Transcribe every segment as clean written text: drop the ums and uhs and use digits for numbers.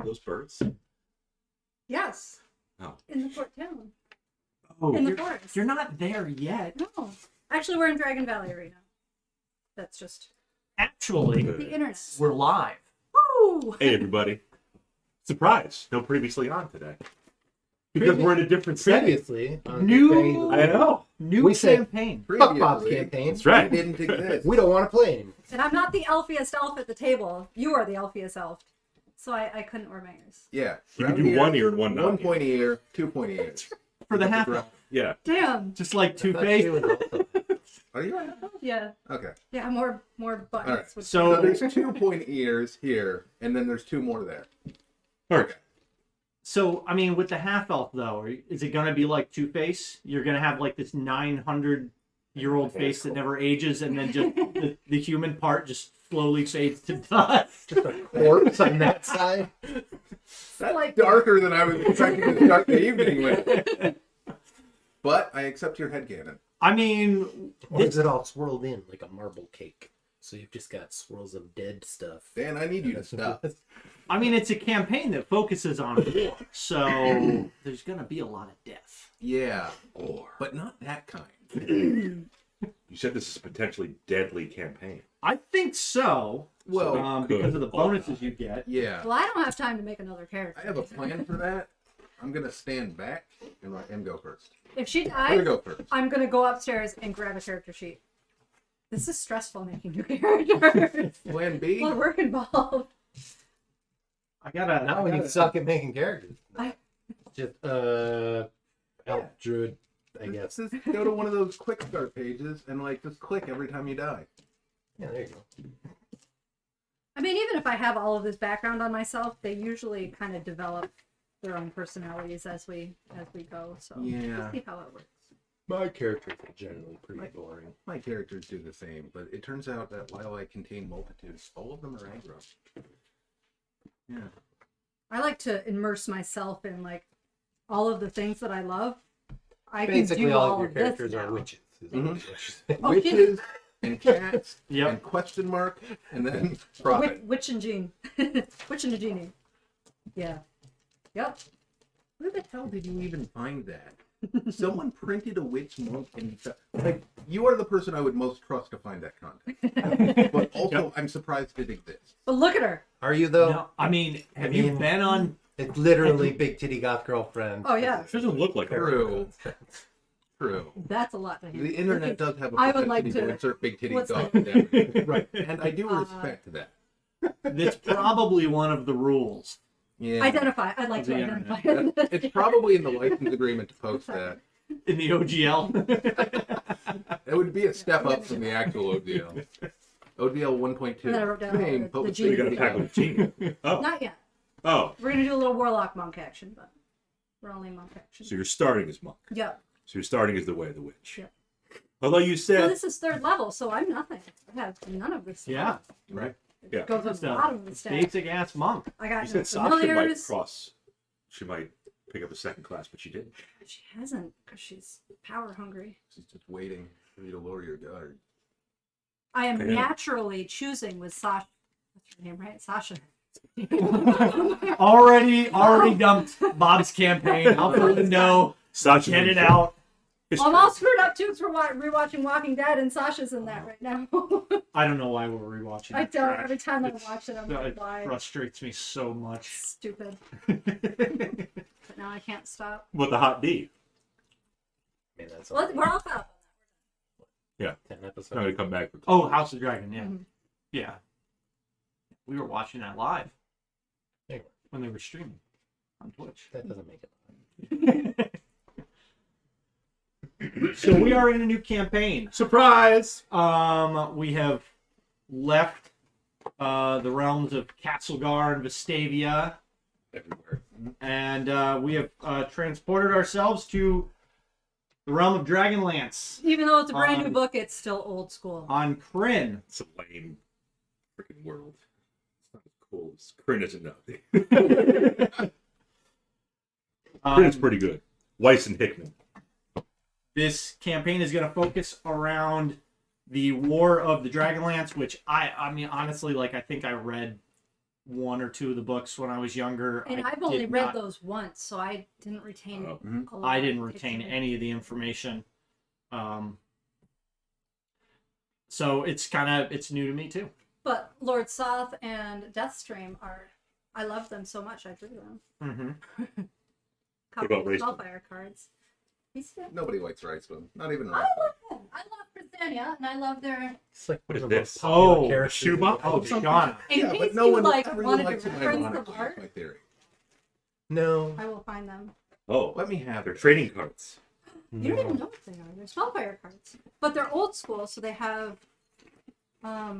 those birds? Yes. Oh. In the Fort Town. Oh, In the forest. You're not there yet. No. Actually, we're in Dragon Valley right now. That's just Actually, the internet. we're live. Woo! Hey, everybody. Surprise. No previously on today. Because we're in a different setting. Previously, on New- I know. New We said- campaign. Fuck Bob's Previously, campaign. That's right. we didn't exist. We don't want to play anymore. And I'm not the elfiest elf at the table. You are the elfiest elf. So I couldn't wear my ears. Yeah. You can Around do here, one ear and one 1 not. point a year, 2 point a year. For the half-elf. Yeah. Damn. Just like I thought she Two-Face. was also- Are you right? Yeah. Okay. Yeah, more buttons. Alright. would- So So, there's 2 point ears here, and then there's 2 more there. Okay. I mean, with the half-elf, though, is it going to be like Two-Face? You're going to have, like, this 900-year-old face that never ages, and then just the human part just slowly fades to dust? Just a corpse on that side. That's Like- darker than I was expecting to start the evening with. But I accept your headcanon. I mean, Or is it all swirled in like a marble cake? So you've just got swirls of dead stuff. Dan, I need you to stop. it's a campaign that focuses on war, so there's going to be a lot of death. Yeah. But not that kind. You said this is a potentially deadly campaign. I think so. Well, Because of the bonuses you get. yeah. Well, I don't have time to make another character. I have a plan for that. I'm going to stand back and go first. If she I'm going to dies, go first. I'm gonna go upstairs and grab a character sheet. This is stressful making new characters. Plan B? A lot of work involved. I gotta. Now we suck at making characters. I- Just elf druid, I guess. Just go to one of those quick start pages and just click every time you die. Yeah, there you go. I mean, even if I have all of this background on myself, they usually kind of develop their own personalities as we go. So Yeah. we'll see how it works. My characters are generally pretty boring. My characters do the same, but it turns out that while I contain multitudes, all of them are aggro. Yeah. I like to immerse myself in all of the things that I love. I Basically, can do all all of your of this characters are now. witches. is Mhm. what you're saying. Oh, Witches and cats Yep. and question mark and then profit. Witch and Gene. Witch and a genie. Yeah. Yep. Where the hell did you even find that? Someone printed a witch monk and you are the person I would most trust to find that content. But also, I'm surprised it exists. But look at her. Are you though? No, I mean, have you mean- been on? It's literally big titty goth girlfriend. Oh, yeah. It doesn't look like her. True. True. That's a lot to handle. The internet does have a I would like propensity to- insert big titty what's dog that? in everything. Right. And I do respect that. That's probably one of the rules. Yeah. Identify. I'd like to The identify. It's probably in the license agreement to post that. In the OGL. It would be a step up from the actual ODL. ODL 1.2. And then I wrote down Same, the but with genie. You gotta tackle the genie. Oh. Not yet. Oh. We're gonna do a little warlock monk action, but we're only monk action. So you're starting as monk. Yep. So you're starting as the way of the witch. Yep. Although you Well, said this is 3rd level, so I'm nothing. I have none of this stuff. Yeah. Right. It Yeah. goes to Just the a bottom of the stack. basic ass monk. I got you no said Sasha might familiars. cross. She might pick up a second class, but she didn't. She hasn't, because she's power hungry. She's just waiting for you to lower your guard. I am Yeah. naturally choosing with Sasha. That's her name, right? Sasha. Already dumped Bob's campaign out the window. Sasha, Get it out. History. Well, I'm all screwed up too because we're rewatching Walking Dead and Sasha's in that right now. I don't know why we're rewatching. I it. don't. Every time I It's- watch it, I'm no, like, it why? frustrates me so much. Stupid. But now I can't stop. With the hot D. Man, that's Well, we're all up. 10 I'm episodes. gonna come back. For Oh, House of Dragon, yeah. Mhm. Yeah. We were watching that live Anyway, when they were streaming on Twitch. that doesn't make it. So we are in a new campaign. Surprise! We have left the realms of Castlegar and Vestavia, Everywhere. and we have transported ourselves to the realm of Dragonlance Even though it's a brand new Um, book, it's still old school. on Krynn. It's a lame freaking world. It's not as cool as Krynn isn't now. Krynn's pretty good. Weiss and Hickman. This campaign is going to focus around the War of the Dragonlance, which I mean, honestly, I think I read one or two of the books when I was younger. And I I've only did read not- those once, so I didn't retain Oh. a lot. I didn't retain any of the information. So it's new to me too. But Lord Soth and Deathstream I love them so much. I drew them. Mm-hmm. Couple about of race Spellfire cards. He's good. Nobody likes Ricebone. Not even I Ricebone. love them. I love Britannia, and I love their. It's like What is one of the this? most popular Oh, characters. Shuba. Oh, Shawna. In Yeah, case but no you one like ever wanted likes to an reference ironic. the That's art, my theory. No. I will find them. Oh, Let me have they're it. trading cards. You don't even know what they are. They're Spellfire cards, but they're old school, so they have,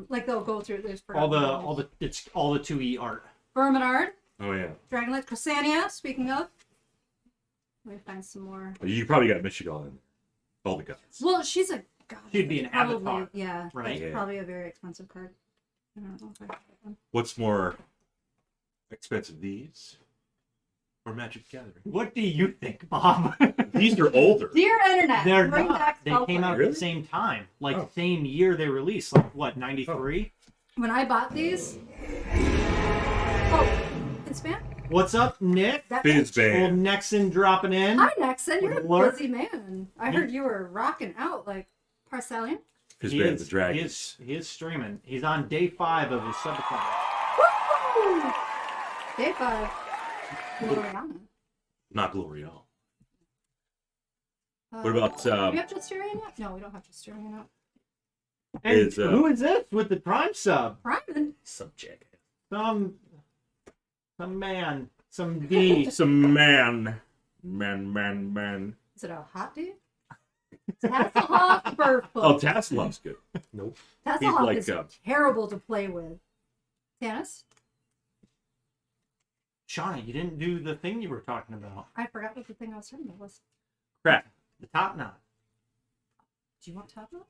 like they'll go through. There's all the 2E art. Verminard, Oh yeah. Dragonlet, Chrysania. Speaking of, let me find some more. You probably got Mishakal in there. All the guys. Well, she's a god. She'd be an probably, avatar, yeah. right? That's Yeah. probably a very expensive card. I don't know if I have one. What's more expensive, these or Magic the Gathering? What do you think, Bob? These are older. Dear Internet, They're bring not. back They came out Spellfire. at Really? the same time, like Oh. same year they released. Like what, 93? When I bought these. Oh, this man? What's up, Nick? That Fizz Old band. Nexon dropping in. Hi, Nexon. You're Alert. a busy man. I heard you were rocking out like Parcellian. Fizz He band, is, the dragons. he is streaming. He's on day 5 of his subathon. Woo! Day 5. Gloriana. Not Glorial. Uh, What about do we have Justerian yet? No, we don't have Justerian yet. And Is, who is this with the Prime sub? Ryman. Subject. Some man, some D. Some man. Is it a hot dude? Tasselhoff Burfoot. Oh, Tasselhoff's good. Nope. he's Tasselhoff like, is terrible to play with. Tannis? Shawna, you didn't do the thing you were talking about. I forgot what the thing I was talking about was. Crap. The top knot. Do you want top knot?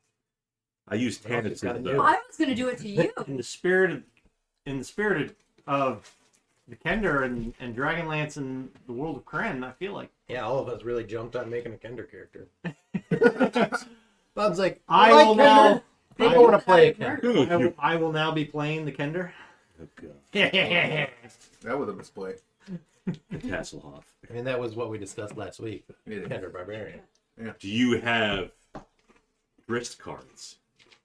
I used Well, Tannis it's gotta as do Oh, the... I was going to do it to you. In the spirit of the Kender and Dragonlance and the world of Krynn, I feel like Yeah, all of us really jumped on making a Kender character. Bob's like, I like will Kender. now. I want to play a Kender. Ooh, I will now be playing the Kender. Oh, God. That was a display. Tasselhoff. I mean, that was what we discussed last week. Yeah. Kender Barbarian. Do you have wrist cards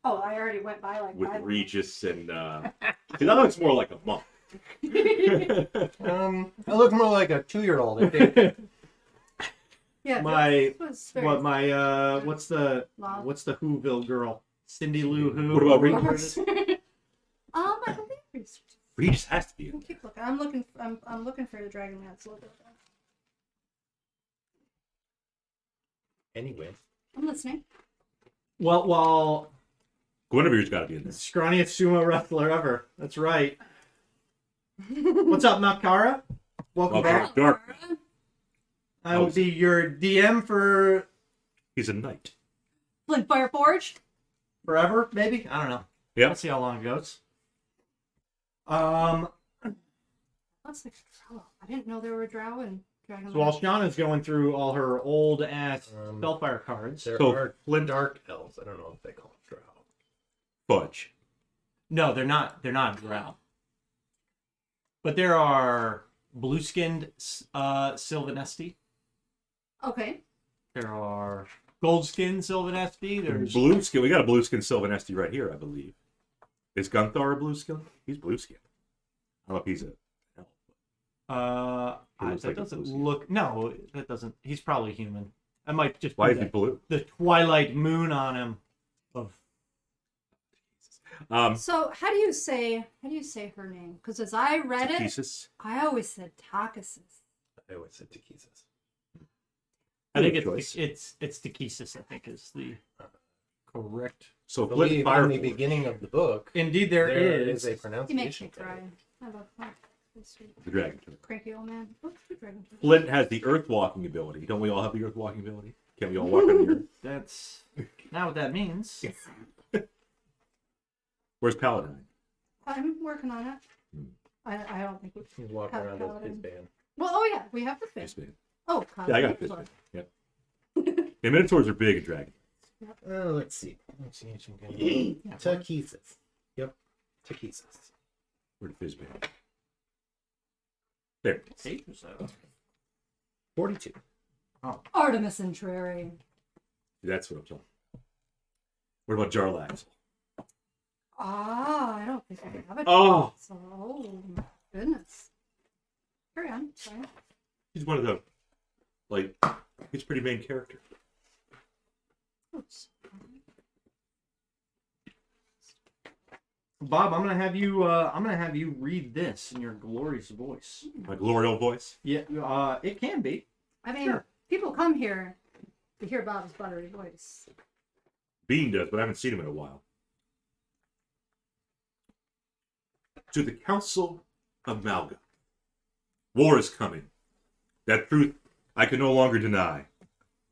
Oh, I already went by like with 5 Regis and... See, that looks more like a monk. I look more like a 2-year-old. I think. Yeah, My- this was very What's the long. Whoville girl? Cindy Lou Who. What about or whatever Regis? it is. I believe it's- Regis has to be I'll in keep looking. I'm looking. I'm looking for the Dragonlance logo. Anyway, I'm listening. Well, Guinevere's got to be in there. scrawniest sumo wrestler ever. That's right. What's up, Makara? Welcome Welcome. back. Dark. I will be your DM for He's a knight. Flint Fire Forge. forever, maybe. I don't know. Yeah. Let's see how long it goes. That's like Drow. I didn't know there were Drow and Dragonlance. So while Shawna's going through all her old ass Um, Spellfire cards. there So, are Flint- dark elves. I don't know if they call them drow. Fudge. No, they're not. They're not Drow. But there are blue-skinned Sylvanesti. Okay. There are gold-skinned Sylvanesti. There's Blue skin. We got a blue skin Sylvanesti right here, I believe. Is Gunthar a blue skin? He's blue skin. I don't know if he's a elf. He looks that like a doesn't blue-skin. look. No, that doesn't. He's probably human. I might just Why put is he the, blue? the twilight moon on him. Of So how do you say her name? Because as I read it, Takesis? I always said Takasis. I always said Takesis. I think Good choice. it's Takesis. I think is the correct. So I Flint believe Fire in the Forge. beginning of the book, Indeed, there there is a He makes pronunciation me for cry. it. I love that. So sweet. The dragon turtle. Cranky old man. Oh, two dragon turtles. Flint has the earth walking ability. Don't we all have the earth walking ability? Can't we all walk on the earth? That's not what that means. Where's Paladin? I'm working on it. Hmm. I don't think we. He's walking Have around with Paladin. his band. Well, oh yeah, we have the fish. Fist band. Oh, Yeah, I got Cosmic fist Lord. band. Yep. The Minotaurs are big in dragon. Let's see. Takesis. Yep. Takesis. Where's the fist band? There. 8 or so. 42. Artemis and Trary. That's what I'm talking. What about Jarlaxle? Ah, I don't think I have it. Oh, So, oh my goodness. Carry on. Sorry. he's one of the, like, he's a pretty main character. Oops. Bob, I'm gonna have you read this in your glorious voice. My Glorial voice. Yeah, it can be. I mean, Sure. people come here to hear Bob's buttery voice. Bean does, but I haven't seen him in a while. To the Council of Malga. War is coming. That truth I can no longer deny.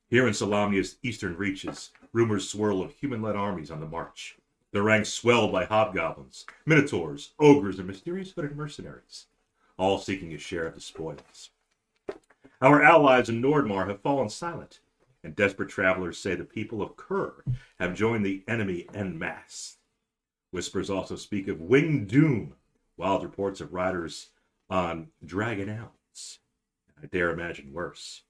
Here in Salamia's eastern reaches, rumors swirl of human-led armies on the march. Their ranks swelled by hobgoblins, minotaurs, ogres, and mysterious hooded mercenaries, all seeking a share of the spoils. Our allies in Nordmar have fallen silent, and desperate travelers say the people of Kerr have joined the enemy en masse. Whispers also speak of winged doom, wild reports of riders on dragon hounds. I dare imagine worse.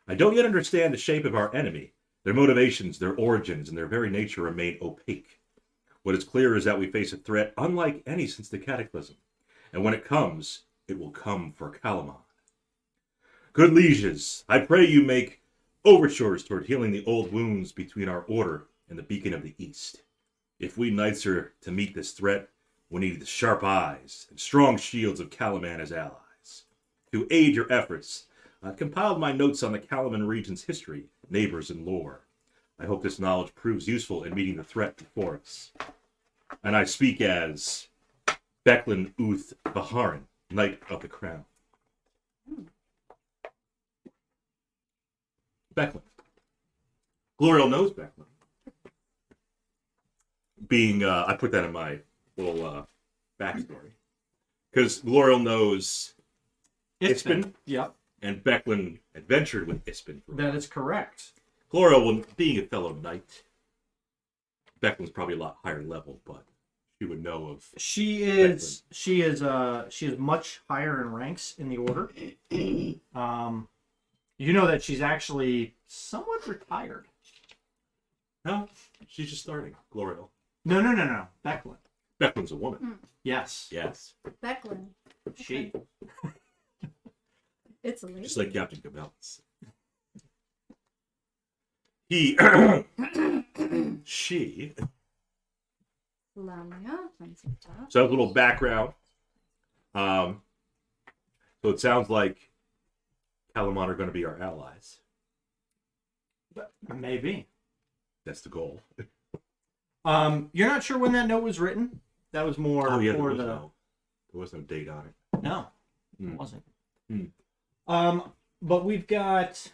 I don't yet understand the shape of our enemy. Their motivations, their origins, and their very nature remain opaque. What is clear is that we face a threat unlike any since the Cataclysm, and when it comes, it will come for Kalamon. Good lieges, I pray you make overtures toward healing the old wounds between our order and the Beacon of the East. If we knights are to meet this threat, we need the sharp eyes and strong shields of Kalaman as allies. To aid your efforts, I've compiled my notes on the Kalaman region's history, neighbors, and lore. I hope this knowledge proves useful in meeting the threat before us. And I speak as Becklin Uth Baharin, Knight of the Crown. Becklin. Glorial knows Becklin. Being, I put that in my little backstory. Because Glorial knows Ispin. Yep, And Becklin adventured with Ispin. that is correct. Glorial, being a fellow knight, Becklin's probably a lot higher level, but she would know of. She is much higher in ranks in the order. You know that she's actually somewhat retired. No, she's just starting. Glorial. No. Becklin. Becklin's a woman. Yes. Yes. Becklin. She. It's a lady. Just like Captain Cabellus. He. She. Lamia. Fancy stuff. So a little background. So it sounds like Kalamon are going to be our allies. Maybe. That's the goal. You're not sure when that note was written? That was more Oh yeah, for there was no date on it. No, Hmm. it wasn't. Hmm. But we've got.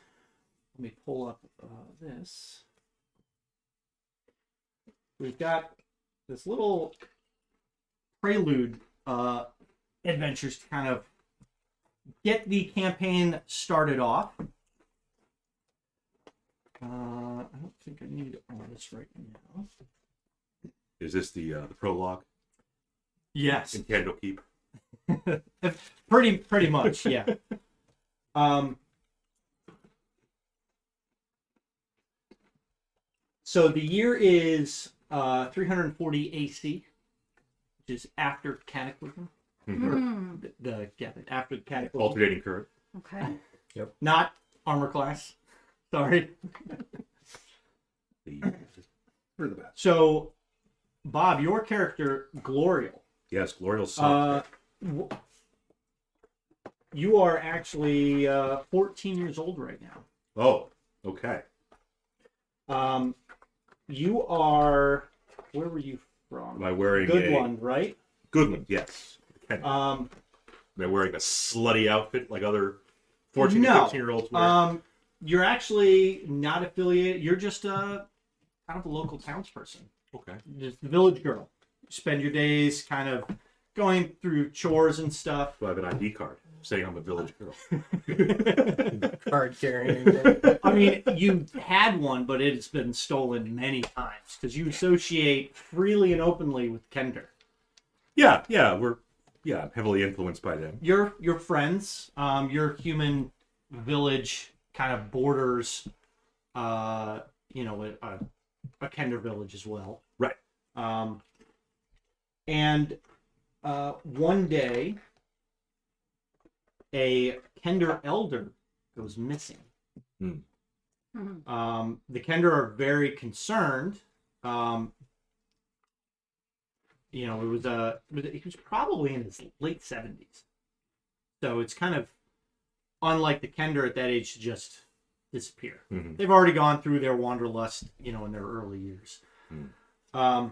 Let me pull up this. We've got this little prelude adventures to kind of get the campaign started off. I don't think I need all this right now. Is this the prologue Yes. in Candlekeep? pretty much, yeah. So the year is 340 AC, which is after Cataclysm. Hmm. After the Cataclysm. Alternating current. Okay. Not armor class. Sorry. For the best. So, Bob, your character, Glorial. Yes, Glorial Softhair. You are actually 14 years old right now. Oh, okay. You are. Where were you from? Am I wearing Goodland, right? Goodland, yes. Am I wearing a slutty outfit like other 14 No. to 15-year-olds wear? You're actually not affiliated. You're just kind of a local townsperson. Okay. Just the village girl. Spend your days kind of going through chores and stuff. Do I have an ID card saying I'm a village girl? Card carrying. I mean, you had one, but it's been stolen many times because you associate freely and openly with Kender. Yeah, Yeah, I'm heavily influenced by them. Your friends, your human village kind of borders, you know, a Kender village as well. Right. And one day, a Kender elder goes missing. Hmm. The Kender are very concerned. You know, he was probably in his late 70s. So it's kind of unlike the Kender at that age to just disappear. Mm-hmm. They've already gone through their wanderlust, you know, in their early years. Mm. I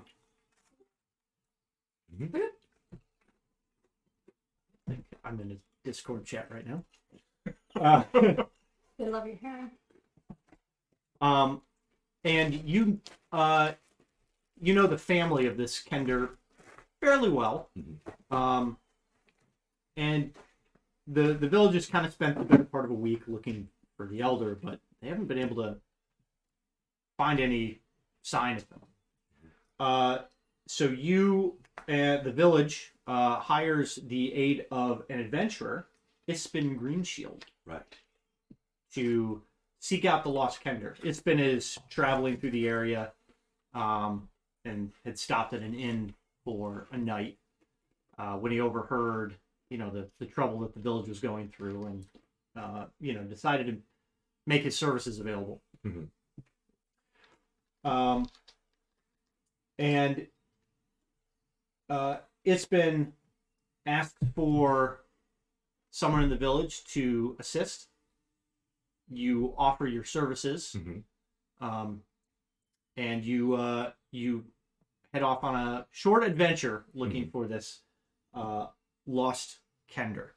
think I'm in a Discord chat right now. They love your hair. And you know the family of this Kender fairly well. Mm-hmm. And the villagers kind of spent the better part of a week looking for the elder, but they haven't been able to find any sign of them. So you, the village, hires the aid of an adventurer, Ispin Greenshield, Right. to seek out the lost Kender. Ispin is traveling through the area, and had stopped at an inn for a night when he overheard, you know, the trouble that the village was going through, and you know, decided to make his services available. Mm-hmm. And it's been asked for someone in the village to assist. You offer your services, Mm-hmm. and you head off on a short adventure looking for this lost Kender.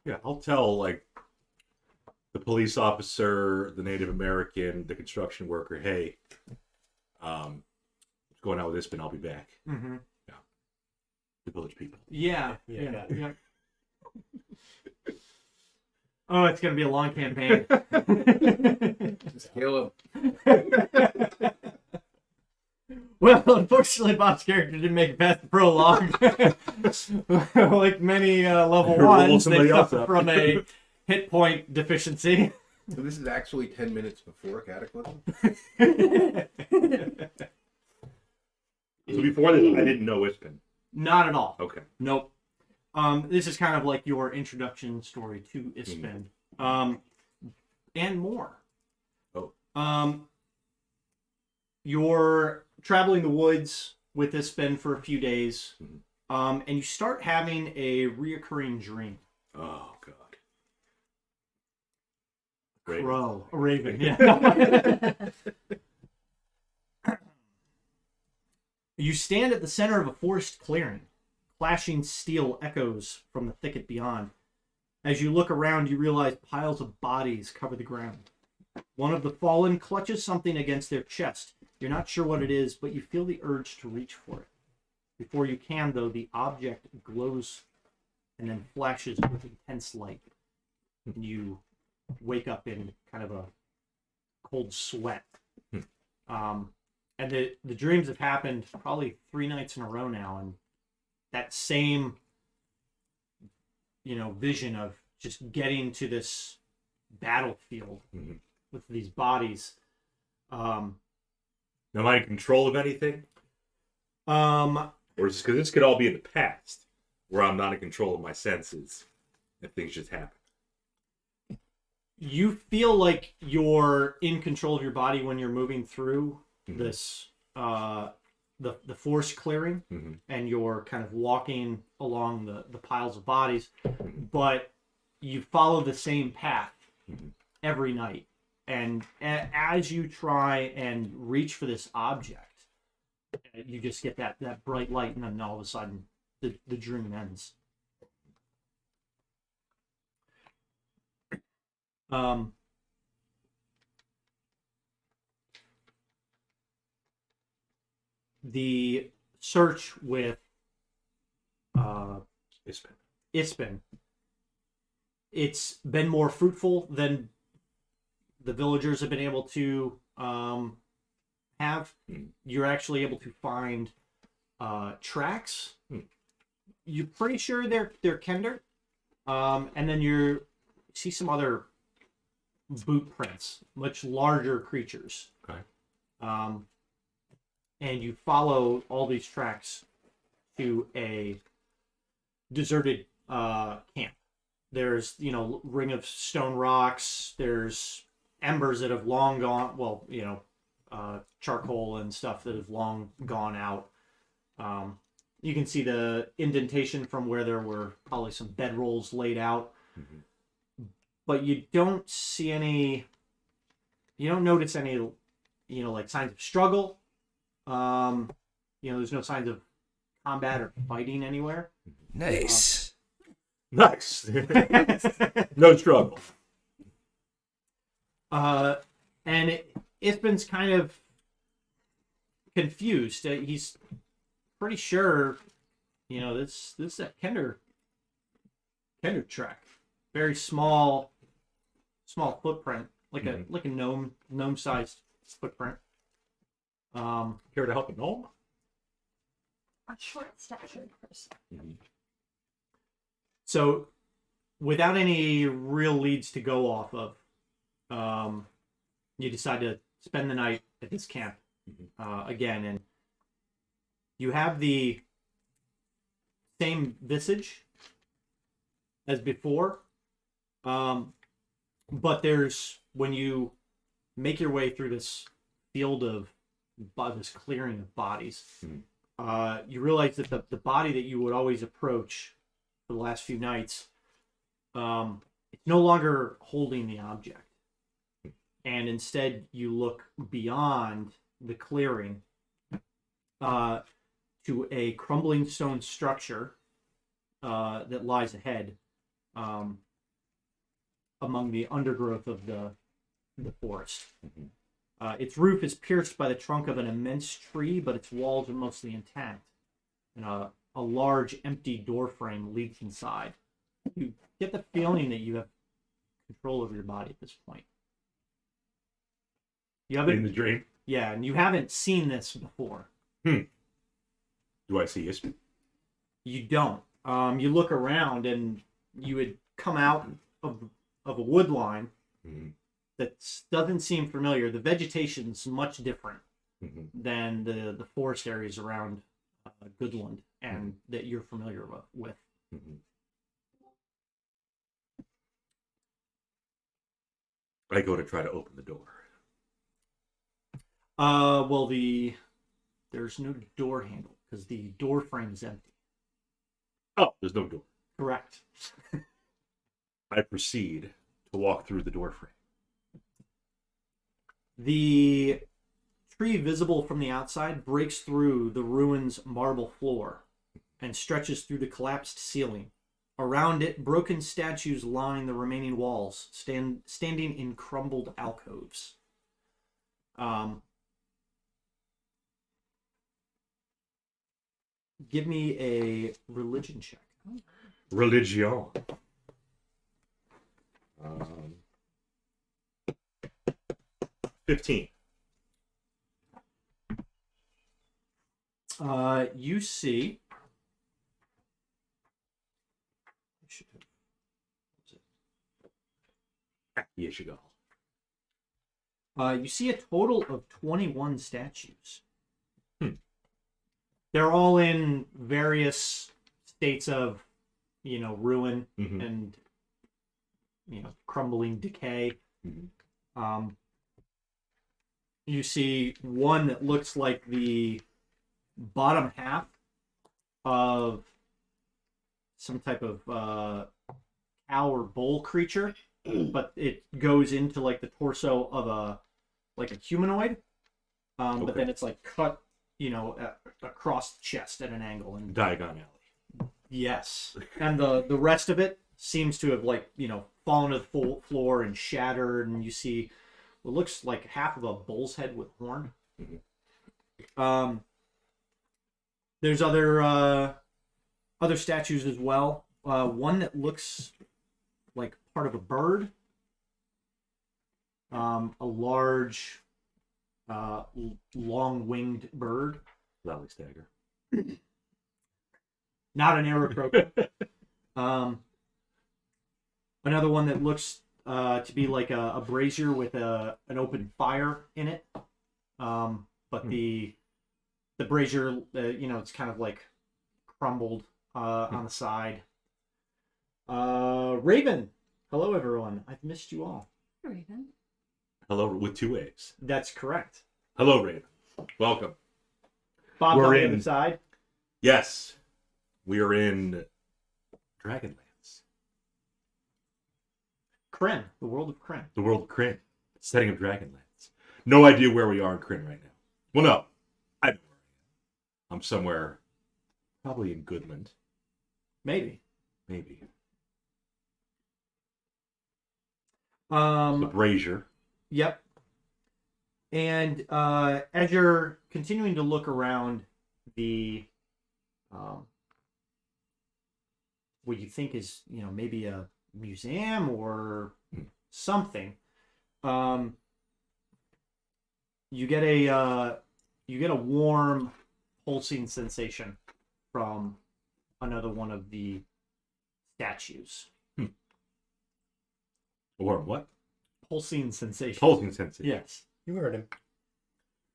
Yeah, I'll tell like the police officer, the Native American, the construction worker, hey, going out with this, but I'll be back. Mm-hmm. The village people. Yeah. Oh, it's gonna be a long campaign. Just kill him. Well, unfortunately, Bob's character didn't make it past the prologue. Like many level Roll ones, they somebody else suffer up. from a hit point deficiency. So this is actually 10 minutes before Cataclysm? So before this, I didn't know Ispin. Not at all. Okay. Nope. This is kind of like your introduction story to Ispin, and more. Oh. You're traveling the woods with Ispin for a few days, and you start having a reoccurring dream. Oh God. Crow, a raven. Yeah. You stand at the center of a forest clearing. Clashing steel echoes from the thicket beyond. As you look around, you realize piles of bodies cover the ground. One of the fallen clutches something against their chest. You're not sure what it is, but you feel the urge to reach for it. Before you can, though, the object glows and then flashes with intense light. And you wake up in kind of a cold sweat. And the dreams have happened probably 3 nights in a row now, and that same, you know, vision of just getting to this battlefield with these bodies. Am I in control of anything? Um, Or is this because this could all be in the past, where I'm not in control of my senses, and things just happen? you feel like you're in control of your body when you're moving through this the forest clearing, and you're kind of walking along the piles of bodies, but you follow the same path every night, and as you try and reach for this object, you just get that bright light, and then all of a sudden the dream ends. The search with Ispin, it's been more fruitful than the villagers have been able to have. You're actually able to find tracks you're pretty sure they're Kender. And then you see some other boot prints, much larger creatures. Okay. And you follow all these tracks to a deserted camp. There's, ring of stone rocks. There's embers that have long gone, charcoal and stuff that have long gone out. You can see the indentation from where there were probably some bedrolls laid out. Mm-hmm. But you don't see any, you don't notice any, like signs of struggle. There's no signs of combat or fighting anywhere. Nice. Nice. No struggle. And Isbin's kind of confused. He's pretty sure, this is a Kender track. Very small footprint, like a gnome sized footprint. Here to help a gnome? A short statured person. Mm-hmm. So, without any real leads to go off of, you decide to spend the night at this camp again, and you have the same visage as before, but when you make your way through this field of this clearing of bodies, you realize that the body that you would always approach for the last few nights, it's no longer holding the object. And instead you look beyond the clearing to a crumbling stone structure that lies ahead among the undergrowth of the forest. Its roof is pierced by the trunk of an immense tree, but its walls are mostly intact. And a large empty door frame leads inside. You get the feeling that you have control over your body at this point. You haven't, In the dream? yeah, and you haven't seen this before. Do I see Isbin? You don't. You look around, and you would come out of a wood line that doesn't seem familiar. The vegetation's much different than the forest areas around Goodland and that you're familiar with. I go to try to open the door. Well, there's no door handle because the door frame is empty. Oh, there's no door. Correct. I proceed to walk through the door frame. The tree visible from the outside breaks through the ruin's marble floor and stretches through the collapsed ceiling. Around it, broken statues line the remaining walls, standing in crumbled alcoves. Give me a religion check. Religion. 15. You see. Yes, you go. You see a total of 21 statues. They're all in various states of, ruin and, crumbling decay. You see one that looks like the bottom half of some type of cow or bull creature, but it goes into like the torso of a humanoid, but then it's like cut, across the chest at an angle. And Diagon Alley. yes, and the rest of it seems to have fallen to the floor and shattered, and you see what looks like half of a bull's head with horn. There's other statues as well. One that looks like part of a bird. A large, long-winged bird. Lally Stagger. Not an aarakocra. Another one that looks to be like a brazier with an open fire in it. But the brazier, it's kind of like crumbled on the side. Raven. Hello, everyone. I've missed you all. Raven. Hello, with 2 A's. That's correct. Hello, Raven. Welcome. Bob We're on the in. other side. Yes, we are in Dragonlance, Krynn, the world of Krynn. the world of Krynn, setting of Dragonlance. No idea where we are in Krynn right now. Well, no, I know where I am. I'm somewhere, probably in Goodland, Maybe. maybe. The Brazier. Yep. And as you're continuing to look around the what you think is, maybe a museum or something, you get a warm pulsing sensation from another one of the statues. Or what? Pulsing sensation. Pulsing sensation. Yes. You heard him.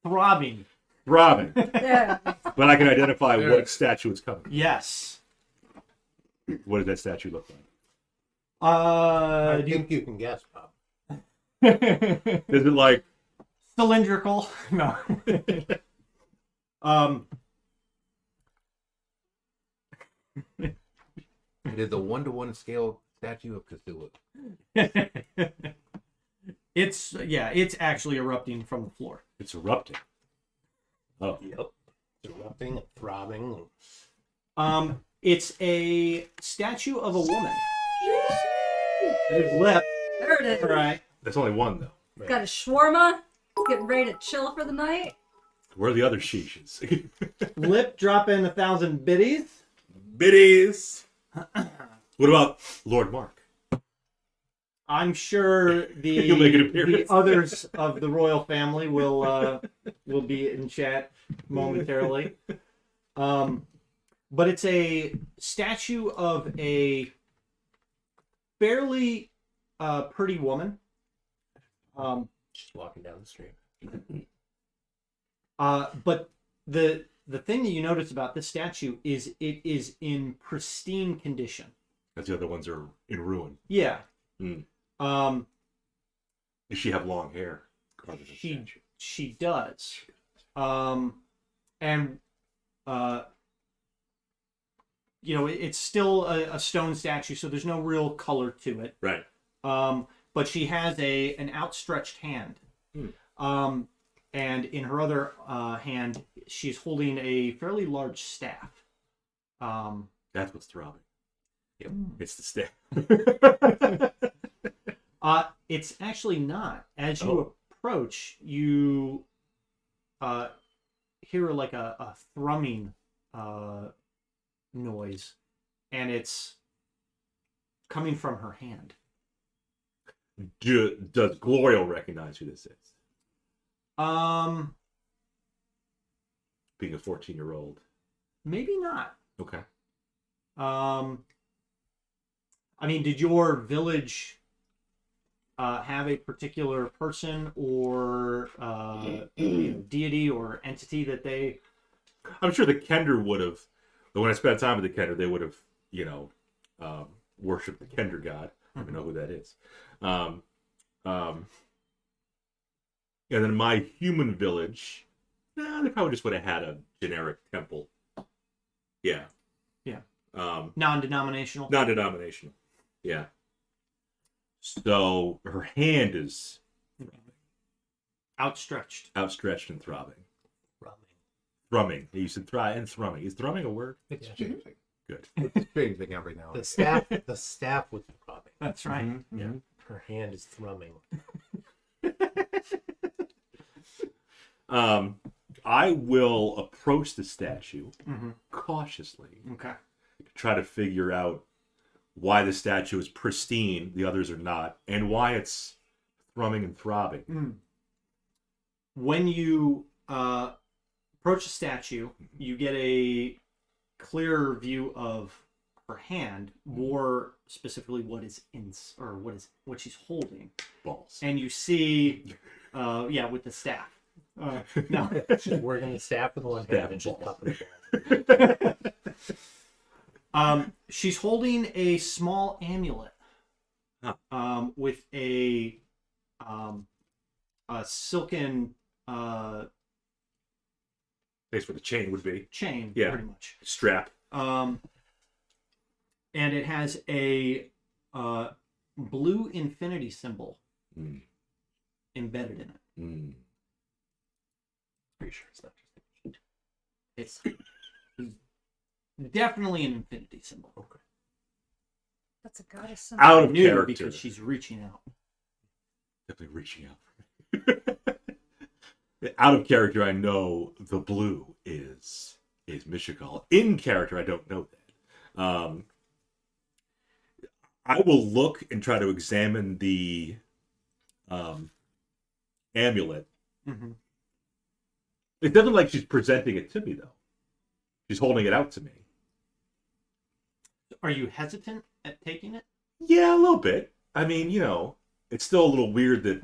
Throbbing. Throbbing. Yeah. But I can identify what statue it's coming. Yes. What does that statue look like? I think you can guess, Bob. Is it like cylindrical? No. It is a 1-to-1 scale statue of Cthulhu. It's actually erupting from the floor. it's erupting? Oh, Yep. It's erupting and throbbing. It's a statue of a woman. There's lip. There it is. All right. that's only one though. Got a shawarma. Getting ready to chill for the night. Where are the other sheeshes? Lip dropping 1,000 biddies. Biddies. What about Lord Mark? I'm sure He'll make an the appearance. others of the royal family will be in chat momentarily. But it's a statue of a fairly pretty woman. Just walking down the street. But the thing that you notice about this statue is it is in pristine condition. As the other ones are in ruin. Yeah. Hmm. Um, Does she have long hair? Carved as a statue? she does. And it's still a stone statue, so there's no real color to it. Right. But she has an outstretched hand. And in her other hand, she's holding a fairly large staff. That's what's throbbing. Yep. It's the staff. It's actually not. As you approach, you hear like a thrumming noise, and it's coming from her hand. Does Glorial recognize who this is? Being a 14-year-old. Maybe not. Okay. I mean, did your village have a particular person or deity or entity that they? I'm sure the Kender would have. But when I spent time with the Kender, they would have, worshipped the Kender god. I don't even know who that is. And then my human village, they probably just would have had a generic temple. Yeah. Yeah. Non-denominational. Non-denominational. Yeah. So her hand is outstretched and throbbing. Thrumming. Thrumming. You said and thrumming. Is thrumming a word? It's changing. Good. It's changing every now and The then. staff was throbbing. That's right. Mm-hmm. Yeah. Her hand is thrumming. I will approach the statue Mm-hmm. cautiously. Okay. Try to figure out why the statue is pristine, the others are not, and why it's thrumming and throbbing. When you approach the statue, you get a clearer view of her hand, more specifically what what she's holding, Balls. and you see, with the staff. No, She's working the staff with one Staff hand and just balls. popping the ball. she's holding a small amulet, with a silken Place where the chain would be. chain, Yeah. pretty much. Strap. And it has a blue infinity symbol Mm. embedded in it. Mm. Pretty sure it's not just It's definitely an infinity symbol. okay. That's a goddess symbol. Out of New character. because she's reaching out. Definitely reaching out. Out of character, I know the blue is Mishakal. In character, I don't know that. I will look and try to examine the amulet. Mm-hmm. It doesn't look like she's presenting it to me, though. She's holding it out to me. Are you hesitant at taking it? Yeah, a little bit. I mean, it's still a little weird that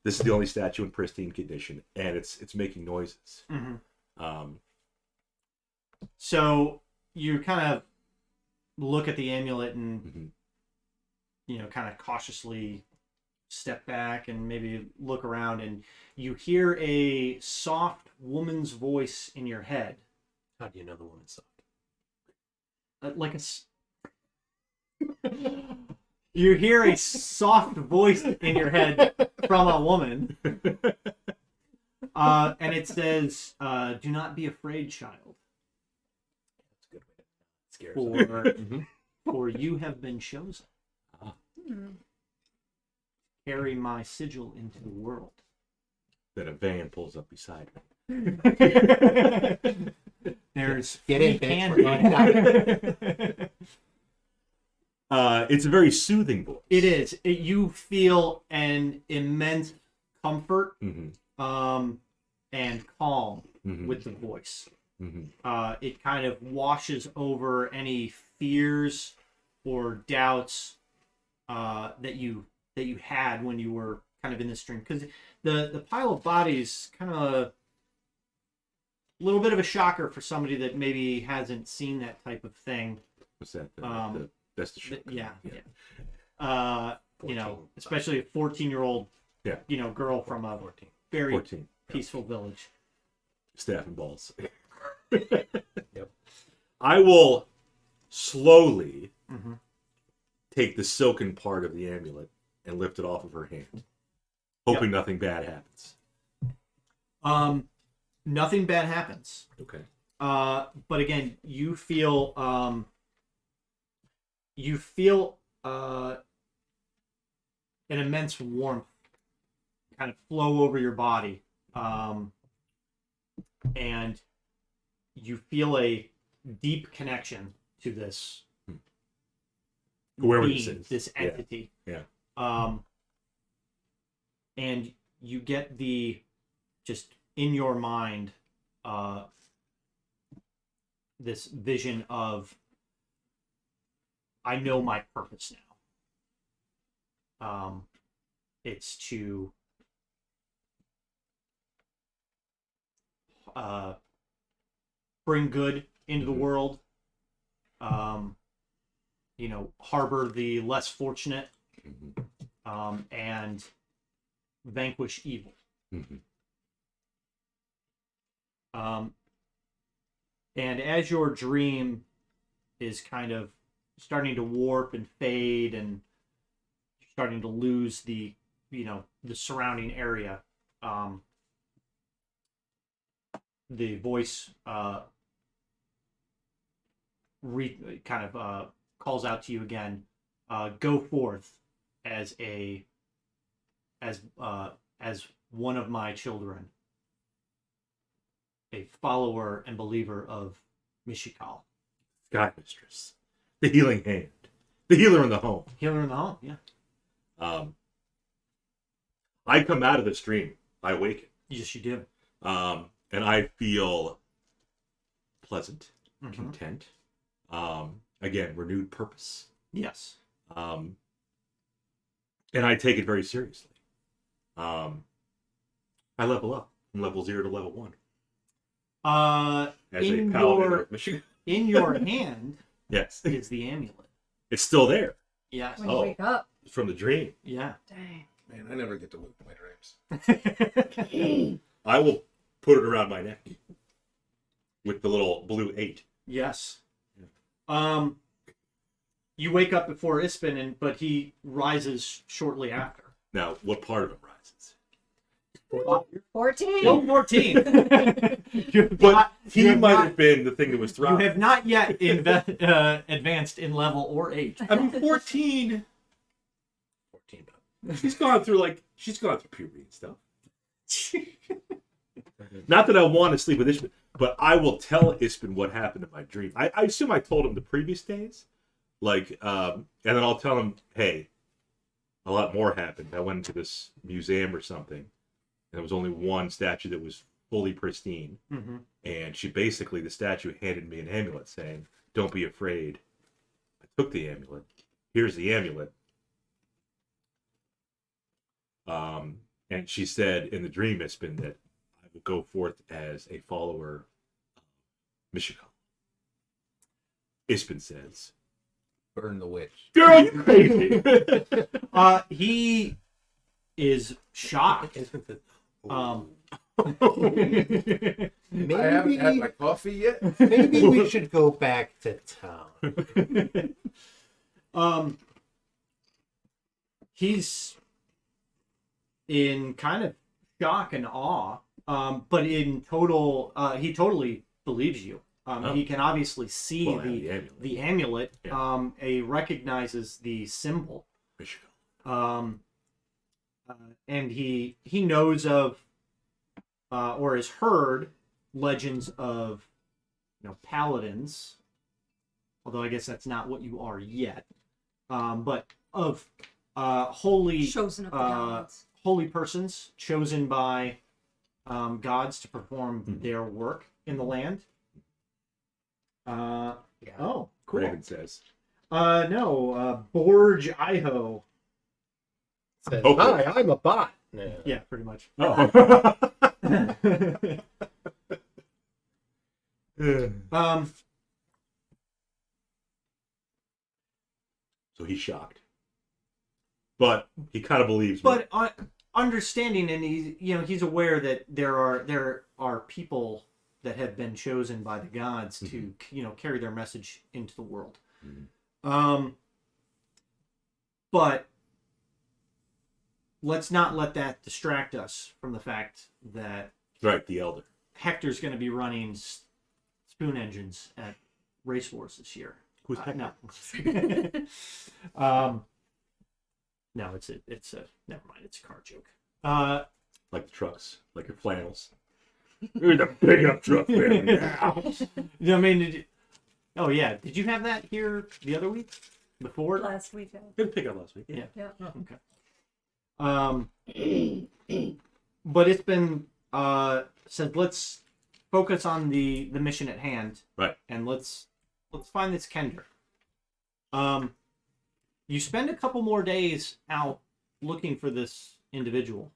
this is the only statue in pristine condition, and it's making noises. Mm-hmm. So you kind of look at the amulet and Mhm. kind of cautiously step back and maybe look around, and you hear a soft woman's voice in your head, How do you know the woman's soft? like you hear a soft voice in your head from a woman, and it says, "Do not be afraid, child, That's a good way to scare someone. for you have been chosen. Hmm. Carry my sigil into the world." Then a van pulls up beside me. There's Get in, free bitch. candy. It's a very soothing voice. It is. You feel an immense comfort Mm-hmm. and calm Mm-hmm. with the voice. Mm-hmm. It kind of washes over any fears or doubts that you had when you were kind of in this dream, because the pile of bodies kind of a little bit of a shocker for somebody that maybe hasn't seen that type of thing. What's that? That's the show. Yeah. Yeah. Especially a 14-year-old, Yeah. girl from a 14. very 14. peaceful village. Staff and balls. Yep. I will slowly Mm-hmm. take the silken part of the amulet and lift it off of her hand, hoping nothing bad happens. Nothing bad happens. Okay. But again, you feel an immense warmth kind of flow over your body, and you feel a deep connection to this Whoever being, this is. this Yeah. entity. Yeah. And you get just in your mind, this vision of, I know my purpose now. It's to bring good into the world, harbor the less fortunate, Mhm. and vanquish evil. Mhm. And as your dream is kind of starting to warp and fade, and you're starting to lose the surrounding area, the voice calls out to you again. Go forth as one of my children, a follower and believer of Mishakal. Sky Mistress. The healing hand. The healer in the home. Healer in the home, yeah. I come out of this dream. I awaken. Yes, you do. And I feel pleasant, Mhm. content, Again, renewed purpose. Yes. And I take it very seriously. I level up from level 0 to level 1. As a In Paladin your of Mishakal. in your hand Yes. is the amulet. It's still there. Yes. When you Oh. wake up. It's from the dream. Yeah. Dang. Man, I never get to wake my dreams. I will put it around my neck with the little blue 8. Yes. You wake up before Ispin, but he rises shortly after. Now, what part of him rises? 14. Oh, 14. But he might have been the thing that was You throbbing. have not yet advanced in level or age. I mean, 14. 14. She's gone through puberty and stuff. Not that I want to sleep with Ispin, but I will tell Ispin what happened in my dream. I assume I told him the previous days. And then I'll tell him, hey, a lot more happened. I went into this museum or something, and there was only one statue that was fully pristine. Mm-hmm. And the statue handed me an amulet saying, don't be afraid. I took the amulet. Here's the amulet. And she said in the dream, Ispin, that I will go forth as a follower of Mishakal. Ispin says, Burn the witch. girl, you crazy. He is shocked. I haven't had my coffee yet. Maybe we should go back to town. He's in kind of shock and awe, but in total, he totally believes you. He can obviously see Well, amulet. the amulet. Yeah. He recognizes the symbol, Mishakal. and he knows of or has heard legends of paladins. Although I guess that's not what you are yet, but of holy Chosen of the gods. holy persons chosen by gods to perform their work in the land. Oh, cool. Raven says. No, Borge Iho. Says, Oh. hi, I'm a bot. No. Yeah, pretty much. Oh. So he's shocked. But he kind of believes me. But understanding, and he's aware that there are people that have been chosen by the gods to carry their message into the world. But let's not let that distract us from the fact that Right, the elder. Hector's going to be running spoon engines at Race Wars this year. Who's Hector? No. No, it's a never mind. It's a car joke. Like the trucks, like your flannels. You're the big up truck, man. I mean, oh yeah. Did you have that here the other week? Before? Last weekend. Good pick up last week. Yeah. Yeah. Oh, okay. But it's been said, let's focus on the mission at hand. Right. And let's find this Kender. You spend a couple more days out looking for this individual,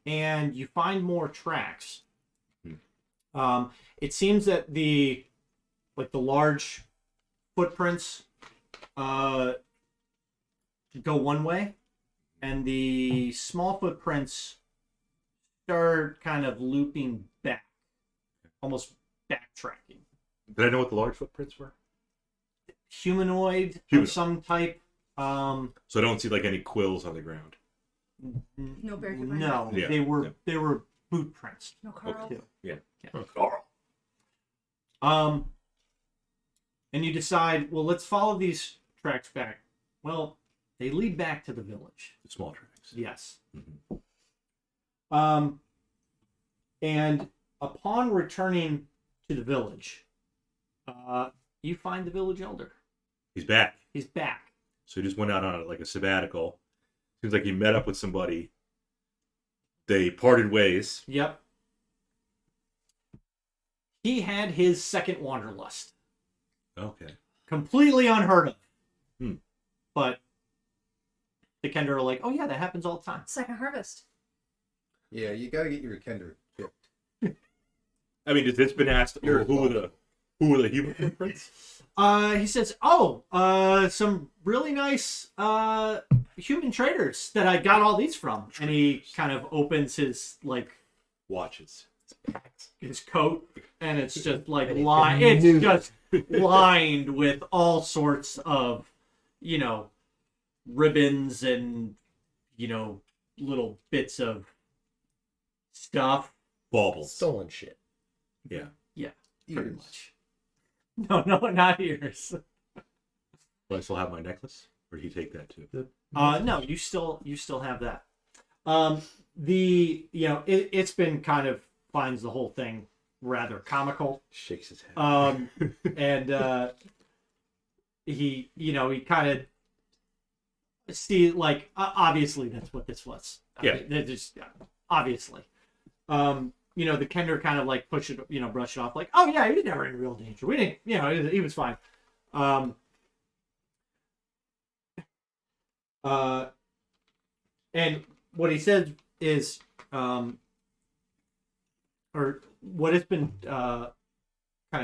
and you find more tracks. It seems that the large footprints go one way, and the small footprints start kind of looping back, almost backtracking. Did I know what the large footprints were? Humanoid of some type. So I don't see like any quills on the ground. No bear human. No, Yeah, they were boot prints No Carl. Okay. Yeah. Carl. And you decide, well, let's follow these tracks back. Well, they lead back to the village. The small tracks. Yes. Mm-hmm. And upon returning to the village, you find the village elder. He's back. He's back. So he just went out on a sabbatical. Seems like he met up with somebody. They parted ways. Yep. He had his second wanderlust. Okay. completely unheard of. Hmm. But the Kender are like, oh yeah, that happens all the time. Second harvest. Yeah, you gotta get your Kender chipped. I mean, has this been asked? You're Who were the human footprints? He says, some really nice human traders that I got all these from. And he kind of opens his Watches. his coat, and it's just like And it's just lined with all sorts of, ribbons and little bits of stuff. Baubles. Stolen shit. Yeah. Pretty Ears. much. No, not ears. Do I still have my necklace, or did he take that too? No, you still have that. It's been kind of finds the whole thing rather comical. Shakes his head. And he kind of see obviously that's what this was. Yeah. They're just obviously. The Kender kind of push it, brush it off, like, oh yeah, he was never in real danger. We didn't, he was fine. And what he said is, or what it's been kind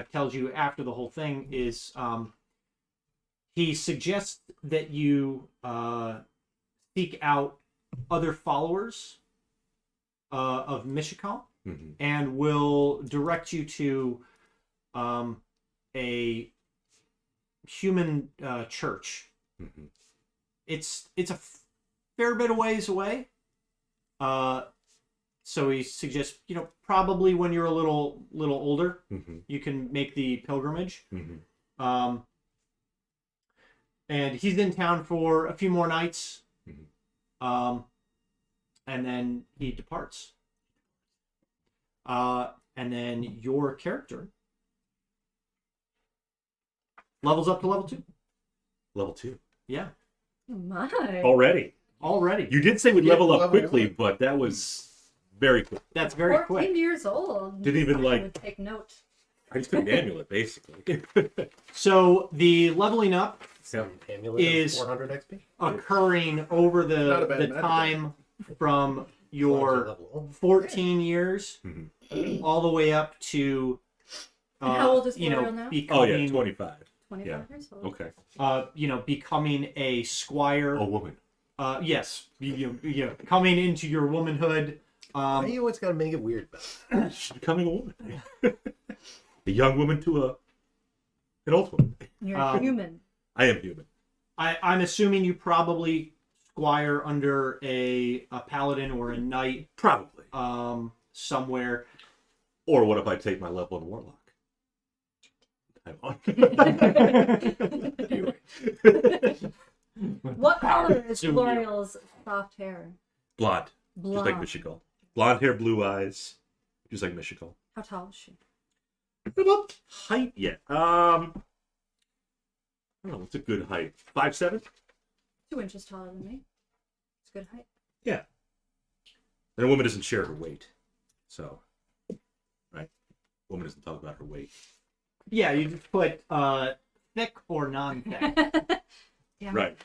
of tells you after the whole thing is, he suggests that you seek out other followers of Mishakal, Mm-hmm. and will direct you to a human church. Mm-hmm. It's a fair bit of ways away. So he suggests, probably when you're a little older, Mm-hmm. you can make the pilgrimage. Mm-hmm. And he's in town for a few more nights. Mhm. And then he departs. And then your character levels up to level 2. Level 2. Yeah, My. Already. already. You did say we'd Yeah, level up level quickly, 1. but that was very quick. That's very 14 quick. years old. Didn't even, I would take note. I just took an amulet, basically. So the leveling up Yeah. Amulet Is- 400 XP. occurring over Not the a bad magic. time from As your long as you're level 14 years Mhm. all the way up to And how old is Glorial now? Oh, becoming yeah, 25. 25 Yeah. years old. Okay. becoming a squire. A woman. Yes, coming into your womanhood. Why you always gotta make it weird, though? She's becoming a woman. A young woman to an old woman. You're human. I am human. I'm assuming you probably squire under a paladin or a knight Probably. somewhere. Or what if I take my level in warlock? I'm on. What color is Soon Glorial's soft hair? Blonde. Blonde. Just like Mishakal. Blonde hair, blue eyes. Just like Mishakal. How tall is she? About height yet? I don't know. What's a good height? 5'7"? 2 inches taller than me. It's good height. Yeah. And a woman doesn't share her weight. So, right? Woman doesn't talk about her weight. Yeah, you just put thick or non-thick. Damn. Right.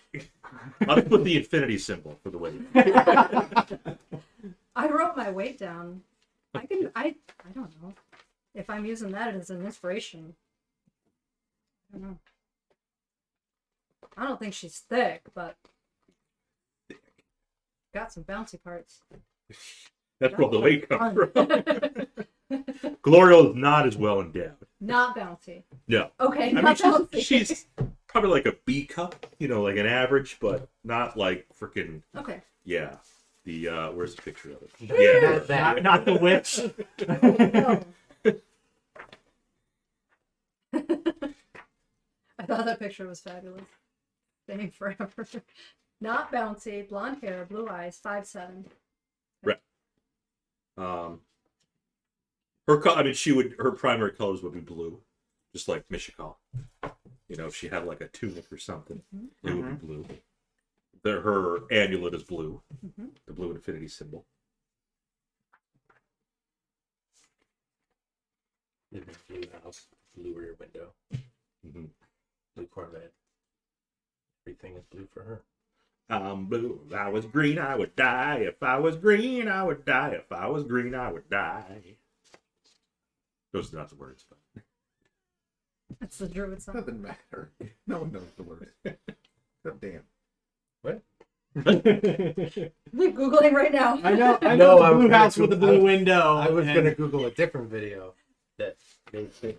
I'll just put the infinity symbol for the weight. I wrote my weight down. I don't know. If I'm using that as an inspiration. I don't know. I don't think she's thick, but got some bouncy parts. That's where the weight comes from. Glorial is not as well endowed. Not bouncy. No. Okay, I mean, not bouncy. she's probably like a B cup, like an average, but not like freaking, Okay. yeah. The, where's the picture of it? Not Yeah. that. not the witch. No. I thought that picture was fabulous. Staying forever. Not bouncy, blonde hair, blue eyes, 5'7". Her primary colors would be blue, just like Mishakal. If she had like a tunic or something, it would be blue. Her amulet is blue, the blue infinity symbol. Blue house, blue rear window. Mm-hmm. blue Corvette. Everything is blue for her. I'm blue. If I was green, I would die. If I was green, I would die. If I was green, I would die. Those are not the words, but That's the druid song. Doesn't matter. No one knows the words. God damn. What? I'm Googling right now. I know No, the I was blue gonna house with the blue window. I was and- gonna Google a different video that made me.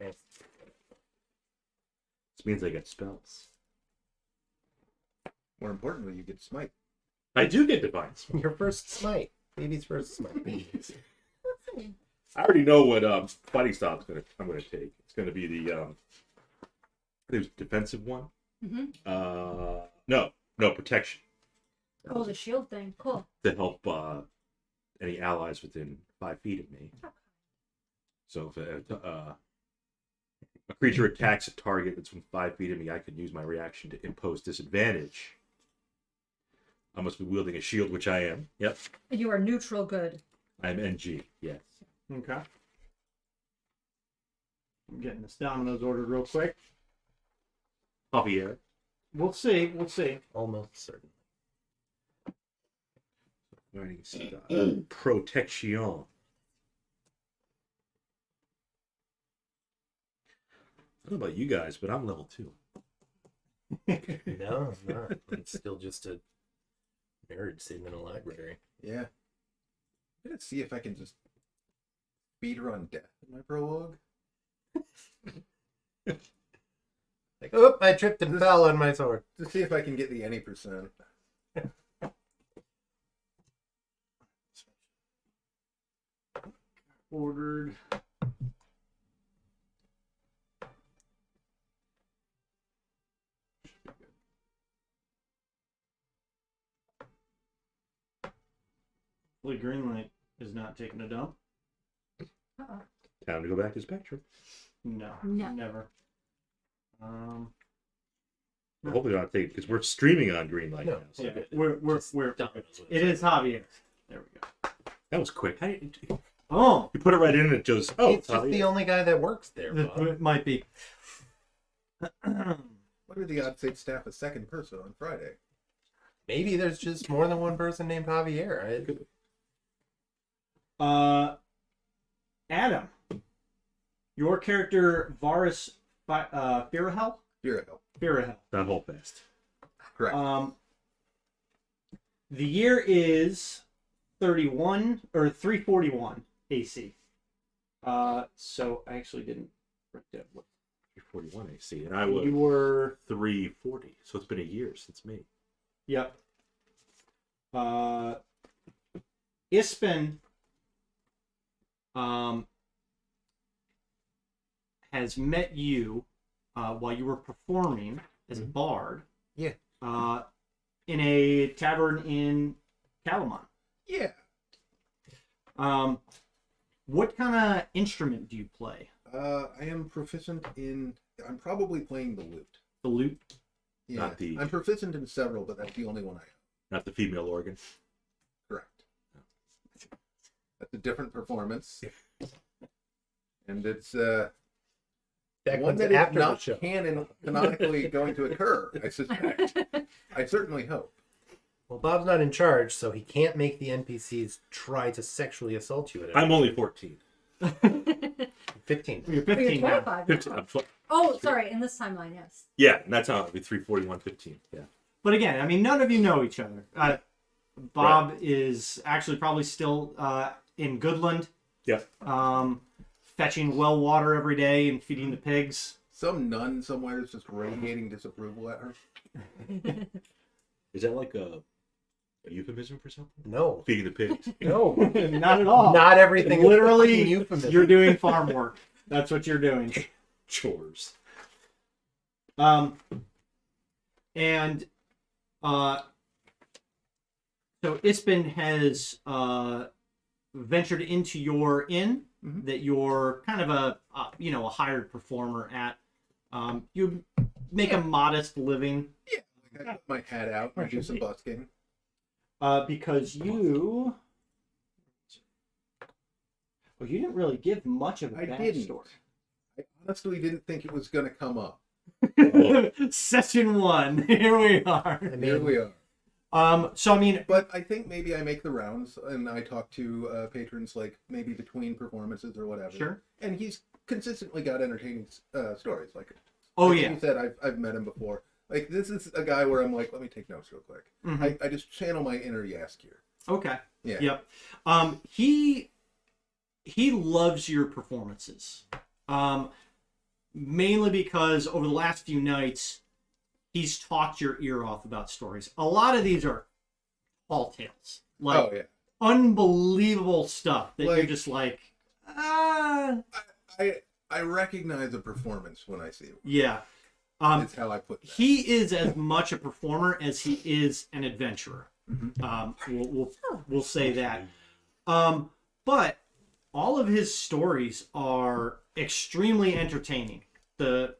this means I get spells. More importantly, you get smite. I do get divine spells. Your first smite. Baby's first smite. I already know what fighting style I'm gonna take. It's gonna be the I think it was defensive one. Mm-hmm. No, protection Oh, the shield thing. Cool. to help any allies within 5 feet of me. So if a creature attacks a target that's within 5 feet of me, I can use my reaction to impose disadvantage. I must be wielding a shield, which I am. Yep, You are neutral good. I'm NG. Yes. Okay. I'm getting this dominoes ordered real quick. Javier. We'll see. We'll see. Almost certain. Writing style. Protection. I don't know about you guys, but I'm level 2. No, I'm not. It's still just a nerd sitting in a library. Yeah. I'm gonna see if I can just beat her on death in my prologue. Like, oh, I tripped and fell on my sword. To see if I can get the any percent. Ordered. Hopefully Greenlight is not taking a dump. Uh-oh. Time to go back to Spectrum. No, No. never. Hopefully not take because we're streaming on Greenlight No. now. So Yeah, good. we're Just dominoes with it is Javier. There we go. that was quick. How you Oh, put it right in and it just He's just Javier. the only guy that works there, Bob. it might be. What are the odds they'd staff a second person on Friday? Maybe there's just more than one person named Javier. Adam, your character Varis Firahel? Firahel. Not hold fast. Correct. The year is 31 or 341 AC. So I actually didn't write down what 341 AC, and I was you were. 340. So it's been a year since me. Yep. Ispen has met you while you were performing as a bard. Yeah. In a tavern in Calamon. Yeah. What kind of instrument do you play? I am proficient in. I'm probably playing the lute. The lute? Yeah. Not the- I'm proficient in several, but that's the only one I have. Not the female organ. Correct. That's a different performance. And it's That one comes that is after the not show. canonically going to occur, I suspect. I certainly hope. Well, Bob's not in charge, so he can't make the NPCs try to sexually assault you. I'm only 14. 15. You're But you're 15 now. 25. 15 now. I'm tw- Oh, sorry. In this timeline, yes. yeah, and that's how it'd be 341, 15. Yeah. But again, I mean, none of you know each other. Bob is actually probably still in Goodland, Yeah. fetching well water every day and feeding the pigs. Some nun somewhere is just radiating disapproval at her. Is that like a euphemism for something? No. Feeding the pigs. No. Not at all. Not everything Literally, is fucking euphemism. you're doing farm work. That's what you're doing. Chores. And so Ispen has ventured into your inn Mhm. that you're kind of a hired performer at. You make a modest living Like I put my hat out and do some busking. because you. Well, you didn't really give much of a I backstory. didn't. I honestly didn't think it was going to come up. Session 1. Here we are. I Here mean, we are. So I mean, But I think maybe I make the rounds and I talk to patrons like maybe between performances or whatever. sure. And he's consistently got entertaining stories. Like, Oh like yeah. you said, I've met him before. Like, this is a guy where I'm like, let me take notes real quick. Mhm. I just channel my inner Yask here. Okay. Yeah. Yep. He loves your performances. Mainly because over the last few nights, he's talked your ear off about stories. A lot of these are tall tales. Like Oh, yeah. unbelievable stuff that you're Like- just like, I recognize a performance when I see it. yeah. That's how I put that. He is as much a performer as he is an adventurer. We'll say that. But all of his stories are extremely entertaining. The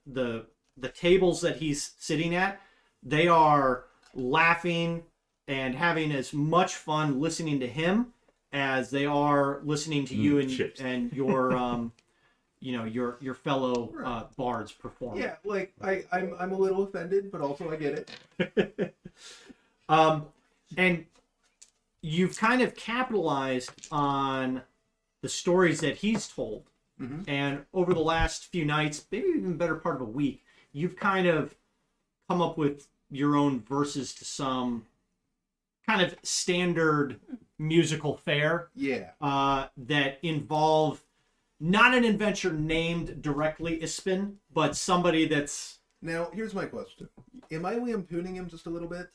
tables that he's sitting at, they are laughing and having as much fun listening to him as they are listening to you chips. and your your fellow bards perform. Yeah, like I'm a little offended, but also I get it. And you've kind of capitalized on the stories that he's told. Mhm. And over the last few nights, maybe even better part of a week, you've kind of come up with your own verses to some kind of standard musical fare Yeah. that involve not an adventure named directly Ispin, but somebody that's Now, here's my question: am I lampooning him just a little bit?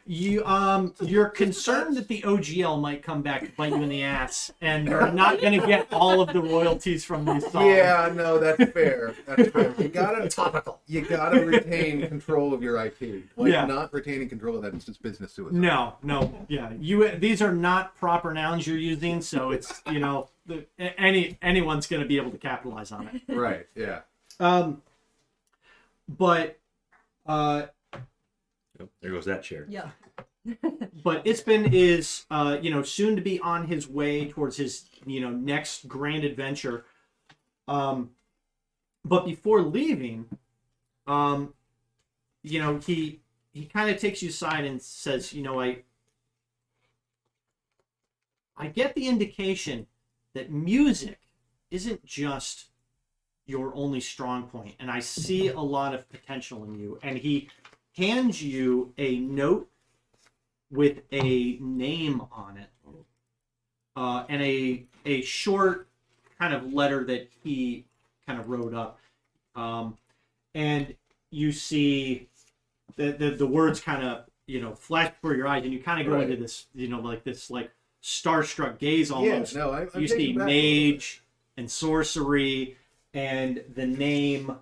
you're concerned that the OGL might come back to bite you in the ass, and you're not going to get all of the royalties from these songs. Yeah, no, that's fair. That's fair. topical. You gotta retain control of your IP. Like, Yeah. not retaining control of that is just business suicide. No, yeah. These are not proper nouns you're using, so it's anyone's going to be able to capitalize on it. Right. Yeah. But Oh, there goes that chair. Yeah. But Ispin is, soon to be on his way towards his, next grand adventure. But before leaving, he kind of takes you aside and says, I get the indication that music isn't just your only strong point, and I see a lot of potential in you. And he hands you a note with a name on it, and a short kind of letter that he kind of wrote up, and you see the words kind of flash before your eyes, and you kind of go Right. into this this starstruck gaze almost. Yeah. No, I'm You see taken back a little bit. mage and sorcery and the name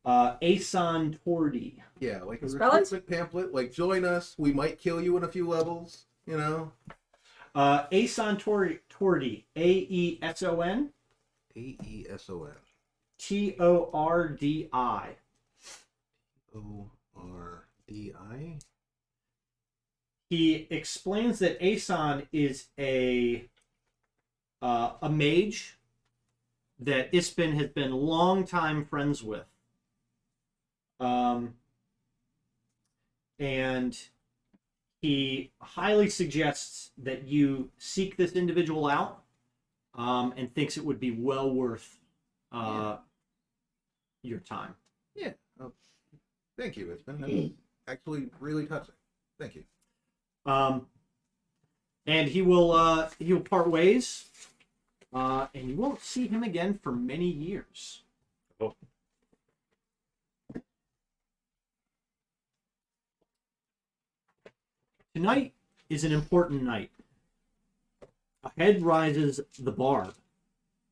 Asan Tordi. Yeah, like a Spell it? recruitment pamphlet. Like, join us. We might kill you in a few levels. You know. Asan Tordi. Aeson Aeson. Tordi. Ordi. He explains that Asan is a mage that Ispin has been longtime friends with. And he highly suggests that you seek this individual out, and thinks it would be well worth your time. Yeah. Oh, thank you. It's been actually really touching. Thank you. And he'll part ways, and you won't see him again for many years. Oh. Tonight is an important night. Ahead rises the Bard,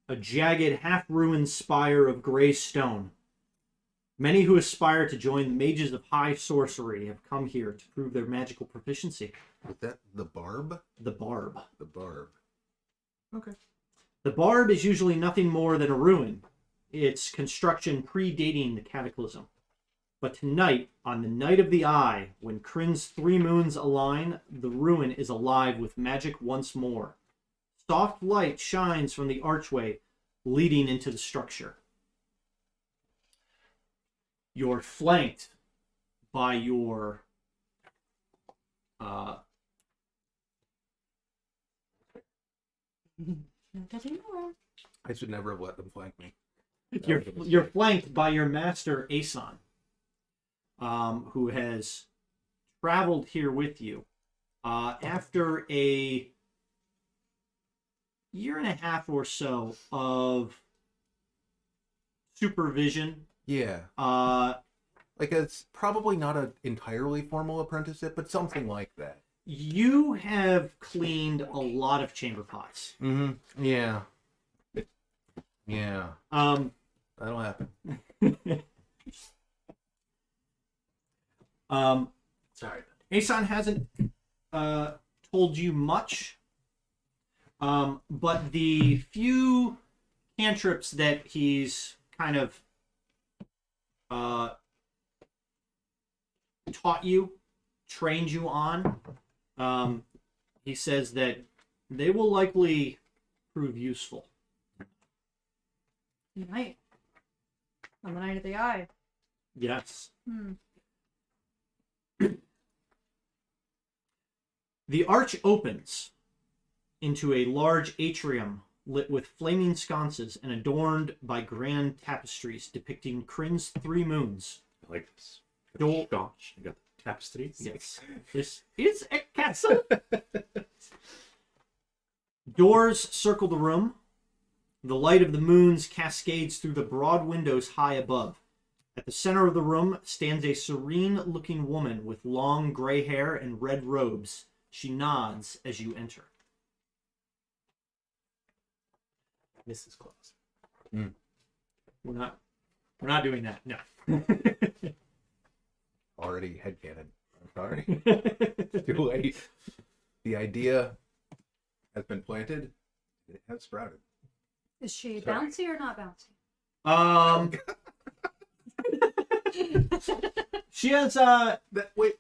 a jagged, half-ruined spire of gray stone. Many who aspire to join the mages of high sorcery have come here to prove their magical proficiency. Was that the barb? The Barb. The barb. Okay. The Barb is usually nothing more than a ruin, its construction predating the Cataclysm. But tonight, on the Night of the Eye, when Krynn's 3 moons align, the ruin is alive with magic once more. Soft light shines from the archway, leading into the structure. You're flanked by your Not anymore. I should never have let them flank me. you're flanked by your master Aeson, who has traveled here with you after a year and a half or so of supervision. Yeah. Like, it's probably not an entirely formal apprenticeship, but something like that. You have cleaned a lot of chamber pots. Mm-hmm. Yeah. Yeah. That'll happen. Sorry. Aeson hasn't told you much, but the few cantrips that he's kind of taught you, trained you on, he says that they will likely prove useful. Night. On the night of the eye. Yes. Hmm. The arch opens into a large atrium lit with flaming sconces and adorned by grand tapestries depicting Krynn's 3 moons. I like this. Door- Gosh, I got the tapestry. Yes. This is a castle. Doors circle the room. The light of the moons cascades through the broad windows high above. At the center of the room stands a serene-looking woman with long gray hair and red robes. She nods as you enter. Mrs. Claus. We're not doing that. No. Already headcanon. I'm sorry. Too late. The idea has been planted. It has sprouted. Is she Sorry. bouncy or not bouncy? She has Wait.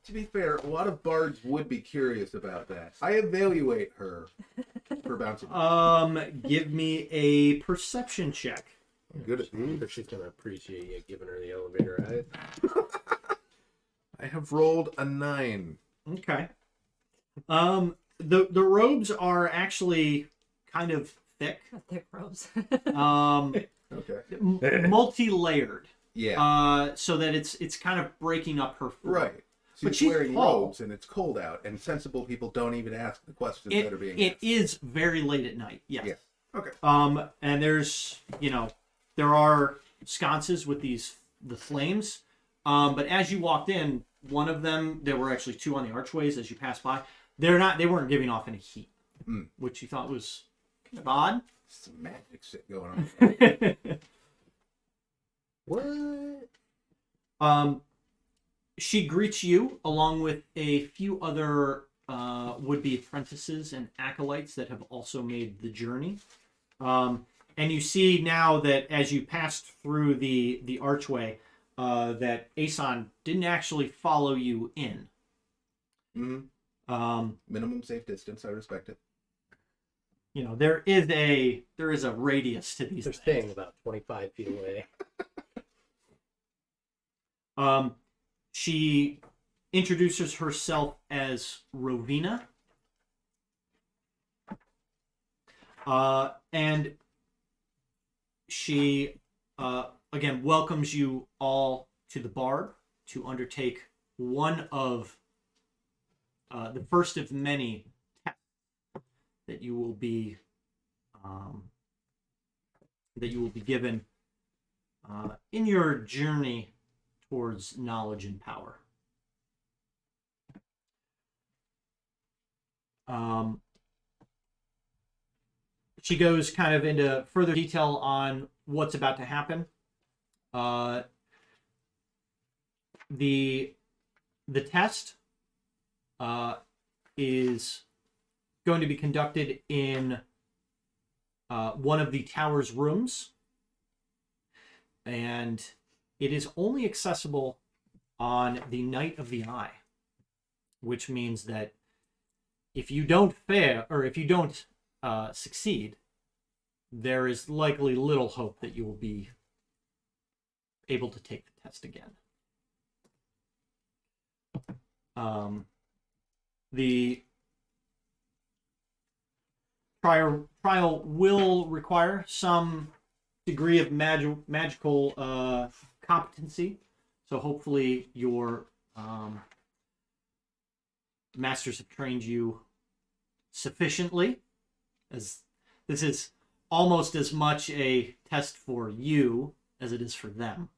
To be fair, a lot of bards would be curious about that. I evaluate her for bouncing. give me a perception check. Good at But she's gonna appreciate you giving her the elevator ride. I have rolled a 9. Okay. The robes are actually kind of thick. Thick robes. Okay. Multi-layered. Yeah. So that it's kind of breaking up her form. Right. But She's she's wearing tall. robes and it's cold out, and sensible people don't even ask the questions that are being It asked. is very late at night. Yes. Yeah. Okay. And there's there are sconces with the flames. But as you walked in, one of them, there were actually 2 on the archways as you passed by. They weren't giving off any heat, which you thought was kind of odd. Some magic shit going on. What? She greets you along with a few other would-be apprentices and acolytes that have also made the journey. And you see now that as you passed through the archway, that Aeson didn't actually follow you in. Minimum safe distance. I respect it. There is a radius to these They're things. staying about 25 feet away. She introduces herself as Rovina. And she, again, welcomes you all to the Bard to undertake one of the first of many tests that you will be given in your journey towards knowledge and power. She goes kind of into further detail on what's about to happen. The test is going to be conducted in one of the tower's rooms, and it is only accessible on the night of the eye, which means that if you don't fail, or if you don't succeed, there is likely little hope that you will be able to take the test again. The trial will require some degree of magical competency, so hopefully your masters have trained you sufficiently, as this is almost as much a test for you as it is for them.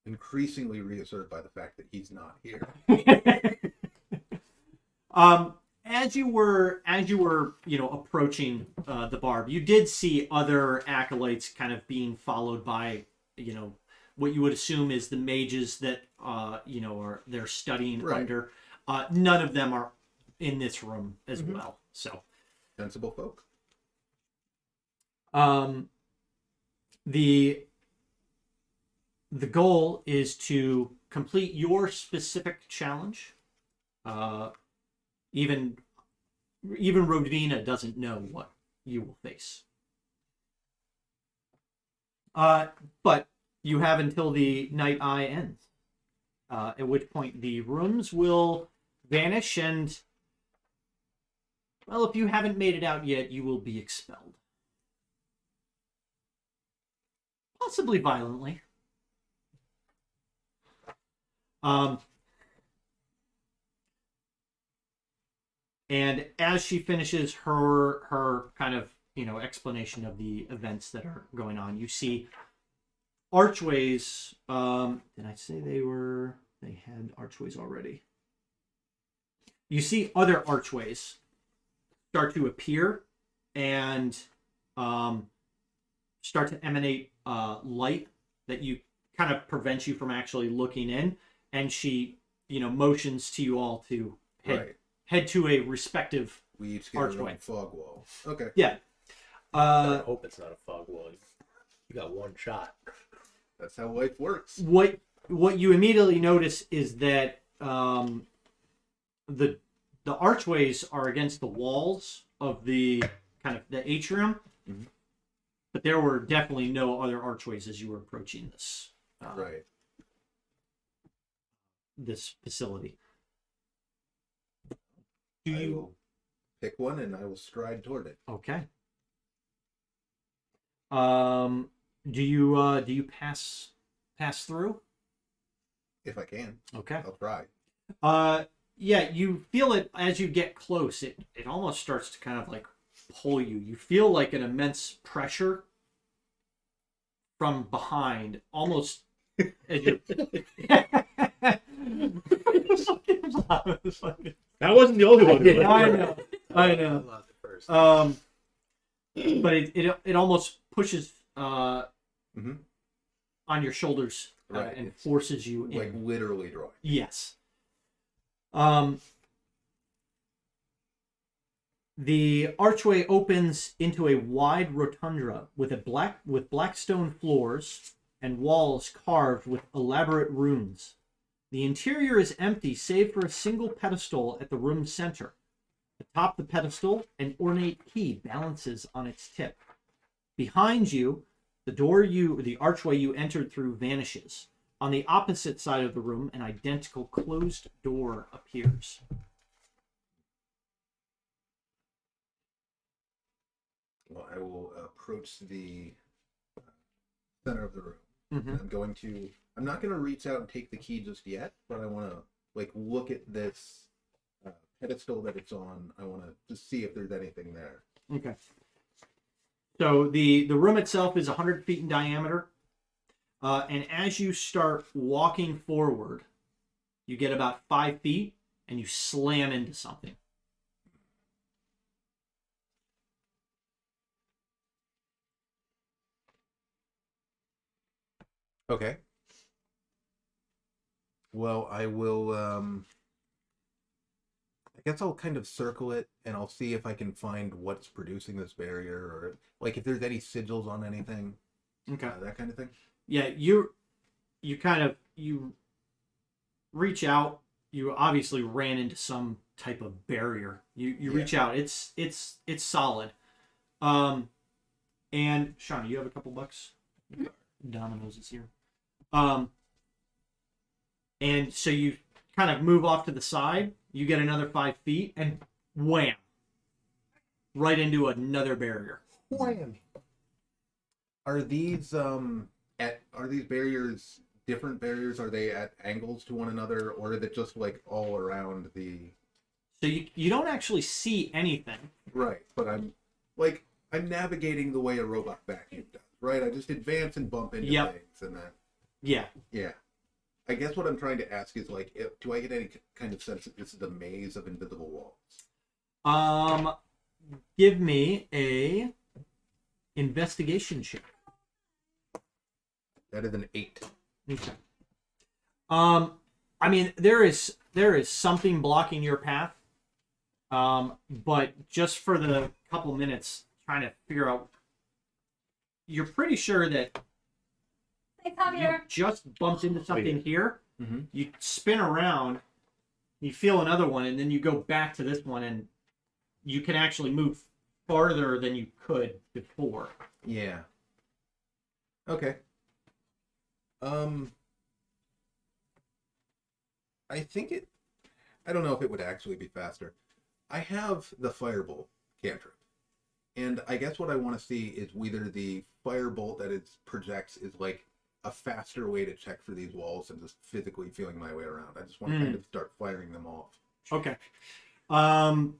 Increasingly reassured by the fact that he's not here. As you were, approaching the barb, you did see other acolytes kind of being followed by, what you would assume is the mages that, are they're studying Right. under. None of them are in this room as well. So, Sensible folk. the goal is to complete your specific challenge. Even Rodvina doesn't know what you will face. But you have until the night eye ends. At which point the rooms will vanish and, well, if you haven't made it out yet, you will be expelled. Possibly violently. And as she finishes her kind of, explanation of the events that are going on, you see archways. Did I say they had archways already? You see other archways start to appear and start to emanate light that you kind of prevents you from actually looking in. And she, motions to you all to head to a respective We each get our archway. own fog wall. Okay. Yeah. I hope it's not a fog wall. You got one shot. That's how life works. What you immediately notice is that the archways are against the walls of the kind of the atrium, but there were definitely no other archways as you were approaching this Right. this facility. I will pick one and I will stride toward it. Okay. Do you pass through? If I can. Okay. I'll try. Yeah, you feel it as you get close. It almost starts to kind of like pull you. You feel like an immense pressure from behind, almost as you. That wasn't the only one. who I went know. for it. I know. Lost it first. But it almost pushes on your shoulders Right. and forces you Like in. literally drawing. Yes. The archway opens into a wide rotunda with black stone floors and walls carved with elaborate runes. The interior is empty save for a single pedestal at the room's center. Atop the pedestal, an ornate key balances on its tip. Behind you, the archway you entered through vanishes. On the opposite side of the room, an identical closed door appears. Well, I will approach the center of the room. Mm-hmm. I'm not going to reach out and take the key just yet, but I want to look at this pedestal that it's on. I want to just see if there's anything there. Okay. So the room itself is 100 feet in diameter. And as you start walking forward, you get about 5 feet and you slam into something. Okay. Well, I will. I guess I'll kind of circle it, and I'll see if I can find what's producing this barrier, or if there's any sigils on anything. Okay. That kind of thing. Yeah, you reach out. You obviously ran into some type of barrier. You reach out. It's solid. And Shawna, you have a couple bucks. Domino's is here. And so you kind of move off to the side. You get another 5 feet, and wham, right into another barrier. Wham. Are these barriers different barriers? Are they at angles to one another, or is it just like all around the? So you don't actually see anything. Right, but I'm navigating the way a robot vacuum does. Right, I just advance and bump into Yep. things, and then Yeah. I guess what I'm trying to ask is like, do I get any kind of sense that this is a maze of invisible walls? Give me a investigation check. That is an 8. Okay. I mean, there is something blocking your path. But just for the couple minutes trying to figure out, you're pretty sure that you just bumped into something here. Mm-hmm. You spin around, you feel another one, and then you go back to this one, and you can actually move farther than you could before. Yeah. Okay. I don't know if it would actually be faster. I have the firebolt cantrip. And I guess what I want to see is whether the firebolt that it projects is like a faster way to check for these walls than just physically feeling my way around. I just want to kind of start firing them off. Okay.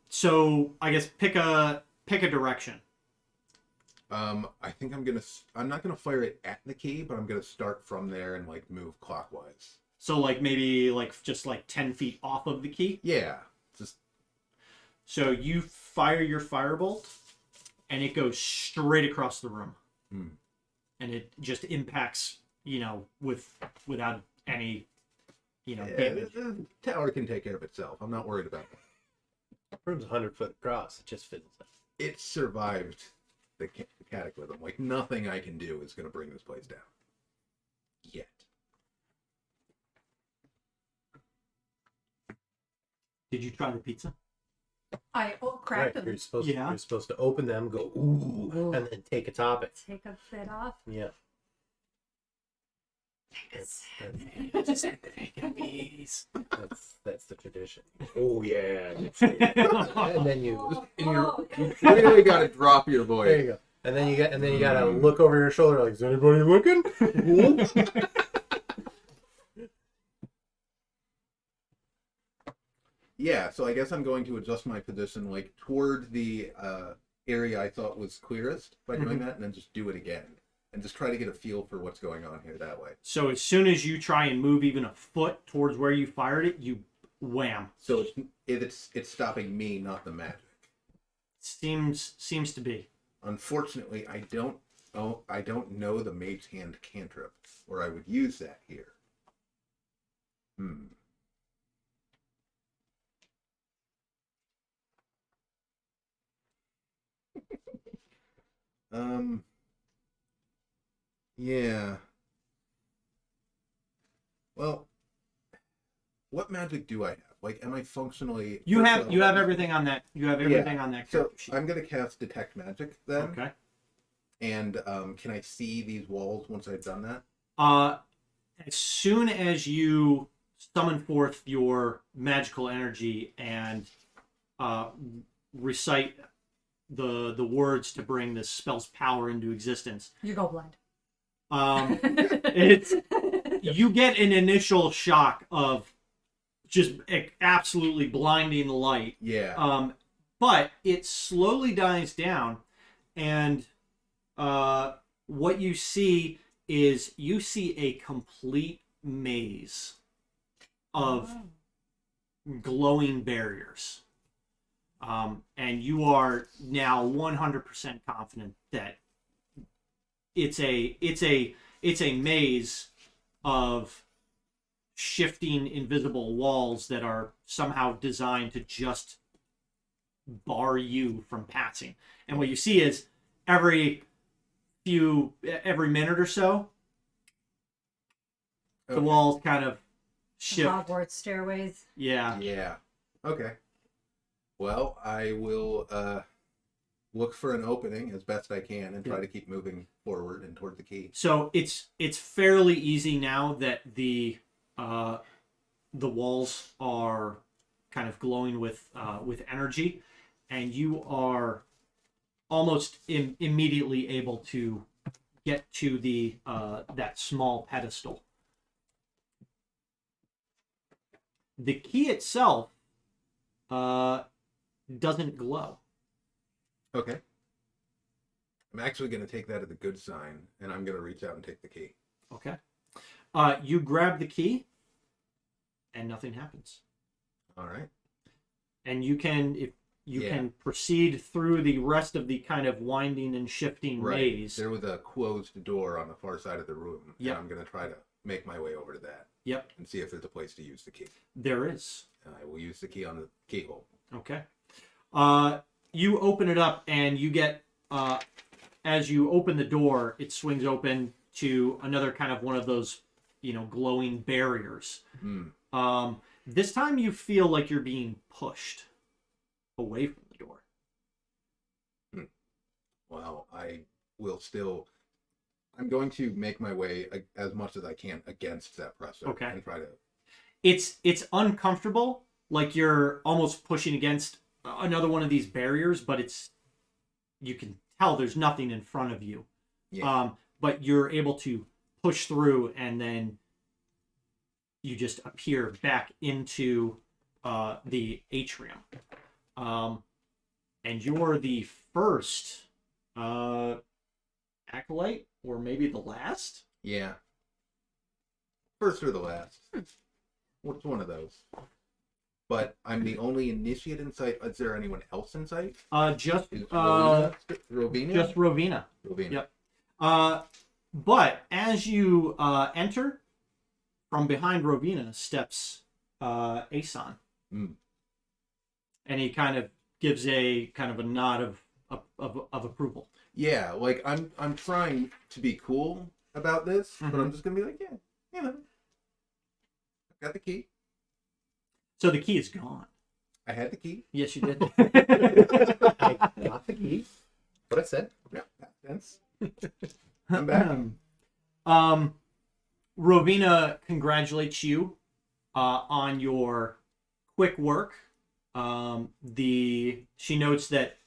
So I guess pick a direction. I think I'm not gonna fire it at the key, but I'm gonna start from there and like move clockwise. So like maybe like just like 10 feet off of the key. Yeah. Just So you fire your firebolt, and it goes straight across the room, and it just impacts, without any, damage. the tower can take care of itself. I'm not worried about that. The room's 100 foot across. It just fizzles out. It survived the cataclysm. Like nothing I can do is gonna bring this place down. Yet. Did you try the pizza? I cracked Right, them. you're supposed to open them, go ooh, and then take a topic. Take a bit off. Yeah. Take That's the tradition. Oh yeah. And then you Really gotta drop your there voice. you go. And then you gotta look over your shoulder like, is anybody looking? Yeah, so I guess I'm going to adjust my position like toward the area I thought was clearest by doing that, and then just do it again. And just try to get a feel for what's going on here that way. So as soon as you try and move even a foot towards where you fired it, you wham. So it's stopping me, not the magic. Seems to be. Unfortunately, I don't know the Mage Hand cantrip, or I would use that here. Yeah. Well, what magic do I have? Like, am I functionally? You have everything on that. You have everything on that So character sheet. I'm gonna cast Detect Magic then. Okay. And can I see these walls once I've done that? As soon as you summon forth your magical energy and recite the words to bring this spell's power into existence, You go blind. it's you get an initial shock of just absolutely blinding light. Yeah. But it slowly dies down, and what you see is a complete maze of glowing barriers. And you are now 100% confident that it's a maze of shifting invisible walls that are somehow designed to just bar you from passing. And what you see is every minute or so, the walls kind of shift. Hogwarts stairways. Yeah. Yeah. Okay. Well, I will look for an opening as best I can and try to keep moving forward and toward the key. So it's fairly easy now that the walls are kind of glowing with energy, and you are almost immediately able to get to the that small pedestal. The key itself doesn't glow. Okay. I'm actually going to take that as a good sign, and I'm going to reach out and take the key. Okay. You grab the key, and nothing happens. All right. And you can, if you can proceed through the rest of the kind of winding and shifting maze. There was a closed door on the far side of the room. Yep. And I'm going to try to make my way over to that. Yep. And see if there's a place to use the key. There is. I will use the key on the keyhole. Okay. You open it up, and you get, as you open the door, it swings open to another kind of one of those, glowing barriers. This time you feel like you're being pushed away from the door. Well, I'm going to make my way as much as I can against that pressure. Okay. And try to... It's uncomfortable, like you're almost pushing against another one of these barriers, but you can tell there's nothing in front of you. Yeah. But you're able to push through, and then you just appear back into the atrium. And you're the first acolyte, or maybe the last? Yeah. First or the last. What's one of those? But I'm the only initiate in sight. Is there anyone else in sight? Just Is Rovina? just Rovina. Rovina. Yep. But as you enter, from behind Rovina steps Asan. And he kind of gives a nod of approval. Yeah, like I'm trying to be cool about this, but I'm just gonna be like, I've got the key. So the key is gone. I had the key. Yes, you did. I got the key. What I said. Yeah, that's I'm back. Rovina congratulates you on your quick work. She notes that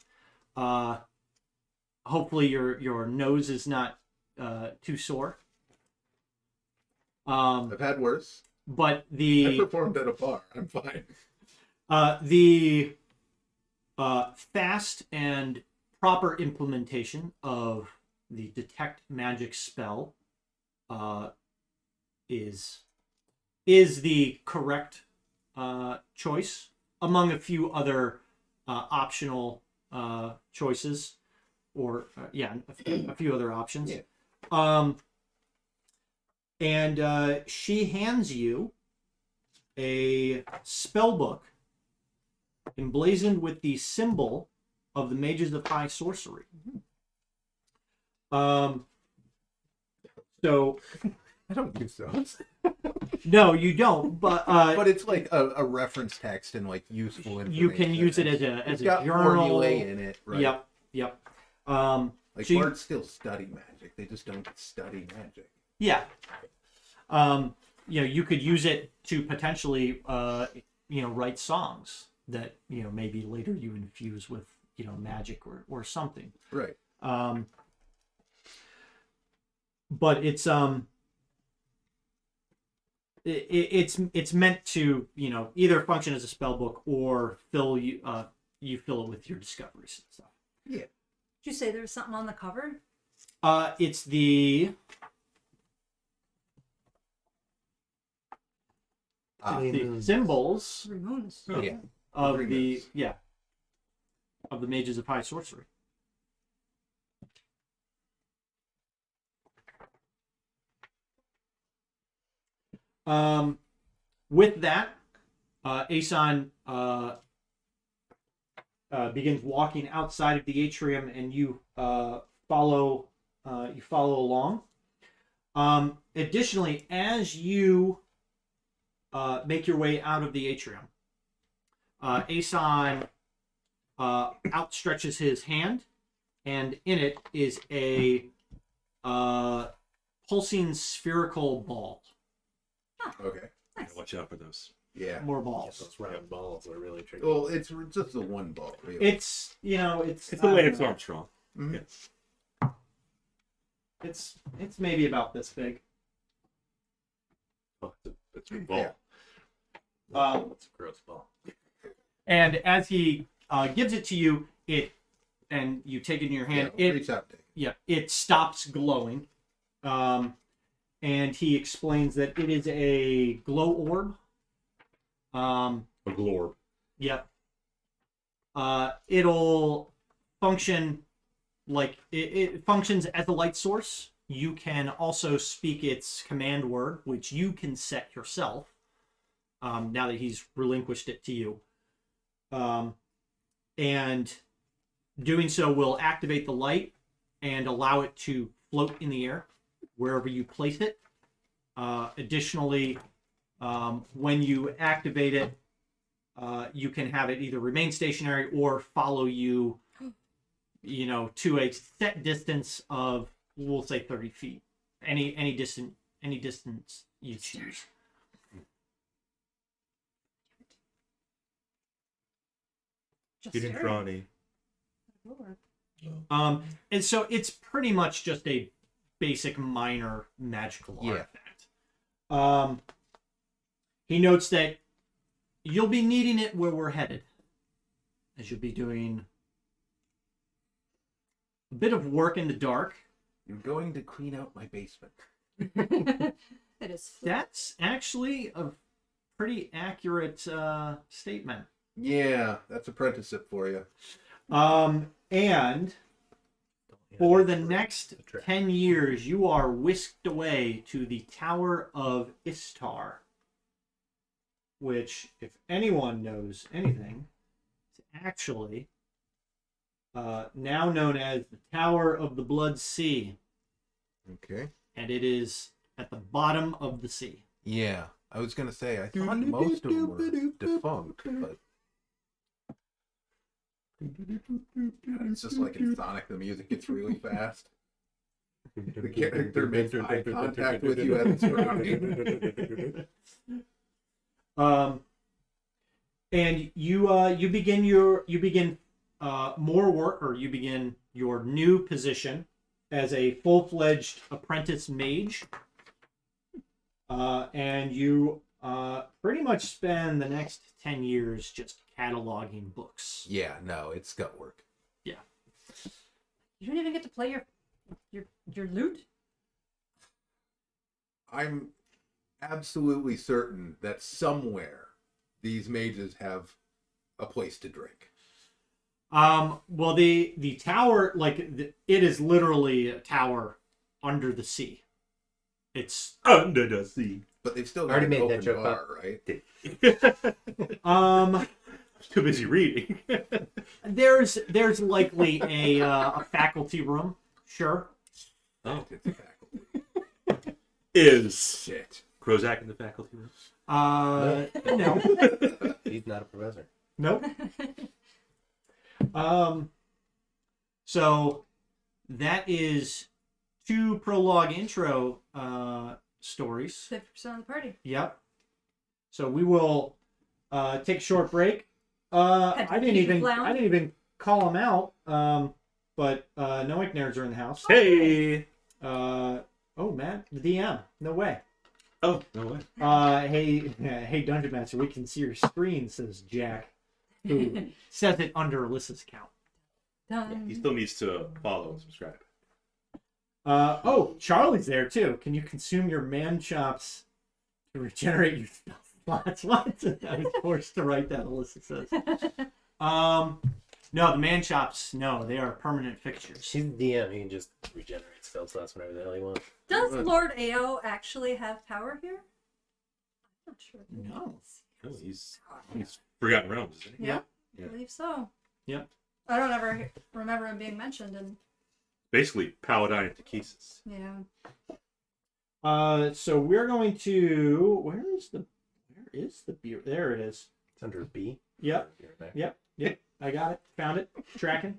hopefully your nose is not too sore. I've had worse. But I performed at a bar. I'm fine. The fast and proper implementation of the detect magic spell is the correct choice among a few other optional choices, or a few other options. Yeah. And she hands you a spell book emblazoned with the symbol of the Mages of High Sorcery. So I don't use those. no, you don't. But it's like a reference text and like useful information. you can use it as It's a got journal. formulae in it, right? Yep. Like so bards still study magic. They just don't study magic. Yeah. You could use it to potentially, write songs that, maybe later you infuse with, magic or something. Right. But it's meant to, either function as a spell book or fill it with your discoveries and stuff. Yeah. Did you say there was something on the cover? It's the symbols Three moons. Yeah. of Three the moons. of the Mages of High Sorcery. With that, Asan begins walking outside of the atrium, and you follow along. Additionally, as you make your way out of the atrium, Asan outstretches his hand and in it is a pulsing spherical ball. Okay. Nice. Watch out for those. Yeah. More Yeah, balls. those round balls are really tricky. Well, it's just the one ball. Really. It's It's the way it's Armstrong. Mhm. Yeah. it's maybe about this big. Oh, it's a big ball. Yeah. It's a gross ball. And as he gives it to you, and you take it in your hand, Yeah, reach out, Dave. it stops glowing. And he explains that it is a glow orb. A glorb. Yep. It'll function like it functions as a light source. You can also speak its command word, which you can set yourself. Now that he's relinquished it to you, and doing so will activate the light and allow it to float in the air wherever you place it. Additionally, when you activate it, you can have it either remain stationary or follow you, to a set distance of, we'll say 30 feet. Any distance you choose. Just You didn't stare. draw any. Lord. And so it's pretty much just a basic minor magical Yeah. artifact. He notes that you'll be needing it where we're headed, as you'll be doing a bit of work in the dark. You're going to clean out my basement. It is. That's actually a pretty accurate statement. Yeah, that's apprenticeship for you. And for the next 10 years, you are whisked away to the Tower of Istar, which, if anyone knows anything, is actually now known as the Tower of the Blood Sea, Okay. and it is at the bottom of the sea. Yeah, I was gonna say I thought most of them were defunct, but it's just like in Sonic, the music gets really fast. The character makes eye contact with you at the And you begin more work, or you begin your new position as a full-fledged apprentice mage, and you pretty much spend the next 10 years just cataloging books. Yeah, no, it's gut work. You don't even get to play your lute. I'm absolutely certain that somewhere these mages have a place to drink. Well, the tower, it is literally a tower under the sea. It's Under the sea. But they've still got Already an made that open joke bar, right? Too busy reading. there's likely a faculty room, sure. Oh. It's a faculty. Is Shit. Krozak in the faculty room? No. He's not a professor. Nope. So that is 2 prologue intro stories. 50% of the party. Yep. So we will take a short break. I didn't even call them out. But Noik nerds are in the house. Hey! Oh, Matt, the DM. No way. Oh, no way. Hey, Dungeon Master, we can see your screen, says Jack, who says it under Alyssa's account. Done. He still needs to follow and subscribe. Oh, Charlie's there too. Can you consume your man chops to regenerate your spell slots? What? I was forced to write that, Alyssa says. No, the man chops, no, they are permanent fixtures. She's the DM. He can just regenerate spell slots whenever the hell he wants. Does Lord Ao actually have power here? I'm not sure. No. Oh, he's Forgotten Realms, isn't he? Yeah, Yeah. I believe so. Yep. I don't ever remember him being mentioned, and Basically, Paladin of Mishakal. yeah. So we're going to. Where is the beer? There it is. It's under B. Yep. You're back. Yep. I got it. Found it. Tracking.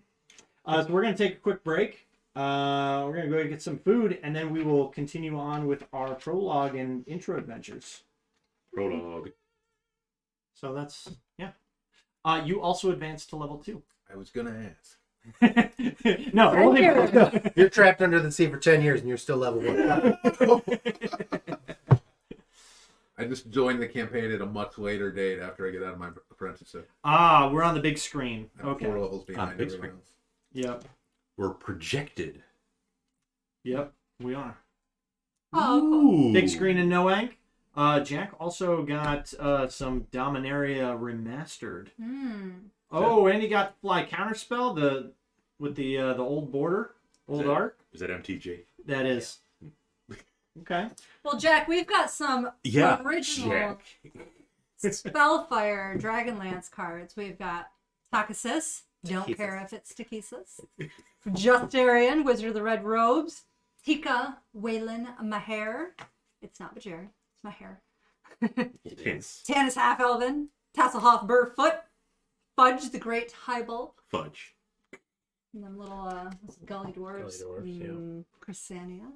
So we're going to take a quick break. We're going to go get some food, and then we will continue on with our prologue and intro adventures. Prologue. So that's, yeah. You also advanced to level 2. I was gonna ask. No, only... You're trapped under the sea for 10 years and you're still level 1. I just joined the campaign at a much later date after I get out of my apprenticeship. We're on the big screen. I'm Okay. 4 levels behind big everyone screen. else. Yep. We're projected. Yep, we are. Oh, cool. Ooh. Big screen and no ank. Jack also got some Dominaria remastered. Oh, and he got Fly Counterspell with the old border, old art. Is that MTG? That is. Okay. Well, Jack, we've got some original Jack. Spellfire Dragonlance cards. We've got Takasis. Don't Takhisis. care if it's Takisis. Justarian, Wizard of the Red Robes. Tika Waylan Maher. It's not Bajir. It's Maher. Hints. Tanis Half-Elven. Tasselhoff Burfoot. Fudge the Great Highbull. Fudge. And them little Gully Dwarves. Gully Dwarves, Chrysania.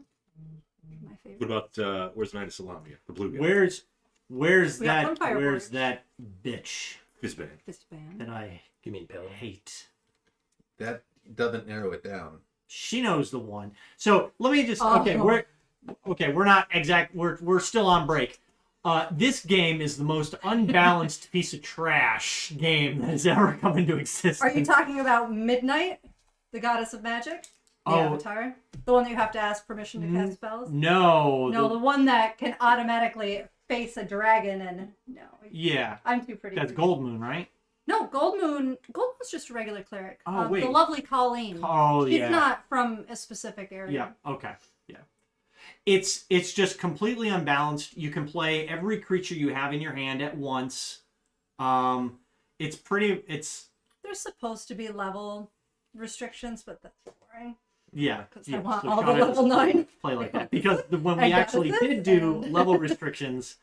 My favorite. What about where's Knight of Salamia? The blue guy. Where's We got some fireworks. where's that bitch Fistband. Fistband. that I You mean Paladin? hate? That doesn't narrow it down. She knows the one. So let me just Oh. we're not exact. We're still on break. This game is the most unbalanced piece of trash game that has ever come into existence. Are you talking about Midnight, the goddess of magic? The avatar? The one that you have to ask permission to cast spells? No. No, the one that can automatically face a dragon and... No. Yeah. I'm too pretty. That's for you. Gold Moon, right? No, Gold Moon's just a regular cleric. Oh, wait. The lovely Colleen. Oh, She's yeah. not from a specific area. Yeah. Okay. Yeah. It's just completely unbalanced. You can play every creature you have in your hand at once. It's There's supposed to be level restrictions, but that's boring. yeah. Because Yeah. I want So all the kinda level 9. play like that because when we I actually guess. did do And- level restrictions,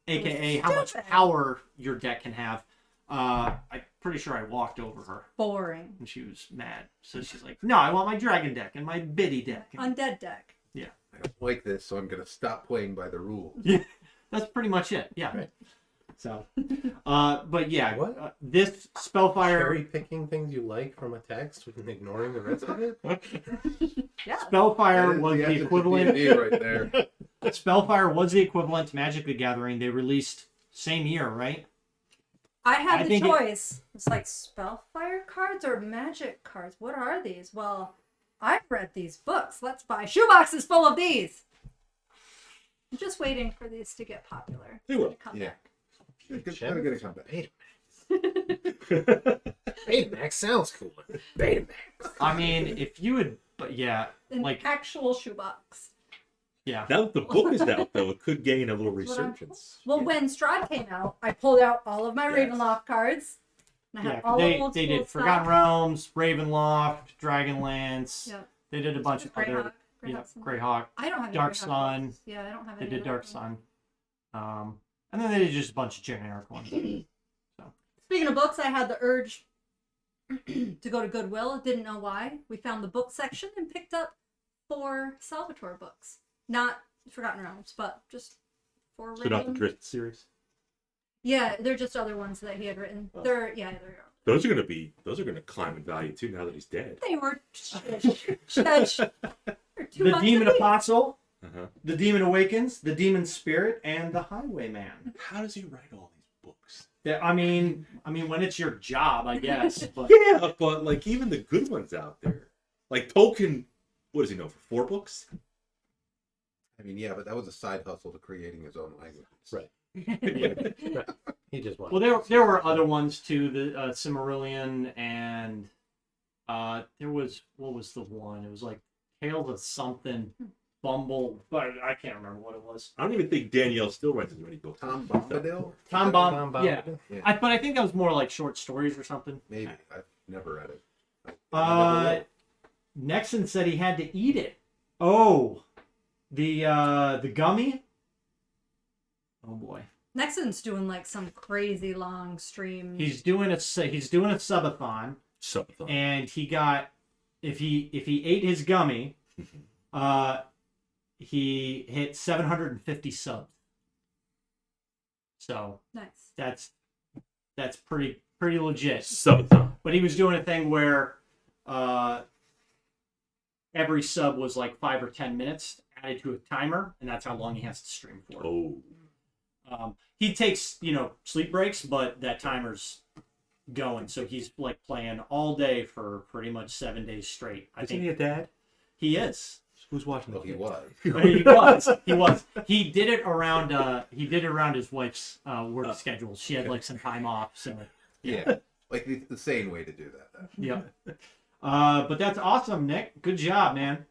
aka how much stupid. power your deck can have, I'm pretty sure I walked over her Boring. and she was mad. So she's like, "No, I want my dragon deck and my biddy deck." And Undead deck. I don't like this, so I'm gonna stop playing by the rules. yeah, that's pretty much it. Yeah. Right. So, but yeah, What? this Spellfire. Cherry picking things you like from a text and ignoring the rest of it? Yeah. Spellfire That was is the essence of equivalent. D&D right there. Spellfire was the equivalent to Magic the Gathering. They released same year, right? I had I the think choice. It's like Spellfire cards or magic cards. What are these? Well, I've read these books. Let's buy shoeboxes full of these. I'm just waiting for these to get popular. They will. To come Yeah. back. Gotta get a comeback. Betamax sounds cooler. Betamax. I mean, if you would, but yeah, An like actual shoebox. yeah. Now that the book is out, though, it could gain a little That's what I'm- resurgence. Well, when Strahd came out, I pulled out all of my Yes. Ravenloft cards. And I Yeah, had all they the old did school Forgotten stuff. Realms, Ravenloft, Dragonlance. Yep. They did a bunch of Greyhawk. other. Greyhawk Yeah, some- Greyhawk. I don't have any Dark Greyhawk Sun. books. Yeah, I don't have They any. did of Dark that. Sun. And then they did just a bunch of generic ones. Speaking of books, I had the urge to go to Goodwill. Didn't know why. We found the book section and picked up 4 Salvatore books. Not Forgotten Realms, but just 4 So not the random. Drift series. Yeah, they're just other ones that he had written. Oh. They're Those are gonna climb in value too now that he's dead. they were shush. They're $2 The a Demon piece. Apostle, Uh-huh. the Demon Awakens, the Demon Spirit, and the Highwayman. How does he write all these books? I mean, when it's your job, I guess. But Yeah, but like even the good ones out there, like Tolkien, what does he know for 4 books? I mean, yeah, but that was a side hustle to creating his own language. Right. Yeah. He just wanted. well, there were other ones too. The Silmarillion and there was what was the one? It was like Tales of something. Bumble, but I can't remember what it was. I don't even think Danielle still writes as many books. Tom Bombadil? Tom Bomb, yeah. Yeah. But I think that was more like short stories or something. Maybe. I've never read it. I never will. Nexon said he had to eat it. Oh, the gummy. Oh boy, Nexon's doing like some crazy long stream. he's doing a subathon, Something. and he got if he ate his gummy, he hit 750 subs. So Nice. that's pretty legit. Subathon. But he was doing a thing where every sub was like 5 or 10 minutes added to a timer, and that's how long he has to stream for. Oh. He takes, sleep breaks, but that timer's going. So he's like playing all day for pretty much 7 days straight. I Isn't think he a dad? he is. Who's watching Well, the he was. He was. He did it around his wife's work schedule. She had like some time off, so Yeah. Like the sane way to do that. Then. yeah. But that's awesome, Nick. Good job, man.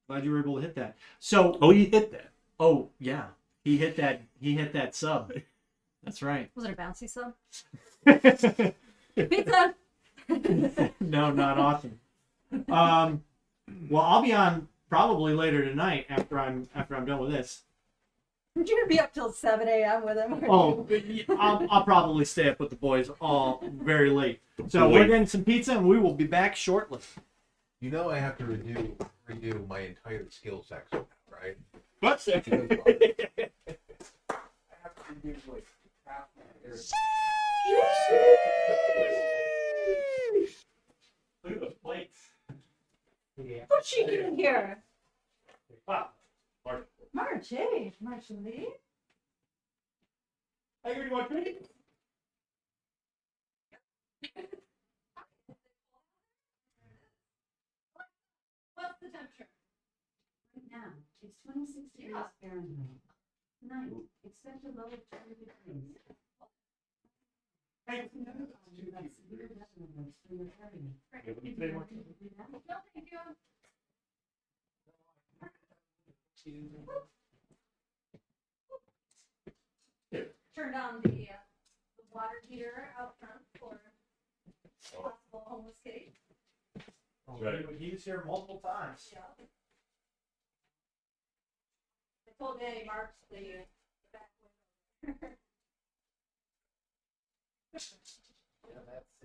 Glad you were able to hit that. So Oh, he hit that. oh yeah. He hit that sub. That's right. Was it a bouncy sub? No, Pizza! not awesome. Well, I'll be on probably later tonight after I'm done with this. You're gonna be up till 7 a.m. with him. Oh, I'll probably stay up with the boys all very late. So we're getting some pizza, and we will be back shortly. You know I have to redo my entire skill section, right? What? I have to redo like half my area. Look at those plates. Yeah. What's she doing here? Wow. Mark. March, hey, March Lee. Hey, you want to treat? What's the temperature? Right now, it's 26 degrees Fahrenheit. Tonight, expect a low of 20 degrees. Hey. That's severe weather events for your area. Yeah, what do you say, Mark? Can you do that? No, thank you. Turned on the water heater out front for possible homeless kitty. Right. He was here multiple times. Yeah. I told Danny Marks the back window. Yeah, that's a.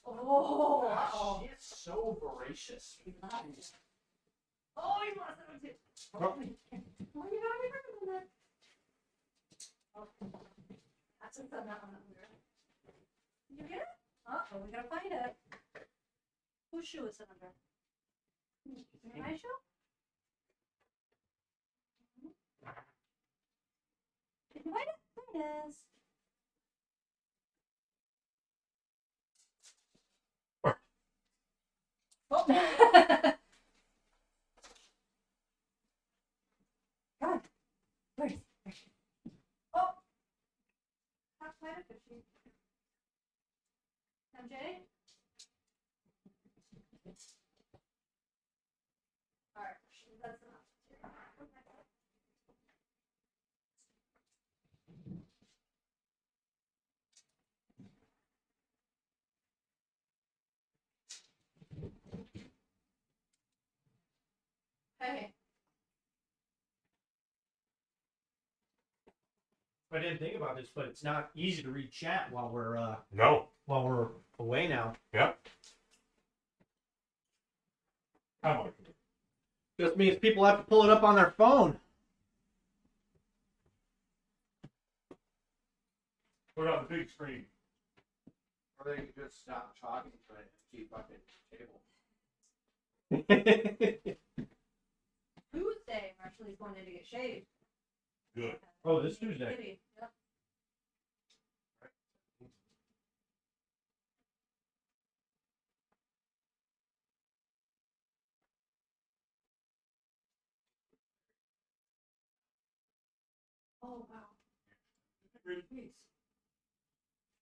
Oh, She is so voracious. oh, he wants them to. Oh, you gotta be better than that. Oh, that's what's on that one up there. Did you get it? Uh-oh, we gotta find it. Whose shoe is it under? Is it my shoe? Did you find it? There it is. Oh. God. Where's oh. Half my fishing. MJ? Alright, that's enough. Hey. I didn't think about this, but it's not easy to read chat while we're No. away now. Yeah. Come on. Just means people have to pull it up on their phone. Put it on the big screen. Or they could just stop talking and keep up at the table. Tuesday, Marshall's going in to get shaved. Good. Oh, this Tuesday. Kitty. Yep. Oh wow. Great piece.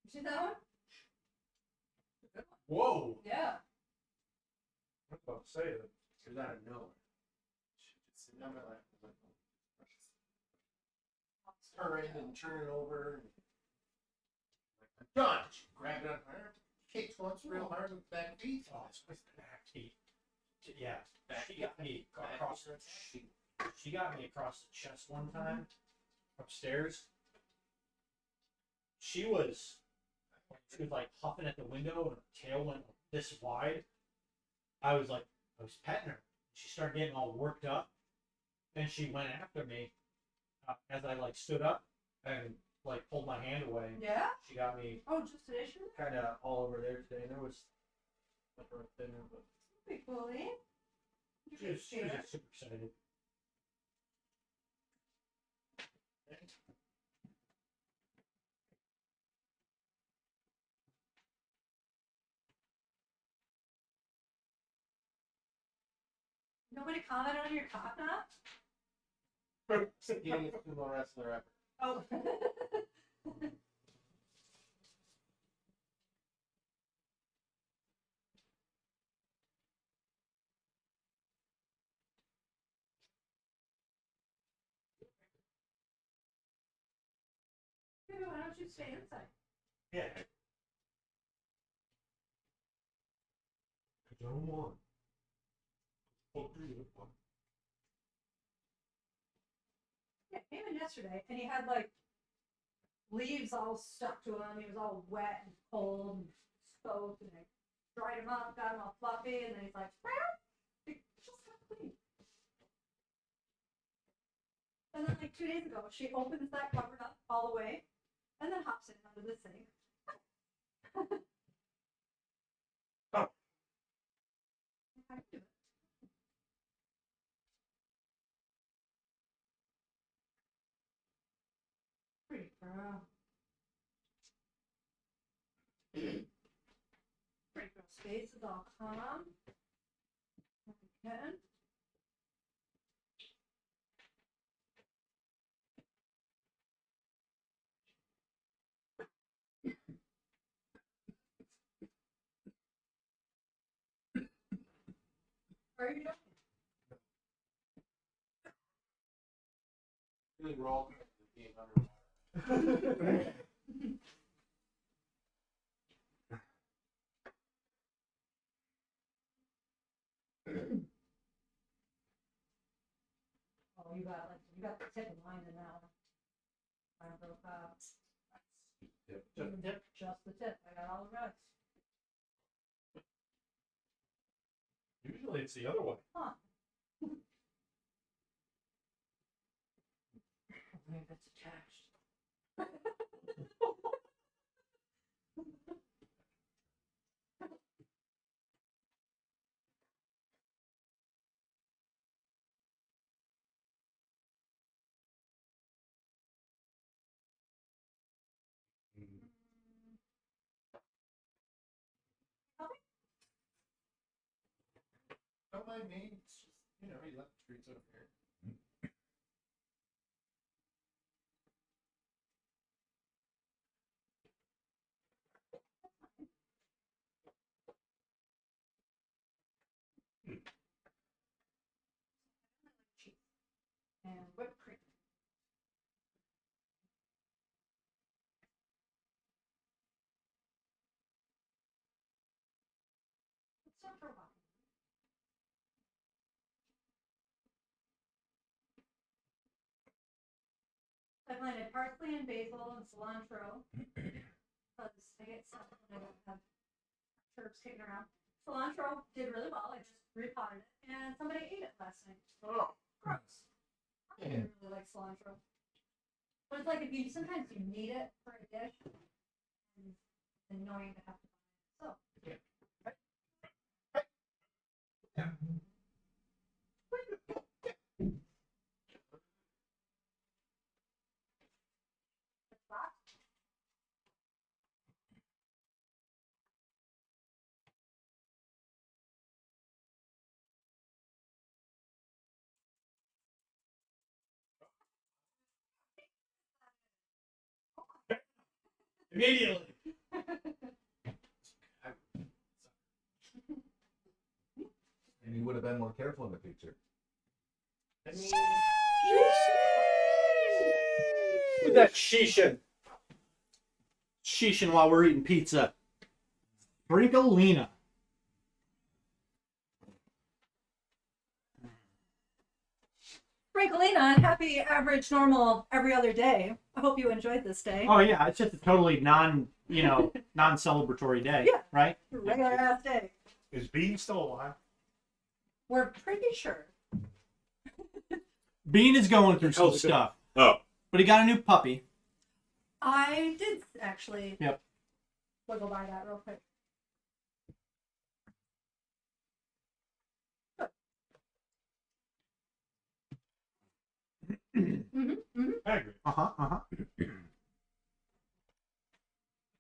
You see that one? Whoa! Yeah. I was about to say that. She's out of nowhere. She just sit down my lap and like, turn it and turn it over. And, like, I'm done. She grabbed it on her arm, kicked once real hard with the back feet. Oh, it's with the back feet. Yeah, she got me across. She got me across the chest one time upstairs. She was She was like huffing at the window, and her tail went this wide. I was petting her. She started getting all worked up, and she went after me as I like stood up and like pulled my hand away. Yeah? She got me Oh, just today, sure. kind of all over there today. There was like right there, but Pretty cool, eh? she was just super excited. Nobody commented on your cock knot? He is a sumo wrestler ever. Oh. Maybe why don't you stay inside? Yeah. I don't want. Yeah, came in yesterday, and he had like leaves all stuck to him. He was all wet and cold and soaked, and I dried him up, got him all fluffy, and then he's like, "Meow." He just got clean. And then like 2 days ago, she opens that cupboard up all the way, and then hops in under the sink. Oh. I do it. Pretty girl. Pretty girl space is all calm. Okay. Are you done? Really roll being underwater. Oh, you got the tip of mine in that one. Mine broke out. Just the tip. Just the tip. I got all the rest. Usually it's the other way. Huh. I think that's attached. Don't mind me. It's just, you know, he left the treats over here. And whipped cream. It's not for a while. I planted parsley and basil and cilantro because I get some when I don't have herbs kicking around. Cilantro did really well. I just repotted it, and somebody ate it last night. Oh, Gross. I didn't really like cilantro. But it's like if you sometimes you need it for a dish, and it's annoying to have to buy it. So. What's that? Immediately. And you would have been more careful in the future. I mean, Who's that sheeshin'? Sheeshin' while we're eating pizza. Sprinklina. Frankelina, and happy average normal every other day. I hope you enjoyed this day. Oh yeah, it's just a totally non-celebratory day, Yeah. right? Regular ass day. Is Bean still alive? We're pretty sure. Bean is going through some How's it going? stuff, Oh. but he got a new puppy. I did actually. Yep. We'll go by that real quick. I agree. Uh-huh.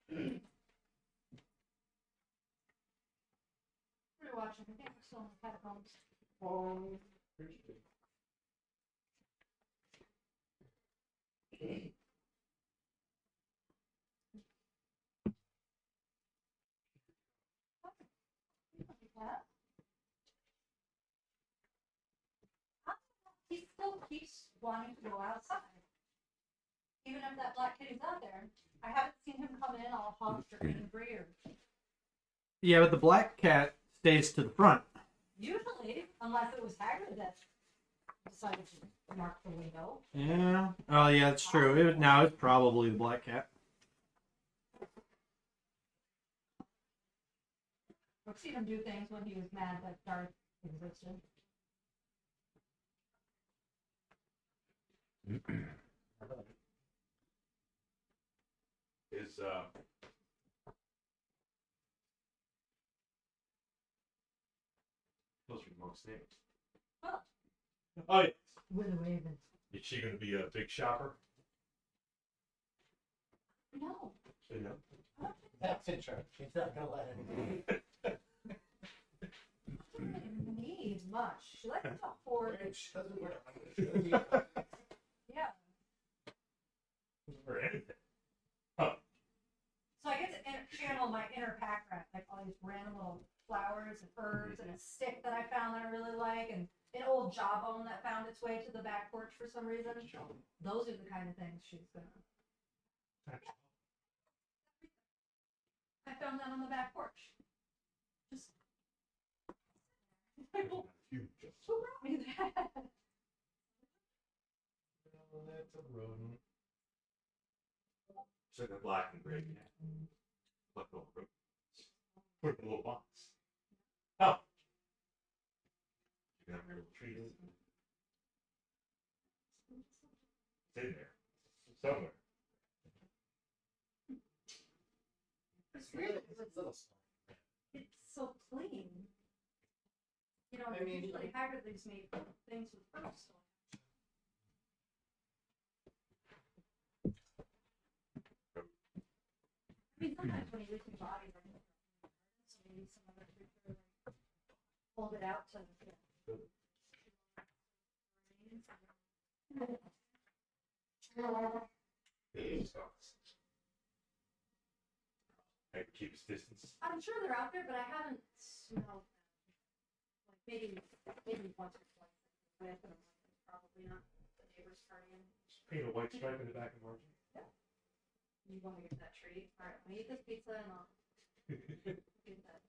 We're watching. I think we're still in the catacombs. He still keeps wanting to go outside. Even if that black kitty's out there. I haven't seen him come in all humped or angry or Yeah, but the black cat stays to the front. usually, unless it was Hagrid that decided to mark the window. Yeah. Oh yeah, that's true. Now it's probably the black cat. I've seen him do things when he was mad that Darth existed. Is those are most names. Oh. Oh, yeah. With a raven. Is she going to be a big shopper? No. No. That's in charge. She's not gonna let him. She doesn't need much. She likes to hoard. She doesn't wear Yeah. Or anything. So I get to channel my inner pack rat, like all these random little flowers and herbs and a stick that I found that I really like, and an old jawbone that found its way to the back porch for some reason. Those are the kind of things she's gonna. I found that on the back porch. Just. Who brought me that? That's a rodent. It's like a black and gray cat. Look over. Put it in a little box. Oh. You can have your little treat. It's in there. Somewhere. It's weird. It's so clean. You know, I mean, usually Hagrid leaves me things with herbs still. I mean, sometimes when you leave me bodies, I can so maybe some other creature like, hold it out to. I keep his distance. I'm sure they're out there, but I haven't smelled them. Like maybe once or twice with them. Probably not the neighbor's party. Paint a white stripe in the back of margin. You want to get that treat? All right, I'm gonna eat this pizza and I'll get that.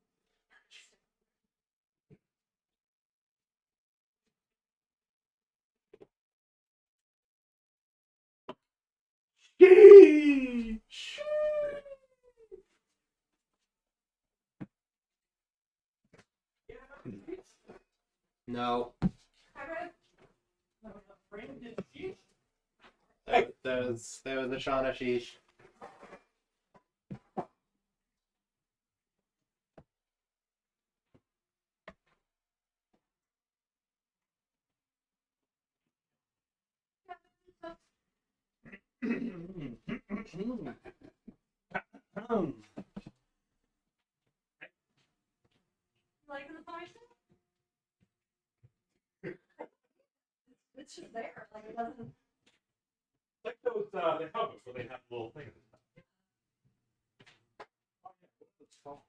No. Hagrid? That was the Shawna sheesh. Liking the punishment? It's just there. Like it doesn't. Like those, the helmets where they have a little thing at the top. Oh, yeah. It's called.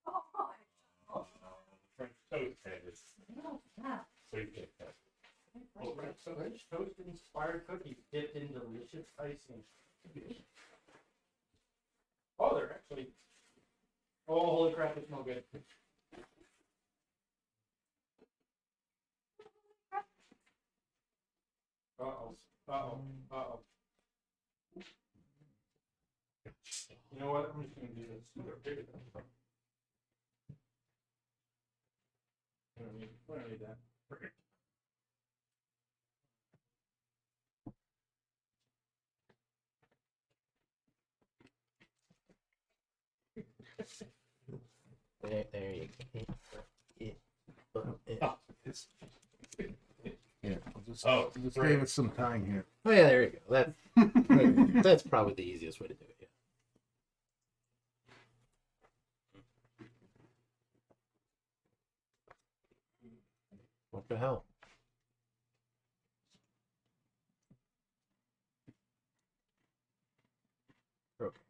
Oh, French toast head is. yeah. So you get that. Oh, right. So French toast inspired cookies dipped in delicious icing. Oh, they're actually Oh, holy crap, it's no good. Uh-oh. Uh-oh. Uh-oh. You know what? I'm just going to do this. I don't need that. There you go. Oh, it's, Yeah, just right. give us some time here. Oh yeah, there you go. That's probably the easiest way to do it. Yeah. What the hell? Okay.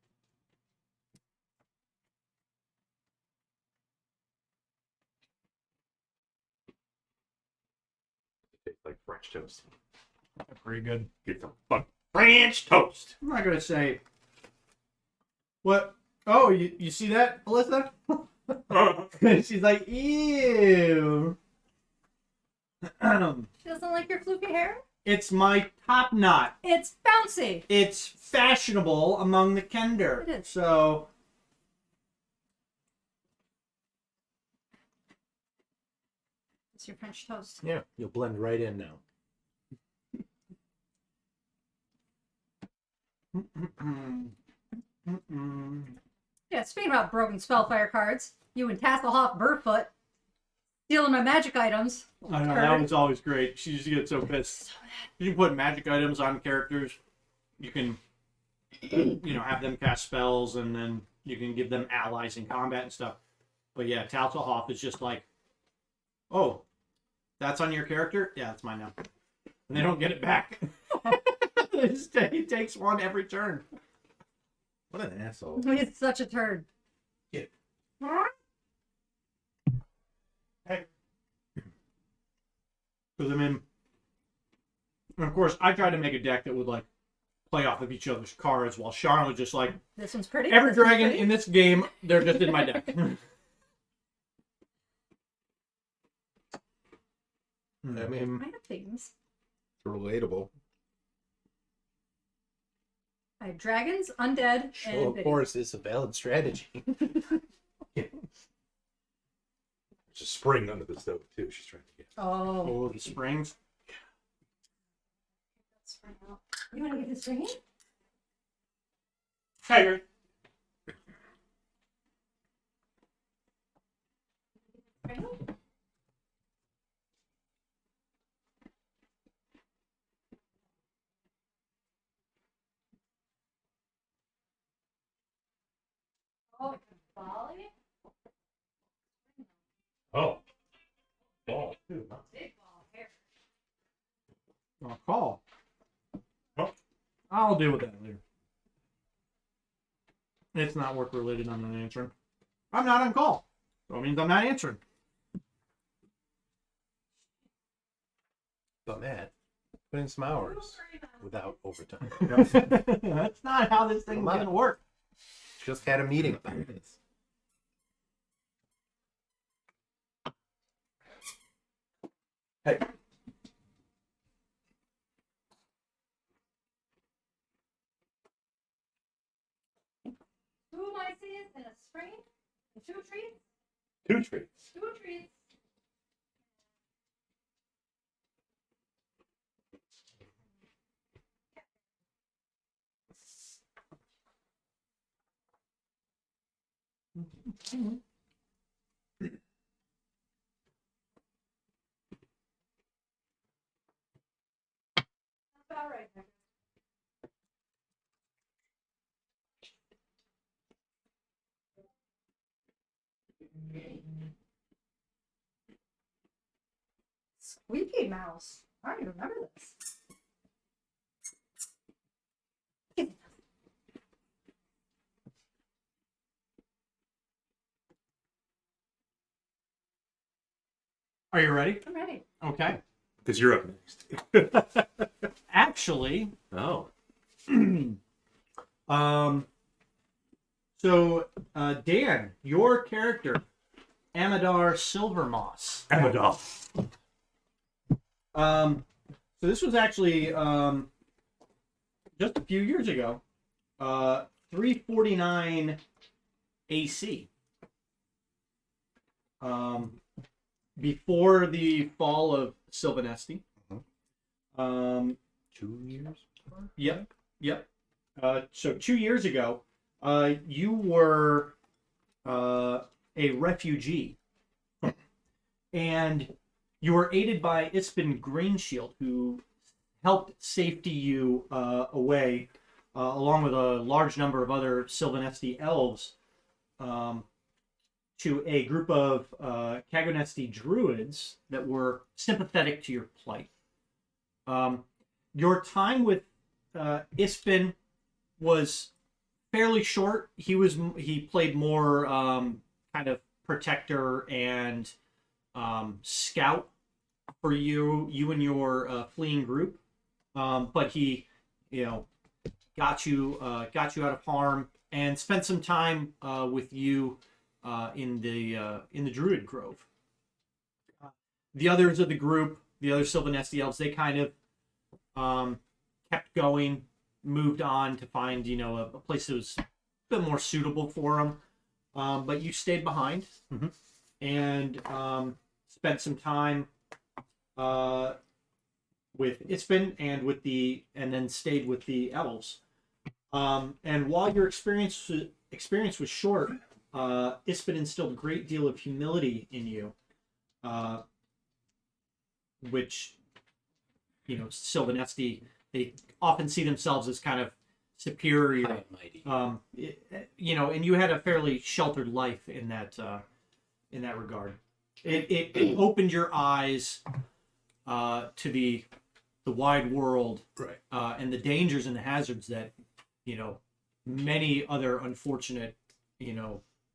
it tastes like French toast. Pretty good. Get some fucking French toast. I'm not going to say... What? Oh, you see that, Alyssa? She's like, ew. She doesn't like your fluky hair? It's my top knot. It's bouncy. It's fashionable among the Kender. It is. So, It's your French toast. Yeah, you'll blend right in now. Yeah, speaking about broken Spellfire cards, you and Tasselhoff Burfoot stealing my magic items. I know, that was always great. She used to get so pissed. You can put magic items on characters. You can, have them cast spells, and then you can give them allies in combat and stuff. But yeah, Tasselhoff is just like, oh, that's on your character? Yeah, it's mine now. And they don't get it back. He takes one every turn. What an asshole. He's such a turd. Yeah. Hey. Because and of course, I tried to make a deck that would like play off of each other's cards, while Shawna was just like, This one's pretty. every this one's dragon pretty. in this game, they're just in my deck. I mean, I have themes. It's relatable. I have dragons, undead, show and of course is a valid strategy. There's a spring under the stove too. She's trying to get. Oh. Oh, the springs. You want to get this ring? Tiger. Oh, volley? Oh, ball too. Huh? Big ball hair. I'll call. Oh. I'll deal with that later. It's not work related. I'm not answering. I'm not on call. So it means I'm not answering. But Matt, put in some hours without overtime. That's not how this thing's Come on. gonna work. Just had a meeting about this. Hey. Two myces and a spring, and two treats. 2 treats. 2 treats. That's about right. Becker. Squeaky mouse. I don't even remember this. Are you ready? I'm ready. Okay. Because you're up next. Actually, Oh. so So, Dan, your character, Amadar Silvermoss. Amadar. So this was actually just a few years ago. 349 AC. Before the fall of Sylvanesti. 2 years? Yep. So 2 years ago, you were a refugee, and you were aided by Ispin Greenshield, who helped safety you away, along with a large number of other Sylvanesti elves, to a group of Kagonesti druids that were sympathetic to your plight. Your time with Ispin was fairly short. He played more kind of protector and scout for you and your fleeing group, but he, got you out of harm and spent some time with you in the Druid Grove. The others of the group, the other Sylvanesti elves, they kind of kept going, moved on to find a place that was a bit more suitable for them. But you stayed behind and spent some time with Ispin and then stayed with the elves. And while your experience was short, Ispin instilled a great deal of humility in you, which Sylvanesti, they often see themselves as kind of superior. High and mighty. And you had a fairly sheltered life in that regard. It opened your eyes to the wide world, Right. And the dangers and the hazards that many other unfortunate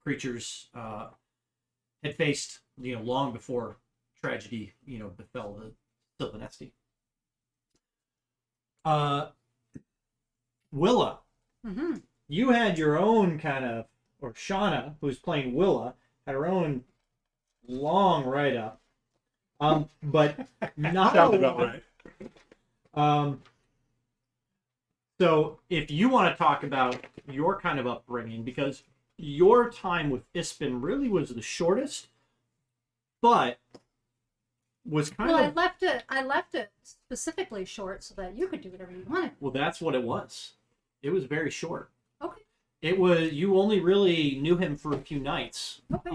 creatures had faced long before tragedy befell the Sylvanesti. Willa, you had your own kind of, or Shawna, who's playing Willa, had her own long write-up, but not Sounds a about lot. right. So if you want to talk about your kind of upbringing, because your time with Ispin really was the shortest, but was kind Well, of... I left it specifically short so that you could do whatever you wanted. Well, that's what it was. It was very short. Okay. It was, you only really knew him for a few nights. Okay.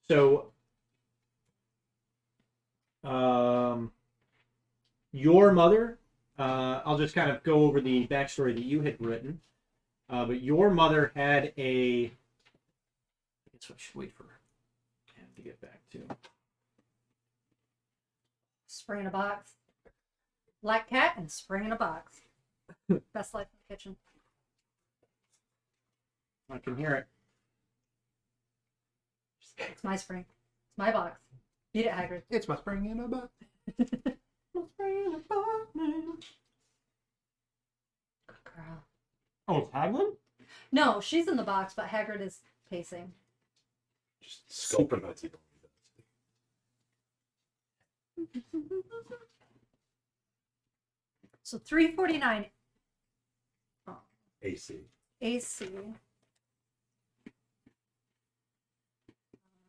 So your mother, I'll just kind of go over the backstory that you had written, but your mother had a, I guess I should wait for Cam to get back to. Spray in a box. Black cat and spray in a box. Best life in the kitchen. I can hear it. It's my spring. It's my box. Beat it, Hagrid. It's my spring in a box. Good girl. Oh, it's Haglin? No, she's in the box, but Hagrid is pacing. Just sculpting my teeth. So 349 AC. AC.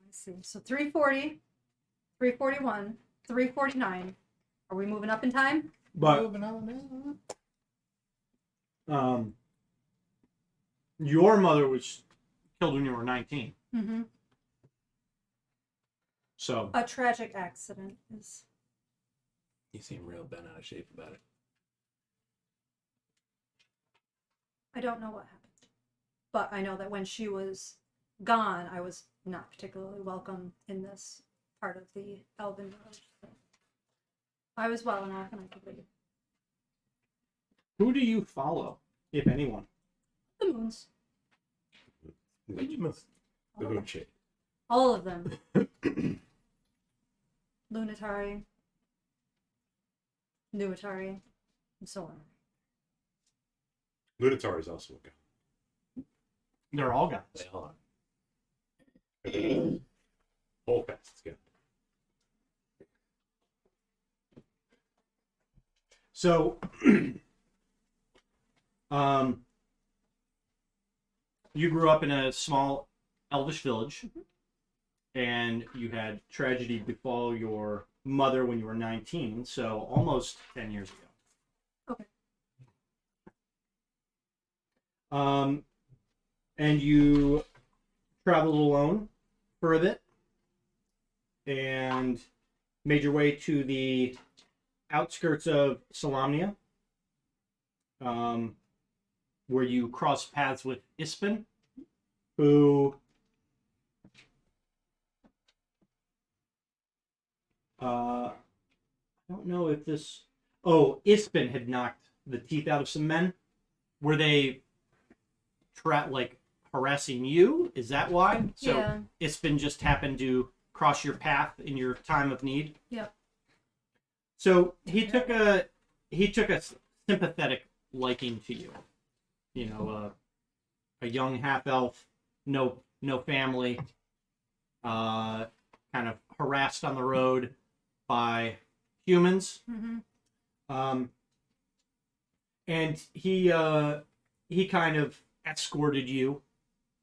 Let's see. So 340, 341, 349. Are we moving up in time? But Moving on now. your mother was killed when you were 19. Mm-hmm. So A tragic accident is. You seem real bent out of shape about it. I don't know what happened, but I know that when she was gone, I was not particularly welcome in this part of the Elven village. So I was well enough, and I could leave. who do you follow, if anyone? The moons, all of them. Lunatari, Nuatari, and so on. Lunatar is also a god. They're all guys. They all are. Whole fast is god. So, you grew up in a small elvish village, and you had tragedy befall your mother when you were 19, so almost 10 years ago. Okay. And you traveled alone for a bit, and made your way to the outskirts of Solamnia, where you crossed paths with Ispin, who I don't know if this... Oh, Ispin had knocked the teeth out of some men. Were they harassing you? Is that why? So Yeah. Ispin just happened to cross your path in your time of need? Yep. So he took a sympathetic liking to you. You know, a young half elf, no family, kind of harassed on the road by humans. Mm-hmm. And he kind of escorted you,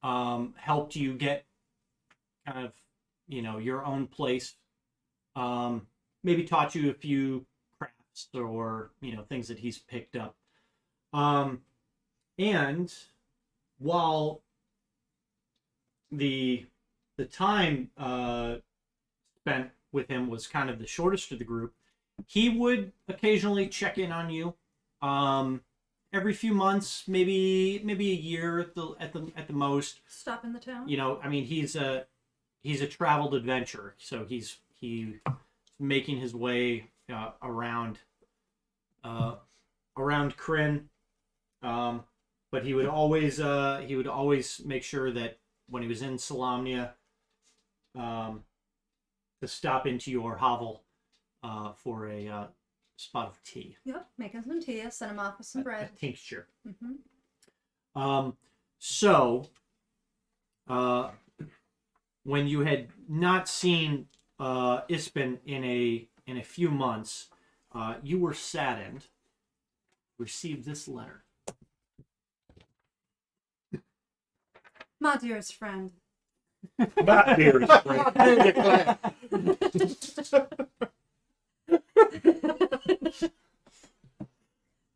helped you get kind of, you know, your own place. Maybe taught you a few crafts or, you know, things that he's picked up. And while the time spent with him was kind of the shortest of the group, he would occasionally check in on you. Every few months, maybe a year at the most. Stop in the town. You know, I mean, he's a traveled adventurer, so he's making his way around Krynn, but he would always make sure that when he was in Solamnia, to stop into your hovel for a spot of tea. Yep, making some tea. I sent him off with some bread. A tincture. Mm-hmm. So, when you had not seen Ispin in a few months, you were saddened. Received this letter. My dearest friend. Not dearest friend.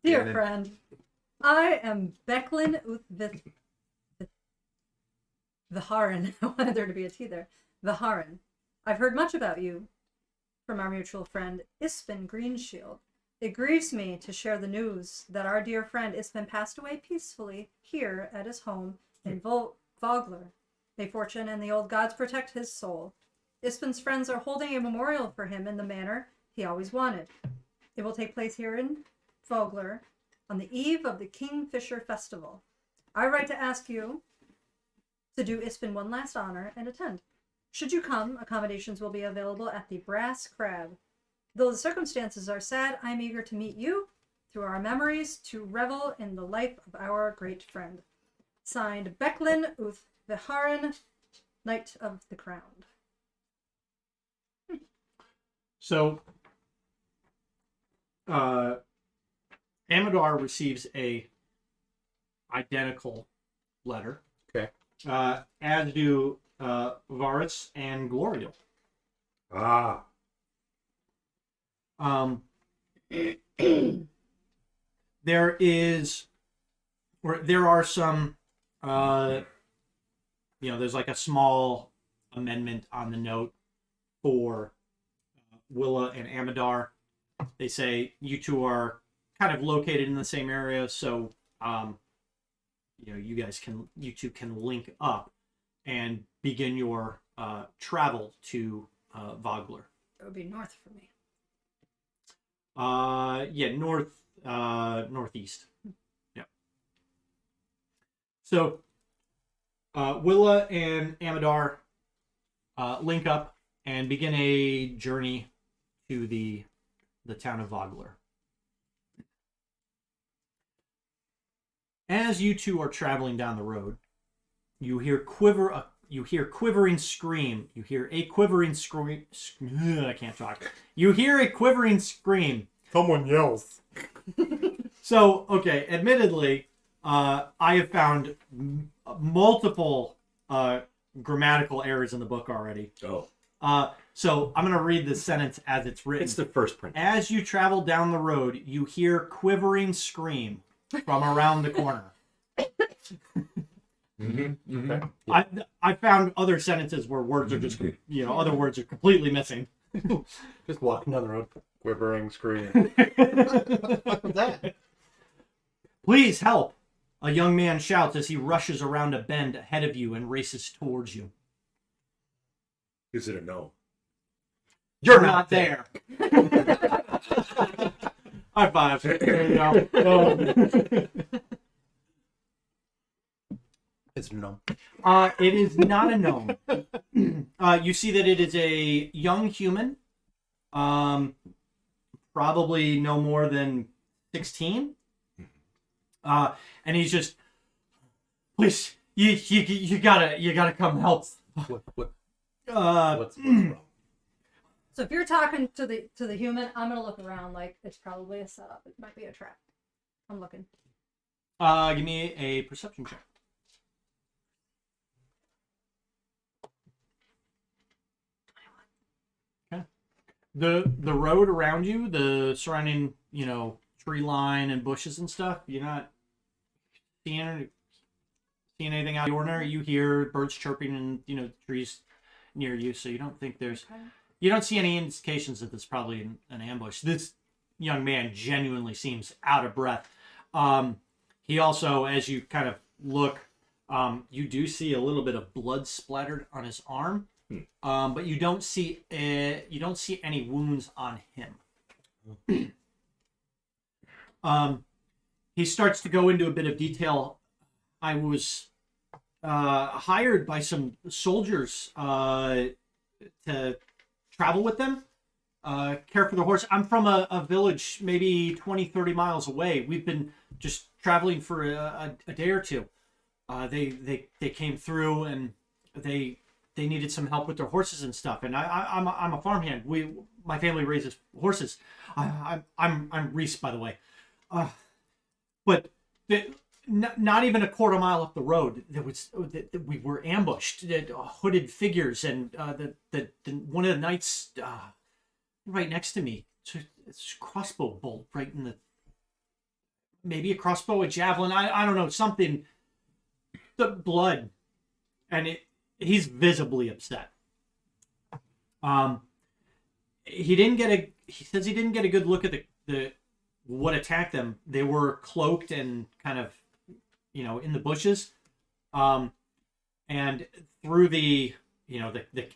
Dear friend, I am Becklin Viharin. I wanted there to be a T there. Viharin. I've heard much about you from our mutual friend, Ispin Greenshield. It grieves me to share the news that our dear friend Ispin passed away peacefully here at his home in Vogler. May fortune and the old gods protect his soul. Ispin's friends are holding a memorial for him in the manner he always wanted. It will take place here in Vogler on the eve of the Kingfisher Festival. I write to ask you to do Ispin one last honor and attend. Should you come, accommodations will be available at the Brass Crab. Though the circumstances are sad, I'm eager to meet you through our memories to revel in the life of our great friend. Signed, Becklin Uth Viharin, Knight of the Crown. So, Amadar receives a identical letter. Okay. As do Varis and Glorial. Ah. There are some, there's like a small amendment on the note for Willa and Amadar. They say you two are kind of located in the same area, so you two can link up and begin your travel to Vogler. It would be north for me. Northeast. Yeah. So, Willa and Amadar link up and begin a journey to the town of Vogler. As you two are traveling down the road, you hear quivering scream. You hear a quivering scream. I can't talk. You hear a quivering scream. Someone yells. So, okay, admittedly, I have found multiple grammatical errors in the book already. Oh, So I'm going to read the sentence as it's written. it's the first print. As you travel down the road, you hear quivering scream from around the corner. I found other sentences where words are just, other words are completely missing. Just walking down the road, quivering, screaming. That. Please help! A young man shouts as he rushes around a bend ahead of you and races towards you. Is it a no? You're not there. High five. There you go. It's no. It is not a gnome. You see that it is a young human, probably no more than 16. And he's just, please, you gotta come help. What's Uh, wrong? So if you're talking to the human, I'm gonna look around like it's probably a setup. It might be a trap. I'm looking. give me a perception check. Okay. The road around you, the surrounding, tree line and bushes and stuff, you're not seeing anything out of the ordinary. You hear birds chirping in, trees near you, so you don't think there's... Okay. You don't see any indications that there's probably an ambush. This young man genuinely seems out of breath. He also, as you kind of look, you do see a little bit of blood splattered on his arm, but you don't see any wounds on him. He starts to go into a bit of detail. I was hired by some soldiers to travel with them, care for the horse. I'm from a village maybe 20, 30 miles away. We've been just traveling for a day or two. They came through and they needed some help with their horses and stuff. And I'm a farmhand. My family raises horses. I'm Reese, by the way. But not even a quarter mile up the road, we were ambushed. Hooded figures, and one of the knights right next to me. It's a crossbow bolt right in the. Maybe a crossbow, a javelin. I don't know, something. The blood, and he's visibly upset. He says he didn't get a good look at the what attacked them. They were cloaked and kind of, in the bushes, and through the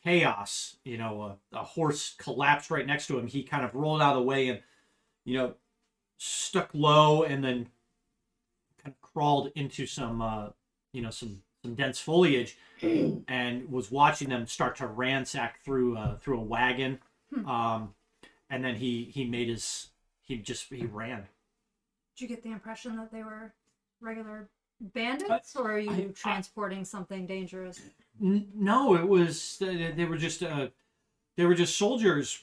chaos, a horse collapsed right next to him. He kind of rolled out of the way and, stuck low, and then kind of crawled into some dense foliage, and was watching them start to ransack through a wagon, and then he ran. Did you get the impression that they were regular bandits, or are you transporting something dangerous? No, it was they were just soldiers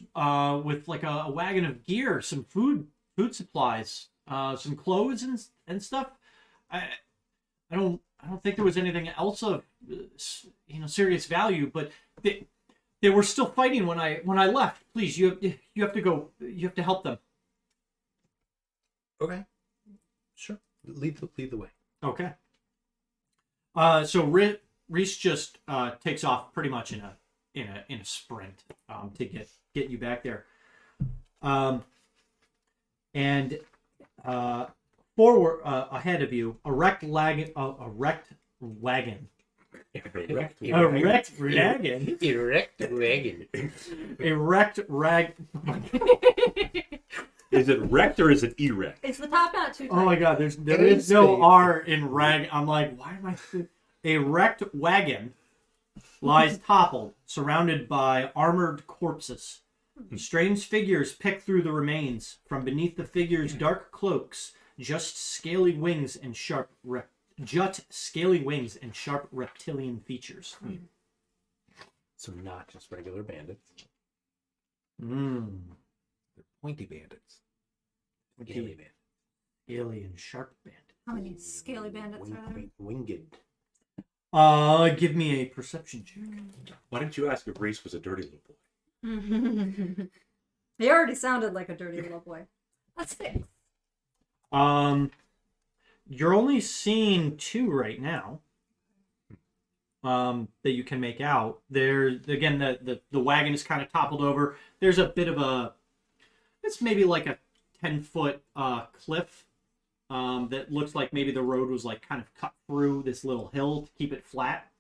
with like a wagon of gear, some food supplies, some clothes and stuff. I don't think there was anything else of serious value, but they were still fighting when I left. Please, you have to go. You have to help them. Okay. Sure. Lead the way. Okay. So Reese just takes off pretty much in a sprint to get you back there. And forward ahead of you, a wrecked wagon. Erect wagon. Is it wrecked or is it erect? It's the top knot too tight. Oh my god, there is no R in rag. I'm like, why am I... A wrecked wagon lies toppled, surrounded by armored corpses. Strange figures pick through the remains. From beneath the figures' dark cloaks, just scaly wings and sharp reptilian features. So not just regular bandits. Mmm. They're pointy bandits. Scaly bandits. Scaly and sharp bandit. How many scaly bandits are there? Winged. Give me a perception check. Why didn't you ask if Reese was a dirty little boy? He already sounded like a dirty little boy. That's 6. You're only seeing 2 right now. That you can make out. There's again the wagon is kind of toppled over. There's a bit of it's maybe like a 10-foot cliff that looks like maybe the road was like kind of cut through this little hill to keep it flat.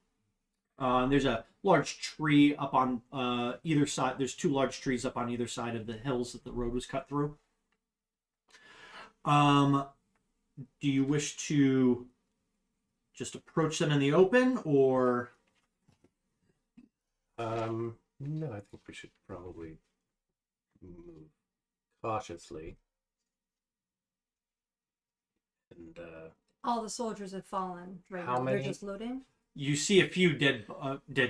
There's a large tree up on either side. There's 2 large trees up on either side of the hills that the road was cut through. Do you wish to just approach them in the open, or? No, I think we should probably move cautiously. And All the soldiers have fallen right How now. They're many? just looting. You see a few dead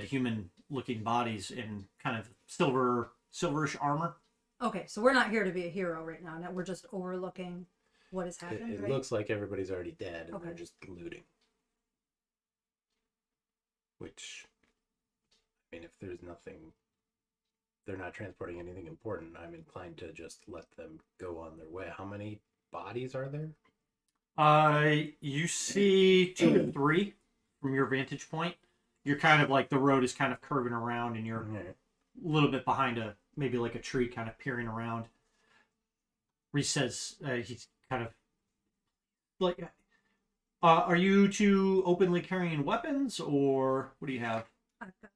human-looking bodies in kind of silverish armor. Okay, so we're not here to be a hero right now. We're just overlooking what has it, happened, it right? looks like everybody's already dead, and they're Okay. just looting. Which, I mean, if there's nothing, they're not transporting anything important, I'm inclined to just let them go on their way. How many bodies are there? You see 2 to 3 from your vantage point. You're kind of like the road is kind of curving around, and you're Alright. a little bit behind maybe like a tree, kind of peering around. Reese says he's kind of like, are you 2 openly carrying weapons, or what do you have? I've got a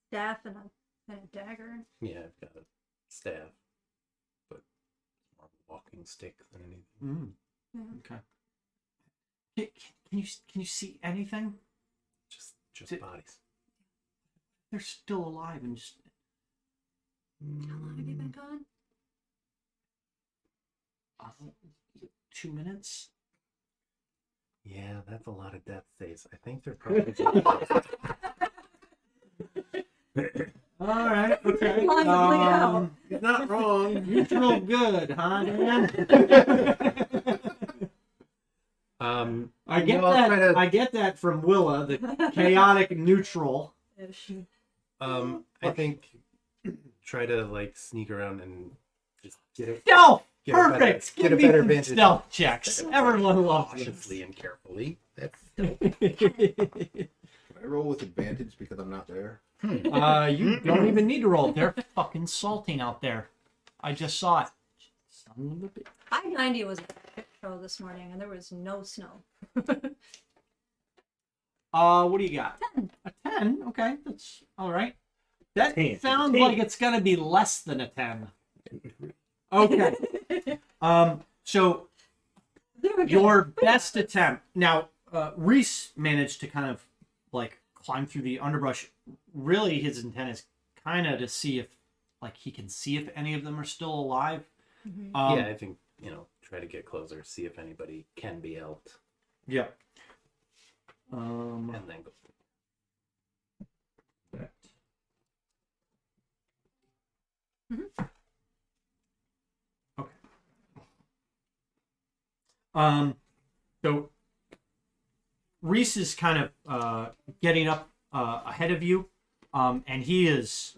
staff and a dagger. Yeah, I've got a staff, but more of a walking stick than anything. Mm. Yeah. Okay. Can you see anything? Just Did- bodies. They're still alive and just. How long have you been gone? 2 minutes. Yeah, that's a lot of death saves. I think they're probably. All right. Okay. Line to bleed out. He's not wrong. Neutral good, huh, Dan? I get I'll that. try to- I get that from Willa, the chaotic neutral. Ish. I think try to like sneak around and just get it. Stealth. Get a better- Perfect. get Give a me better some vantage. stealth checks. Everyone loves Cautiously and carefully. That's this. Can I roll with advantage because I'm not there? You don't even need to roll. They're fucking salting out there. I just saw it. Son of a bitch. I-90 was a shit show this morning, and there was no snow. What do you got? 10. A 10. Okay, that's all right. That 10. sounds 10. like it's gonna be less than a 10. Okay. So There we go. your best attempt. Now, Reese managed to kind of like climb through the underbrush. Really, his intent is kind of to see if, like, he can see if any of them are still alive. Mhm. yeah, I think, try to get closer, see if anybody can be helped, Yeah. and then go. Okay. So Reese is kind of getting up ahead of you, and he's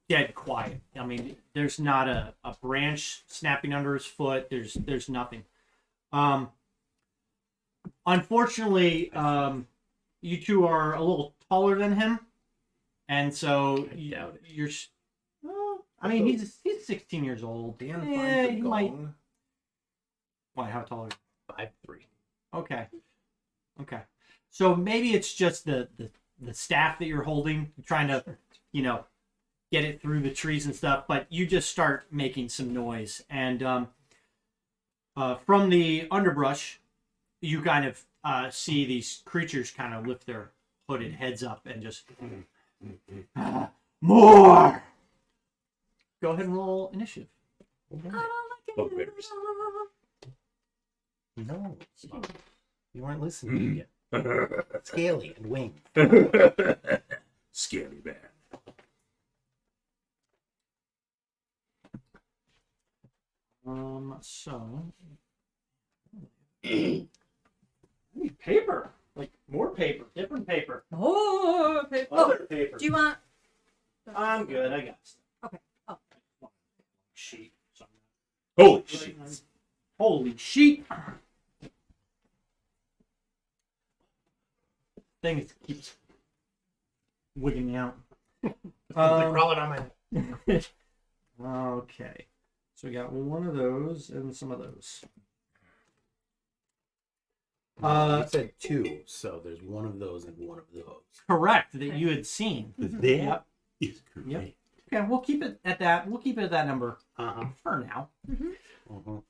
dead quiet. I mean, there's not a branch snapping under his foot. There's nothing. Unfortunately, you 2 are a little taller than him, and so I doubt it. you're. Well, I mean, he's 16 years old. Dan Yeah, finds he a might. gong. Why? How tall are you? 5'3". Okay. Okay. So maybe it's just the staff that you're holding, trying to, get it through the trees and stuff, but you just start making some noise. And from the underbrush, you kind of see these creatures kind of lift their hooded heads up and just more. Go ahead and roll initiative. I don't like it. Bugbears. No, Spock. You weren't listening yet. Scaly and winged. Scaly man. So I need paper. Like more paper, different paper. Oh, okay. Other paper. Do you want? I'm good, I got stuff. Okay. Oh. Sheet. Holy shit. Holy sheet. Thing is, keeps wigging me out. Crawling on my Okay. So we got one of those and some of those. You said 2, so there's one of those and one of those. Correct, that you had seen. That Yep. is correct. Yep. Okay, we'll keep it at that. We'll keep it at that number for now. Super.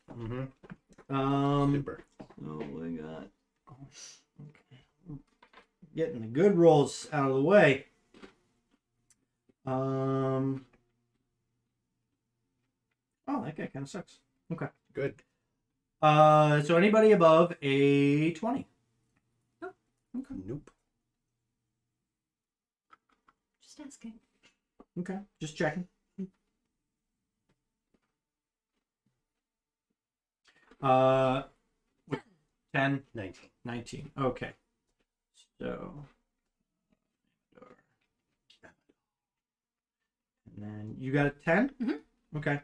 Oh my god. Okay. Getting the good rolls out of the way. Oh, that guy kind of sucks. Okay. Good. So anybody above a 20? Nope. Okay. Nope. Just asking. Okay. Just checking. 10, 19. 19. Okay. So. And then you got a 10? Mm-hmm. Okay.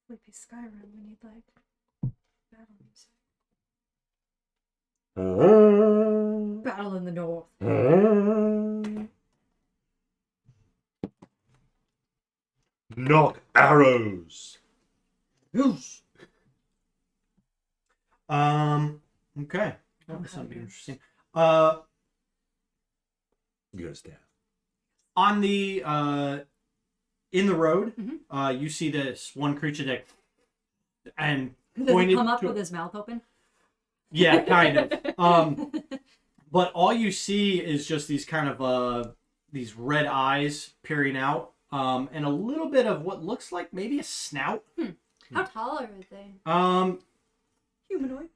Sleepy Skyrim, we need like battle music. Battle in the North. Knock arrows. Yes. Okay. That was something interesting. You got a staff. On the in the road, Mm-hmm. you see this one creature that and Does he pointed come up to- with his mouth open? Yeah, kind of. But all you see is just these kind of these red eyes peering out, and a little bit of what looks like maybe a snout. How tall are they? Humanoid?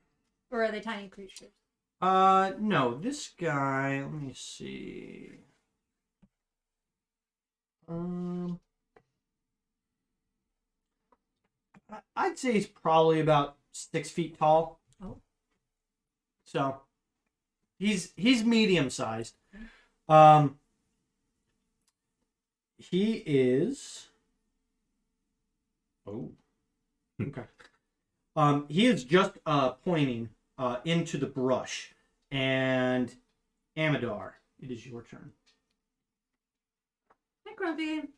Or are they tiny creatures? No, this guy, let me see. I'd say he's probably about 6 feet tall. Oh. So he's medium sized. He is. Oh. Okay. He is just pointing into the brush, and Amadar, it is your turn. Hi, Grumpy.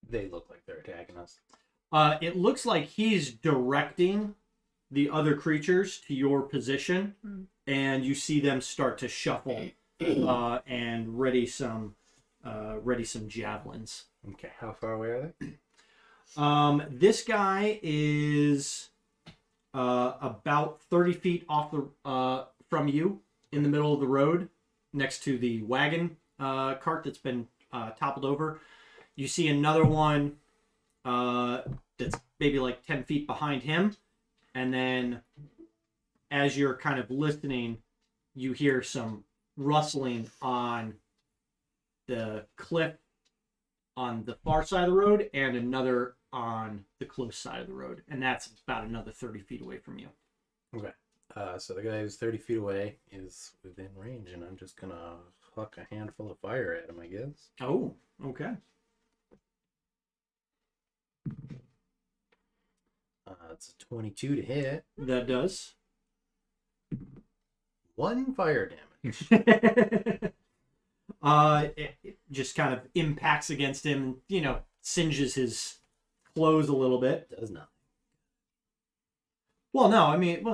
They look like they're attacking us. It looks like he's directing the other creatures to your position, and you see them start to shuffle and ready some javelins. Okay, how far away are they? This guy is about 30 feet off the from you in the middle of the road, next to the wagon cart that's been toppled over. You see another one that's maybe like 10 feet behind him. And then as you're kind of listening, you hear some rustling on the cliff on the far side of the road and another on the close side of the road. And that's about another 30 feet away from you. Okay. So the guy who's 30 feet away is within range, and I'm just gonna huck a handful of fire at him, I guess. Oh, okay. It's a 22 to hit. That does. 1 fire damage. It just kind of impacts against him, singes his clothes a little bit. Does nothing. Well, no, I mean,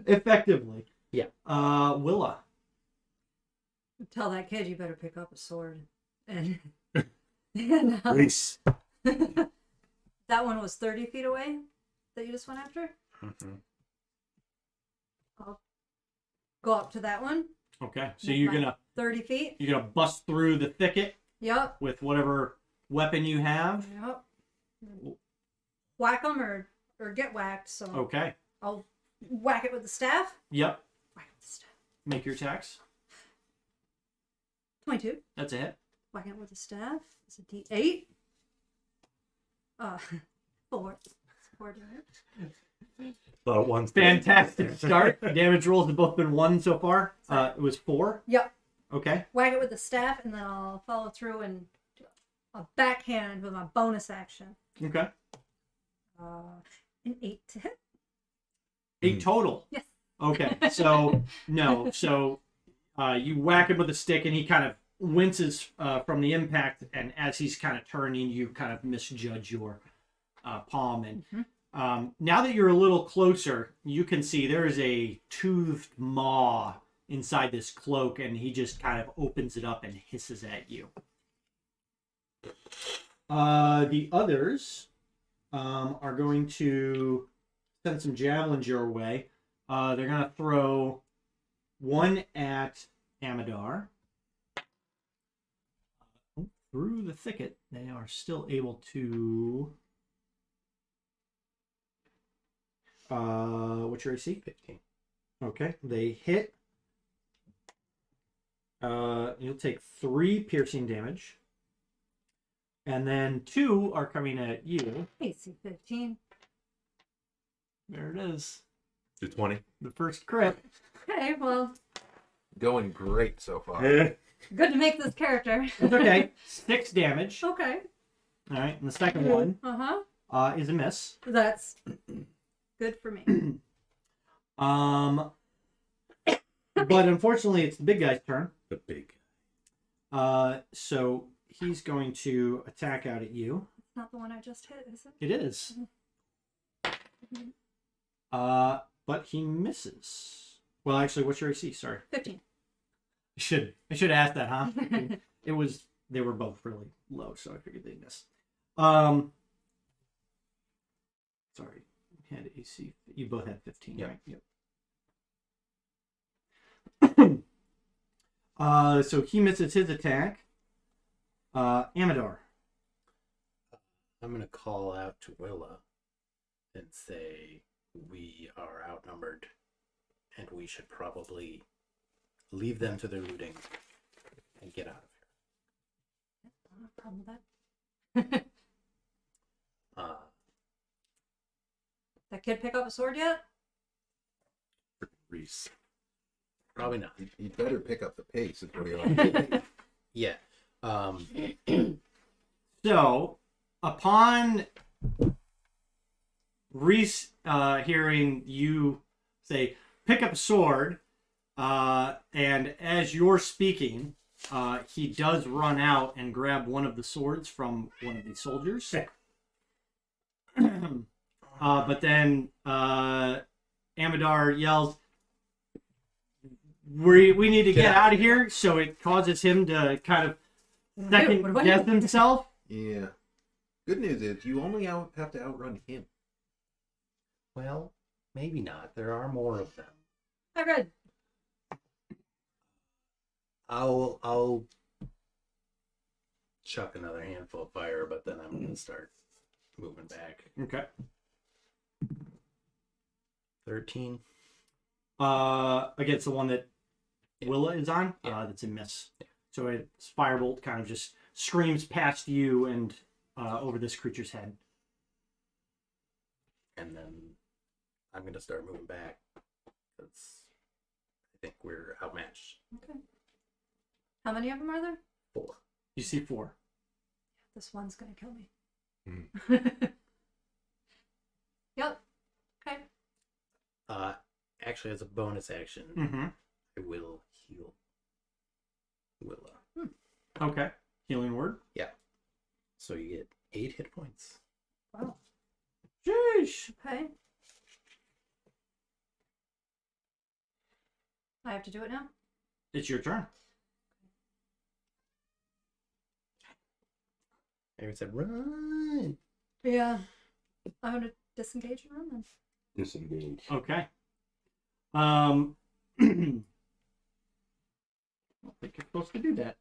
effectively. Yeah. Willa. Tell that kid you better pick up a sword. And And, Reese. that one was 30 feet away that you just went after. Mhm. I'll go up to that one. Okay, so you're gonna 30 feet. you're gonna bust through the thicket Yep. with whatever weapon you have. Yep. Whack them or get whacked. So Okay. I'll whack it with the staff. Yep. Whack it with the staff. Make your attacks. 22. That's a hit. Whack it with the staff. It's a D8. 4. 4 damage. But once Fantastic start. Damage rolls have both been 1 so far. It was 4. Yep. Okay. Whack it with the staff, and then I'll follow through and do a backhand with my bonus action. Okay. An 8 to hit. 8 total. Yes. Okay. So no. So you whack him with a stick, and he kind of winces from the impact, and as he's kind of turning, you kind of misjudge your palm. And now that you're a little closer, you can see there is a toothed maw inside this cloak, and he just kind of opens it up and hisses at you. The others are going to send some javelins your way. They're going to throw one at Amadar. Through the thicket, they are still able to... what's your AC? 15. Okay, they hit. You'll take 3 piercing damage. And then 2 are coming at you. AC 15. There it is. To 20. The first crit. Okay, well, Going great so far. good to make this character. It's okay. 6 damage. Okay. All right, and the second one is a miss. That's good for me. But unfortunately, it's the big guy's turn. The big. So he's going to attack out at you. It's not the one I just hit, is it? It is. But he misses. Well, actually, what's your AC? Sorry. 15. I should ask that, huh? They were both really low, so I figured they'd miss. Sorry. You had AC. You both had 15, Yep. right? Yep. So he misses his attack. Amadar. I'm going to call out to Willa and say we are outnumbered and we should probably leave them to their looting and get out of here. No problem with that. That kid pick up a sword yet? Reese. Probably not. You better pick up the pace, is what he always Yeah. So, upon Reese hearing you say, pick up a sword, and as you're speaking, he does run out and grab one of the swords from one of the soldiers. But then Amadar yells, we need to get out of here, so it causes him to kind of second guess himself. Yeah. Good news is you only have to outrun him. Well, maybe not. There are more of them. Oh, good. I'll chuck another handful of fire, but then I'm going to start moving back. Okay. 13. Against the one that Willa is on, that's a miss. Yeah. So its firebolt kind of just screams past you and over this creature's head. And then I'm going to start moving back because I think we're outmatched. Okay. How many of them are there? 4. You see 4. This one's gonna kill me. Mm. Yep. Okay. Actually, as a bonus action, Mm-hmm. I will heal Willa. Okay. Healing word. Yeah. So you get 8 hit points. Wow. Sheesh. Okay. I have to do it now? It's your turn. Maybe it said run. Yeah. I'm gonna disengage and run then. Disengage. Okay. I don't think you're supposed to do that.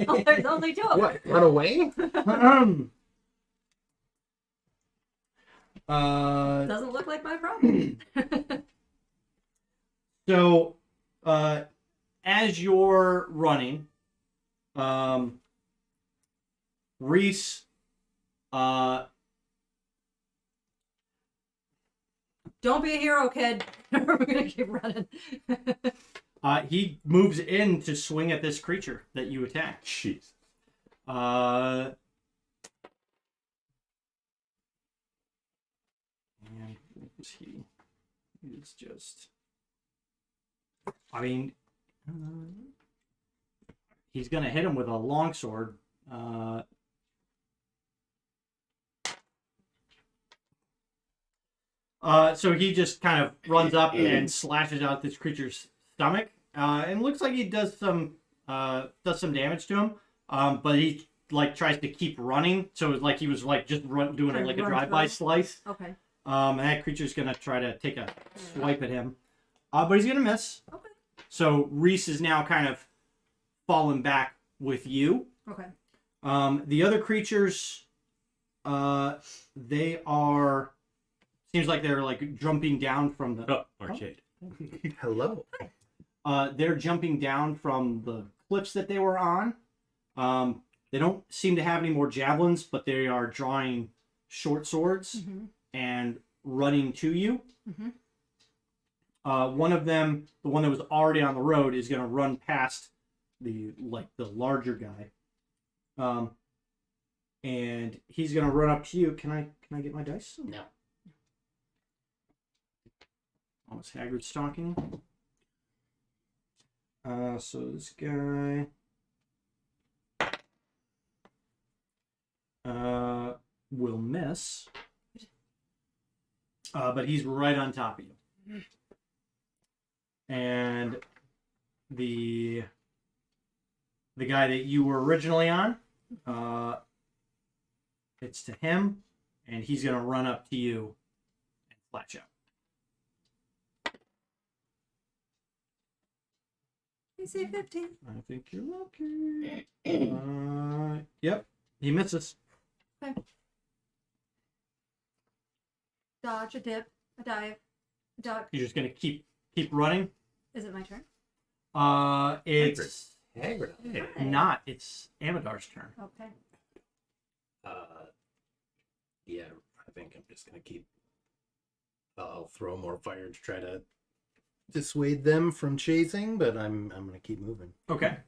Oh, there's only two of them. What? Run away? Doesn't look like my problem. So, as you're running, Reese, Don't be a hero, kid. We're gonna keep running. he moves in to swing at this creature that you attack. Jeez. And what was he? He's just. I mean, he's gonna hit him with a longsword. So he just kind of runs up and slashes out this creature's stomach, and looks like he does some damage to him. But he like tries to keep running, so it's like he was like just doing Trying to like a run drive-by through. slice. Okay. And that creature's gonna try to take a swipe at him, but he's gonna miss. Okay. So Reese is now kind of fallen back with you. Okay. The other creatures, they are. Seems like they're like jumping down from the. Oh, Arcade. Hello. They're jumping down from the cliffs that they were on. They don't seem to have any more javelins, but they are drawing short swords and running to you. One of them, the one that was already on the road, is going to run past the larger guy, and he's going to run up to you. Can I get my dice? No. Almost Haggard stalking. So this guy will miss, but he's right on top of you. And the guy that you were originally on, it's to him, and he's gonna run up to you and flash out. AC 15. I think you're lucky. Yep, he misses. Okay. Dodge, a dip, a dive, a duck. You're just gonna keep running. Is it my turn? It's Hagrid. not. It's Amadar's turn. Okay. Yeah, I think I'm just gonna keep. I'll throw more fire to try to dissuade them from chasing, but I'm gonna keep moving. Okay.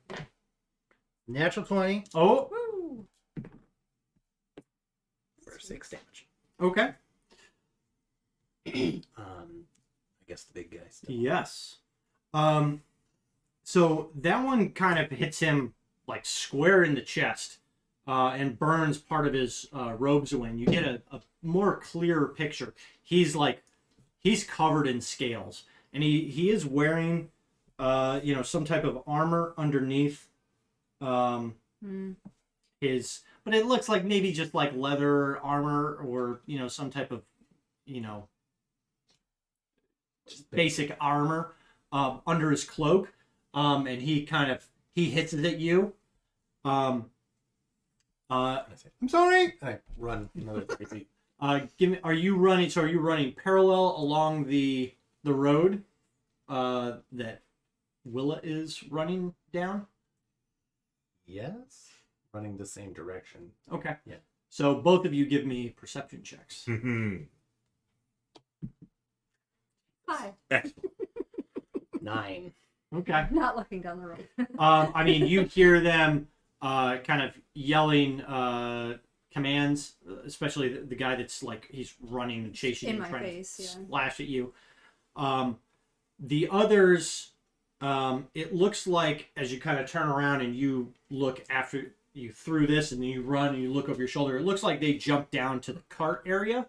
Natural 20 Oh. Woo! for 6 damage. Okay. I guess the big guy still. Yes. So that one kind of hits him like square in the chest, and burns part of his robes away. And you get a more clear picture. He's covered in scales, and he is wearing, some type of armor underneath. His, but it looks like maybe just like leather armor, or some type of, just basic armor under his cloak. And he hits it at you. And I say, I'm sorry. And I run another 30 feet. Are you running? So are you running parallel along the road that Willa is running down? Yes. Running the same direction. Okay. Yeah. So both of you give me perception checks. 5. 9. Okay. Not looking down the road. I mean, you hear them kind of yelling commands, especially the guy that's like he's running and chasing In you, my trying face, to yeah. slash at you. The others, it looks like as you kind of turn around and you look after you through this, and then you run and you look over your shoulder, it looks like they jump down to the cart area,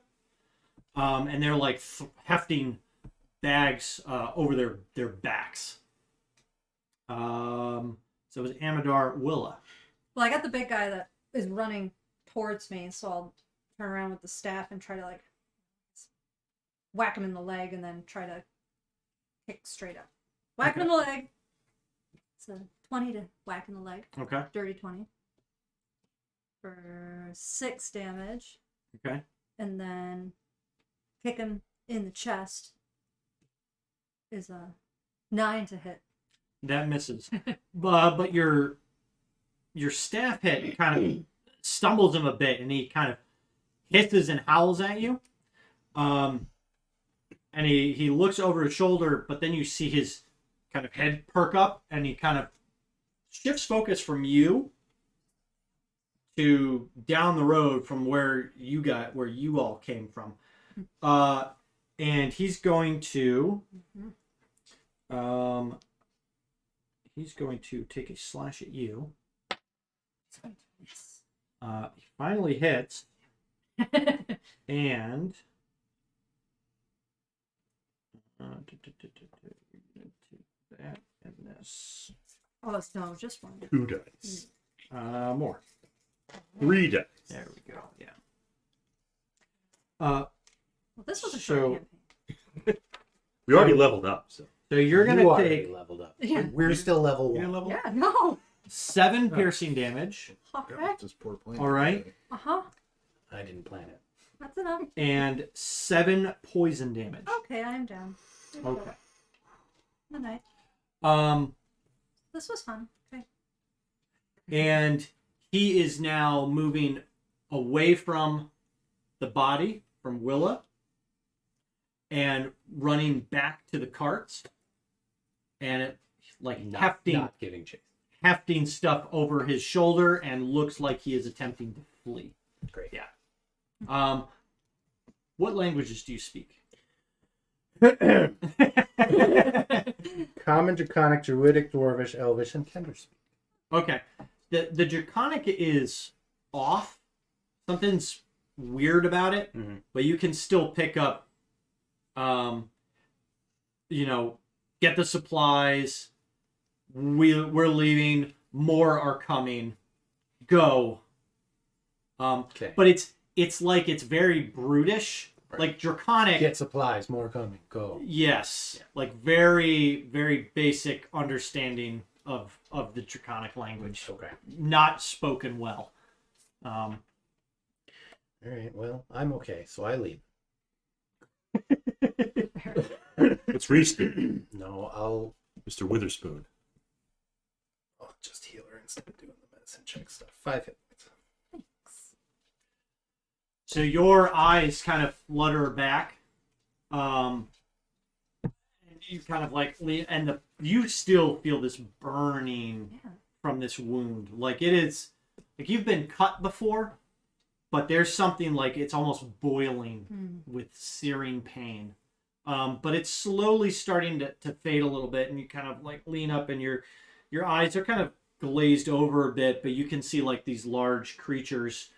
and they're like hefting bags over their backs. So it was Amadar, Willa. Well, I got the big guy that is running towards me, so I'll turn around with the staff and try to like whack him in the leg and then try to kick straight up. Whack him in the leg. It's a 20 to whack in the leg. Okay. Dirty 20. For 6 damage. Okay. And then kick him in the chest is a 9 to hit. That misses. But your staff hit kind of stumbles him a bit, and he kind of hisses and howls at you. And he looks over his shoulder, but then you see his kind of head perk up, and he kind of shifts focus from you to down the road from where you all came from. And he's going to he's going to take a slash at you. He finally hits, and that and this. Oh, it's no, just one. 2 dice. More. 3 dice. There we go. Yeah. Well, this was a short campaign. We already leveled up, so. So you're gonna You already take leveled up. Yeah. We're still level 1. level Yeah, no. 7 piercing damage. Okay. Just poor plan. All right. Uh-huh. I didn't plan it. That's enough. And 7 poison damage. Okay, I am down. Okay. Good night. This was fun. Okay. And he is now moving away from the body, from Willa, and running back to the carts, and it like Not giving chase. hefting stuff over his shoulder, and looks like he is attempting to flee. Great. Yeah. What languages do you speak? Common, Draconic, Druidic, Dwarvish, Elvish, and Kenderspeak. Okay. The Draconic is off. Something's weird about it, but you can still pick up, get the supplies. We're leaving. More are coming. Go. Okay. But it's like it's very brutish. Right. Like Draconic. Get supplies. More coming. Go. Yes. Yeah. Like very, very basic understanding of the Draconic language. Okay. Not spoken well. All right. Well, I'm okay, so I leave. Let's respeak. No, I'll Mr. Witherspoon. just heal her instead of doing the medicine check stuff. 5 hit points. So your eyes kind of flutter back. And you kind of like, and you still feel this burning from this wound. Like it is, like you've been cut before, but there's something like it's almost boiling with searing pain. But it's slowly starting to fade a little bit, and you kind of like lean up, and your eyes are kind of glazed over a bit, but you can see like these large creatures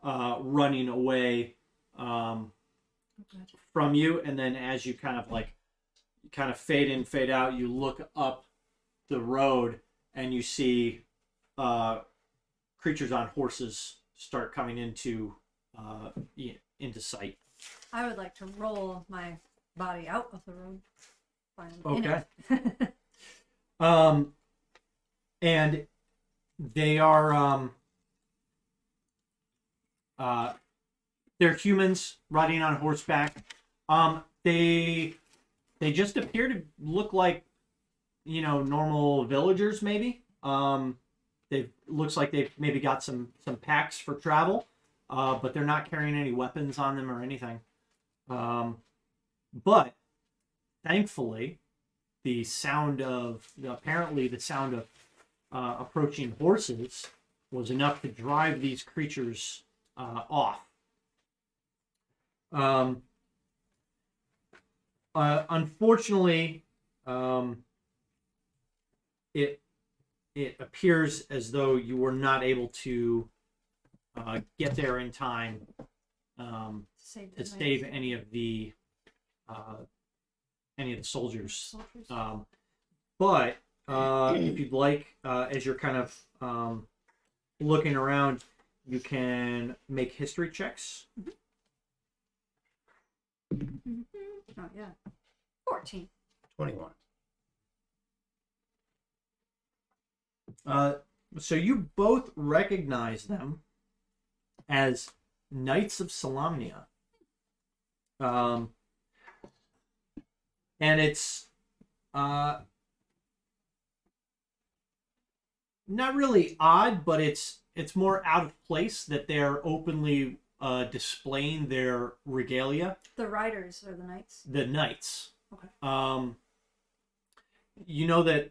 running away from you. And then as you kind of fade in, fade out, you look up the road and you see creatures on horses start coming into sight. I would like to roll my body out of the road. Okay. And they are they're humans riding on horseback. They just appear to look like normal villagers maybe. Looks like they've maybe got some packs for travel, but they're not carrying any weapons on them or anything. But thankfully, the sound of approaching horses was enough to drive these creatures off. Unfortunately, it appears as though you were not able to get there in time to save any of the soldiers. But if you'd like, as you're kind of looking around, you can make history checks. Oh yeah. 14. 21. So you both recognize them as Knights of Solamnia. And it's not really odd, but it's more out of place that they're openly displaying their regalia. The riders or the knights? The knights. Okay. You know that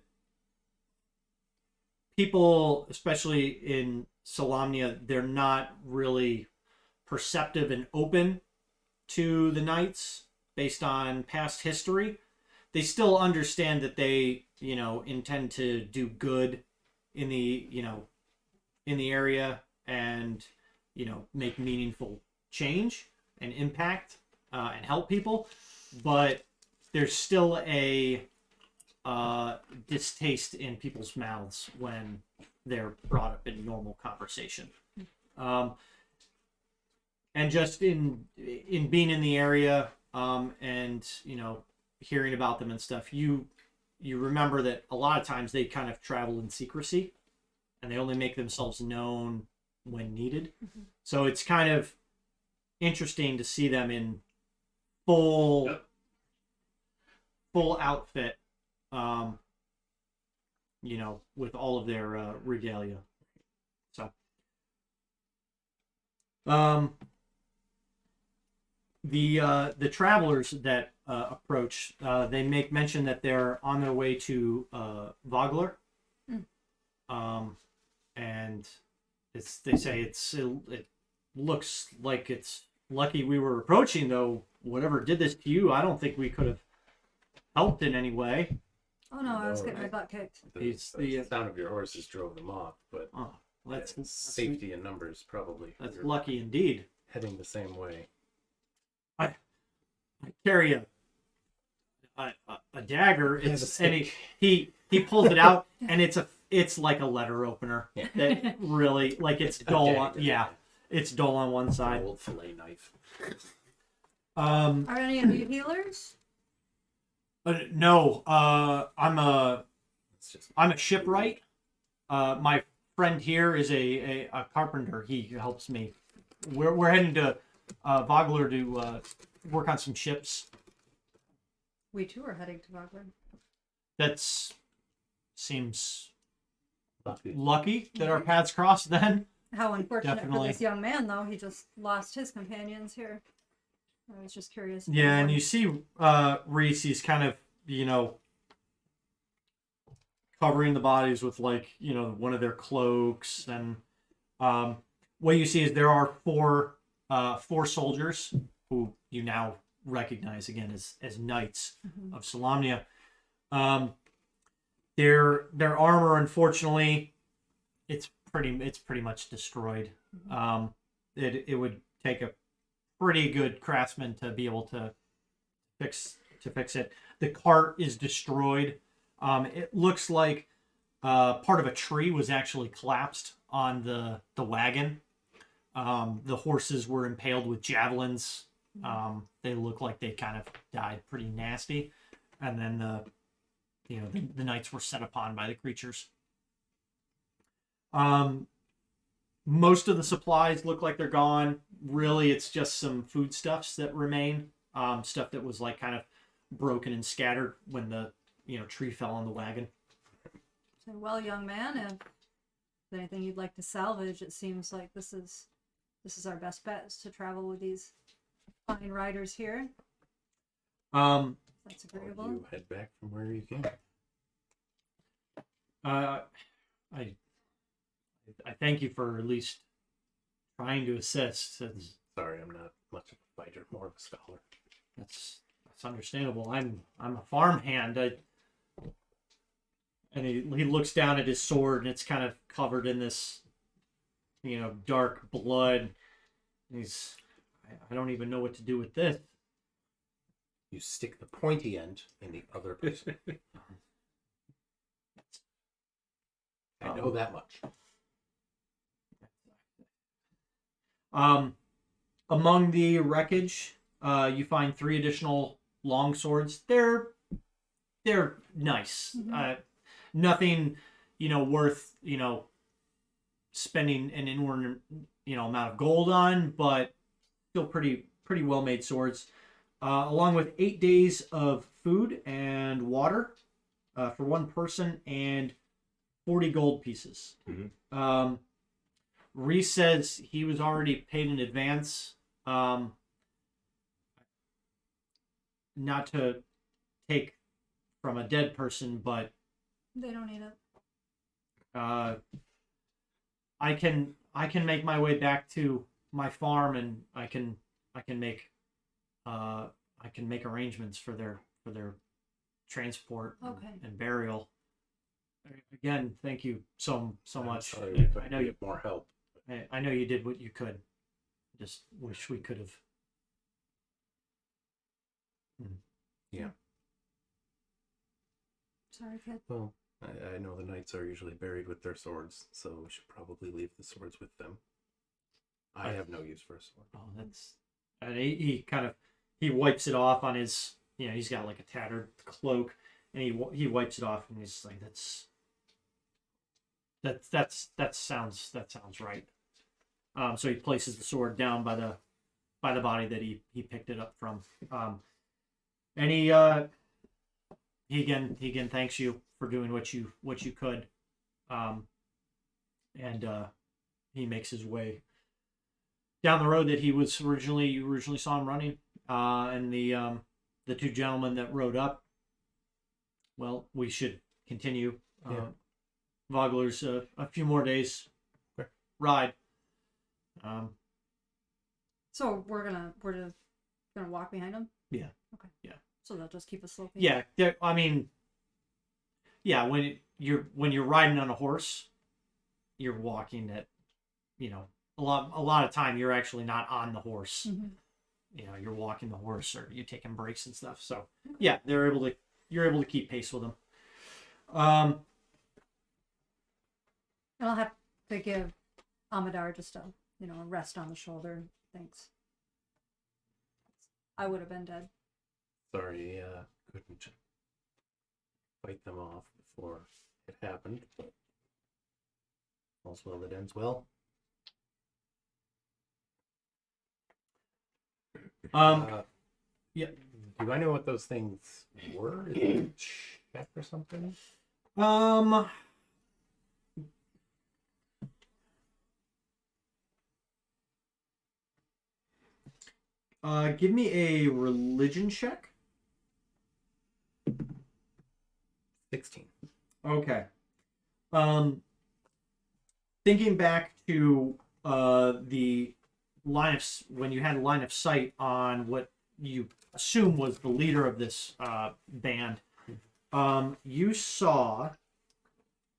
people, especially in Solamnia, they're not really perceptive and open to the knights based on past history. They still understand that they, intend to do good in the, in the area and, make meaningful change and impact and help people. But there's still a distaste in people's mouths when they're brought up in normal conversation. And just in being in the area and hearing about them and stuff, you remember that a lot of times they kind of travel in secrecy and they only make themselves known when needed. Mm-hmm. So it's kind of interesting to see them in full outfit, with all of their regalia. So the travelers that approach, they make mention that they're on their way to Vogler. And they say it looks like it's lucky we were approaching, though whatever did this to you, I don't think we could have helped in any way. Oh no, I was getting my butt kicked. The sound of your horses drove them off, but That's safety in numbers probably. That's We're lucky indeed. heading the same way. I carry a dagger. Yeah, It's the and he pulls it out, and it's like a letter opener. Yeah. That really it's dull. dagger, Yeah, it's dull on one An side. old fillet knife. Are any of you healers? No. I'm a It's just shipwright. My friend here is a carpenter. He helps me. We're heading to Vogler to work on some ships. We too are heading to Vogler. That's seems lucky. lucky that our paths crossed then. How unfortunate Definitely. for this young man, though. He just lost his companions here. I was just curious. Yeah, and you see Reese, he's kind of, covering the bodies with one of their cloaks, and what you see is there are four soldiers who you now recognize again as knights of Solamnia. Their armor, unfortunately, it's pretty much destroyed. It would take a pretty good craftsman to be able to fix it. The cart is destroyed. It looks like part of a tree was actually collapsed on the wagon. The horses were impaled with javelins. They look like they kind of died pretty nasty, and then the knights were set upon by the creatures. Most of the supplies look like they're gone. Really, it's just some foodstuffs that remain. Stuff that was kind of broken and scattered when the tree fell on the wagon. So, well, young man, if there's anything you'd like to salvage, it seems like this is our best bet, is to travel with these fine riders here. That's agreeable. You head back from where you came. I thank you for at least trying to assist. Sorry, I'm not much of a fighter, more of a scholar. That's understandable. I'm a farmhand. And he looks down at his sword, and it's kind of covered in this, dark blood. I don't even know what to do with this. You stick the pointy end in the other person. I know that much. Among the wreckage, you find 3 additional long swords. They're nice. Nothing, worth spending an inordinate amount of gold on, but still pretty well made swords. Along with 8 days of food and water for 1 person and 40 gold pieces. Reese says he was already paid in advance. Not to take from a dead person, but They don't need it. I can make my way back to my farm, and I can make arrangements for their transport Okay. and burial. Again, thank you so much. Sorry, I know you. more help. I know you did what you could. Just wish we could have. Sorry, kid. Well, I know the knights are usually buried with their swords, so we should probably leave the swords with them. I have no use for a sword. Oh, that's. And he wipes it off on his. He's got like a tattered cloak, and he wipes it off, and he's like, that sounds right. So he places the sword down by the body that he picked it up from. And he again thanks you for doing what you could. And he makes his way down the road that you originally saw him running. And the 2 gentlemen that rode up. Well, we should continue. Vogler's a few more days ride. So we're gonna walk behind them. Yeah. Okay. Yeah. So they'll just keep us sloping. Yeah. I mean, yeah. When you're riding on a horse, you're walking at, a lot of time you're actually not on the horse. Mm-hmm. You're walking the horse, or you're taking breaks and stuff. So yeah, you're able to keep pace with them. And I'll have to give Amadar just a rest on the shoulder. Thanks. I would have been dead. Sorry, couldn't fight them off before it happened. But all's well that ends well. Yeah. Do I know what those things were? Is it a check or something? Give me a religion check. 16. Okay. Thinking back to the when you had a line of sight on what you assume was the leader of this band, you saw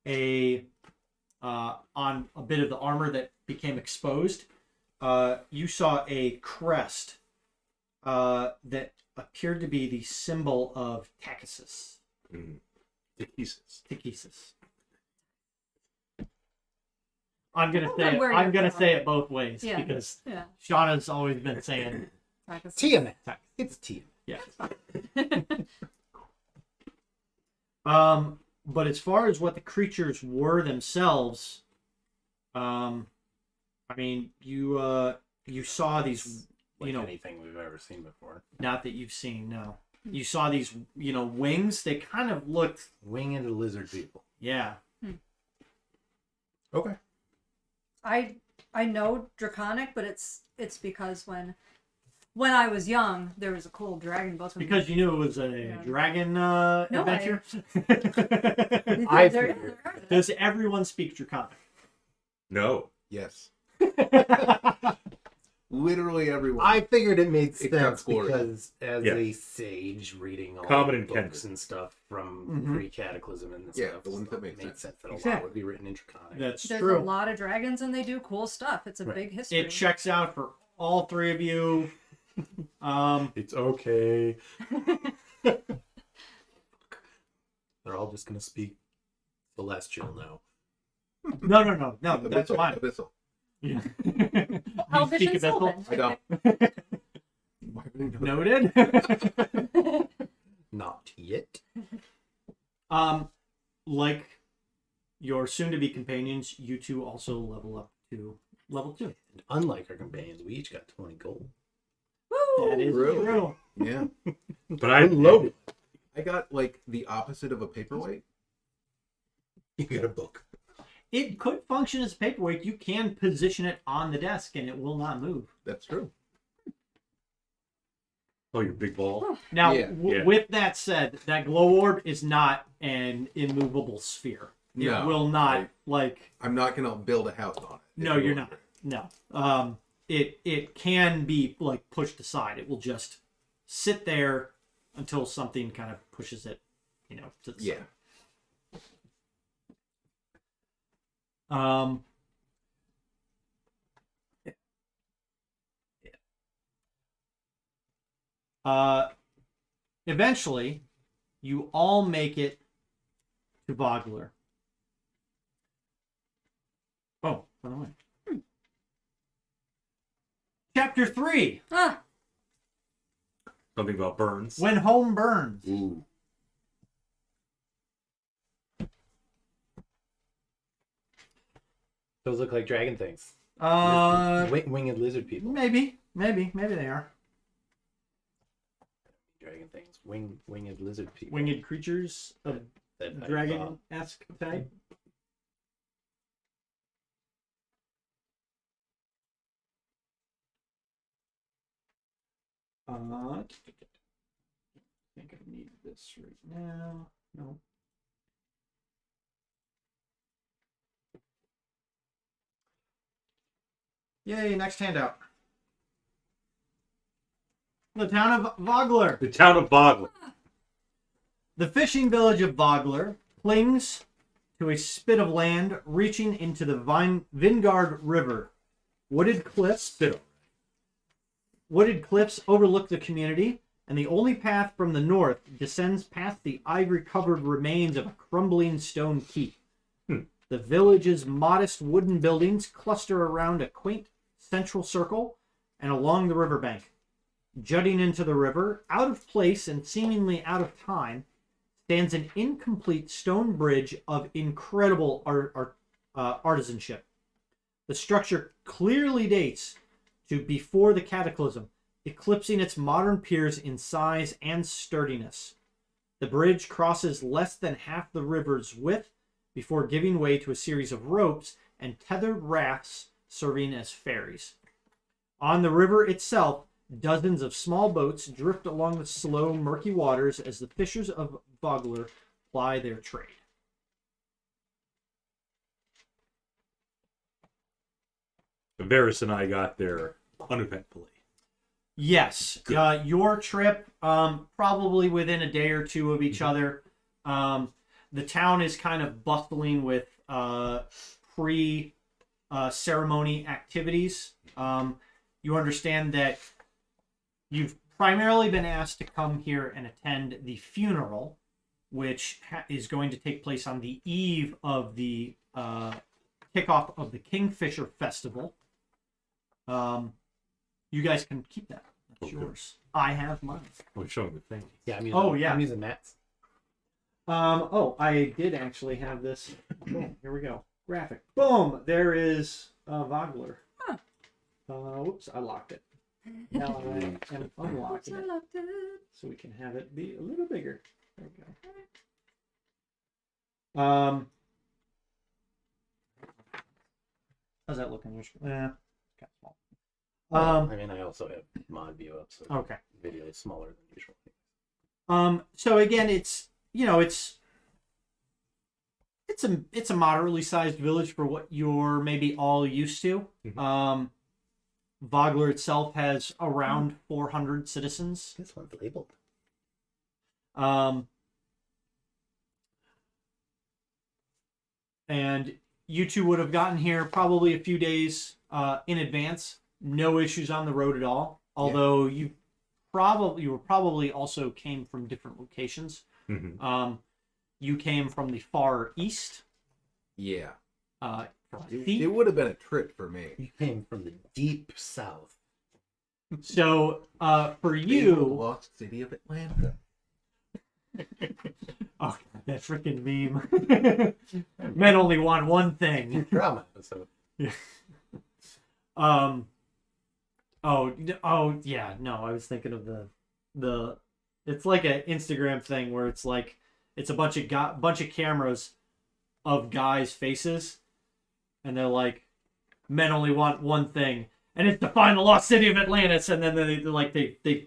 on a bit of the armor that became exposed, you saw a crest that appeared to be the symbol of Takesis. Takesis. I'm gonna say it both ways because Shawna's always been saying Tiamat. It's Tiamat. Yeah. But as far as what the creatures were themselves, I mean, you saw these, Like anything we've ever seen before. not that you've seen, no. You saw these, wings. They kind of looked, Winged lizard people. yeah. Okay. I know Draconic, but it's because when I was young, there was a cool dragon book. Because you knew it was a dragon adventure. I There- figured. Does everyone speak Draconic? No. Yes. Literally everyone. I figured it made Except sense Glorial. because as Yeah. a sage reading all Common the and books Kendrick. and stuff from Mhm. pre-cataclysm and Yeah, stuff, the ones that so make it made sense. that a lot Exactly. would be written in Draconic. That's There's true. a lot of dragons and they do cool stuff. It's a Right. big history. It checks out for all 3 of you. It's okay. They're all just gonna speak Celestial now. No, that's Abyssal, fine. Abyssal. Yeah. Elvish You and speak Abyssal? Sylvan. I don't. Why would I know that? Noted. Not yet. Like your soon-to-be companions, you two also level up to level 2. And unlike our companions, we each got 20 gold. Woo! That is Really? true. Yeah. But I Unloaded. I got like the opposite of a paperweight. You get a book. It could function as a paperweight. You can position it on the desk and it will not move. That's true. Oh, your big ball. Now, Yeah. Yeah. with that said, that glow orb is not an immovable sphere. It No, will not, like... I'm not gonna build a house on it. No, you're not. No. It can be, like, pushed aside. It will just sit there until something kind of pushes it, to the side. Yeah. Eventually, you all make it to Vogler. Oh, by the way. Chapter 3, Ah, Something about burns. When Home Burns. Ooh. Those look like dragon things. Winged lizard people. Maybe they are. Dragon things. Winged lizard people. Winged creatures of that I thought- dragon-esque type. I think I need this right now. No. Yay, next handout. The town of Vogler. The town of Bogler. The fishing village of Vogler clings to a spit of land reaching into the Vingard River. Wooded cliffs overlook the community, and the only path from the north descends past the ivory-covered remains of a crumbling stone keep. The village's modest wooden buildings cluster around a quaint central circle and along the riverbank. Jutting into the river, out of place and seemingly out of time, stands an incomplete stone bridge of incredible artisanship. The structure clearly dates to before the Cataclysm, eclipsing its modern peers in size and sturdiness. The bridge crosses less than half the river's width before giving way to a series of ropes and tethered rafts serving as ferries. On the river itself, dozens of small boats drift along the slow, murky waters as the fishers of Vogler ply their trade. Varis and I got there uneventfully. Yes, your trip, probably within a day or two of each other. The town is kind of bustling with pre-ceremony activities. You understand that you've primarily been asked to come here and attend the funeral, which is going to take place on the eve of the kickoff of the Kingfisher Festival. You guys can keep that. That's Okay. yours. I have mine. I was showing the thing. Yeah, I'm using, Oh, yeah. I'm using Matt's. I did actually have this. Boom, here we go. Graphic. Boom! There is Vogler. Huh. Whoops, I locked it. Now I am unlocking I it loved it. so we can have it be a little bigger. There we go. How's that looking? Kind of small. I mean, I also have mod view up, so Okay. video is smaller than usual. So again, it's a moderately sized village for what you're maybe all used to. Mhm. Vogler itself has around 400 citizens. This one's labeled. And you two would have gotten here probably a few days in advance. No issues on the road at all. Although you probably also came from different locations. Mm-hmm. You came from the far east, Yeah. Frosty. It would have been a trip for me. You came from the deep south. So, for The you, lost city of Atlanta. oh, that freaking meme. Men only want one thing. Drama episode. Oh, yeah. No, I was thinking of the. It's like an Instagram thing where it's like it's a bunch of cameras of guys' faces, and they're like, men only want one thing, and it's to find the lost city of Atlantis, and then they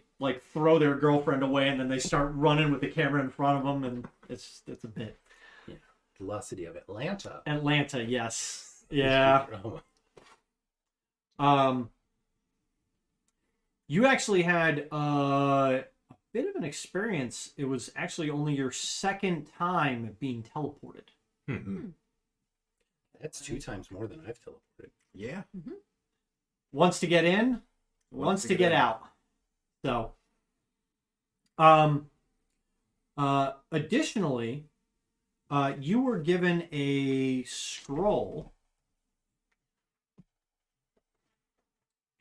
throw their girlfriend away, and then they start running with the camera in front of them, and it's a bit. Yeah. The lost city of Atlanta. Atlanta, yes, yeah. Drama. You actually had a bit of an experience. It was actually only your second time being teleported. That's 2 times more than I've teleported. Yeah. Once to get in, once to get out. So, additionally, you were given a scroll.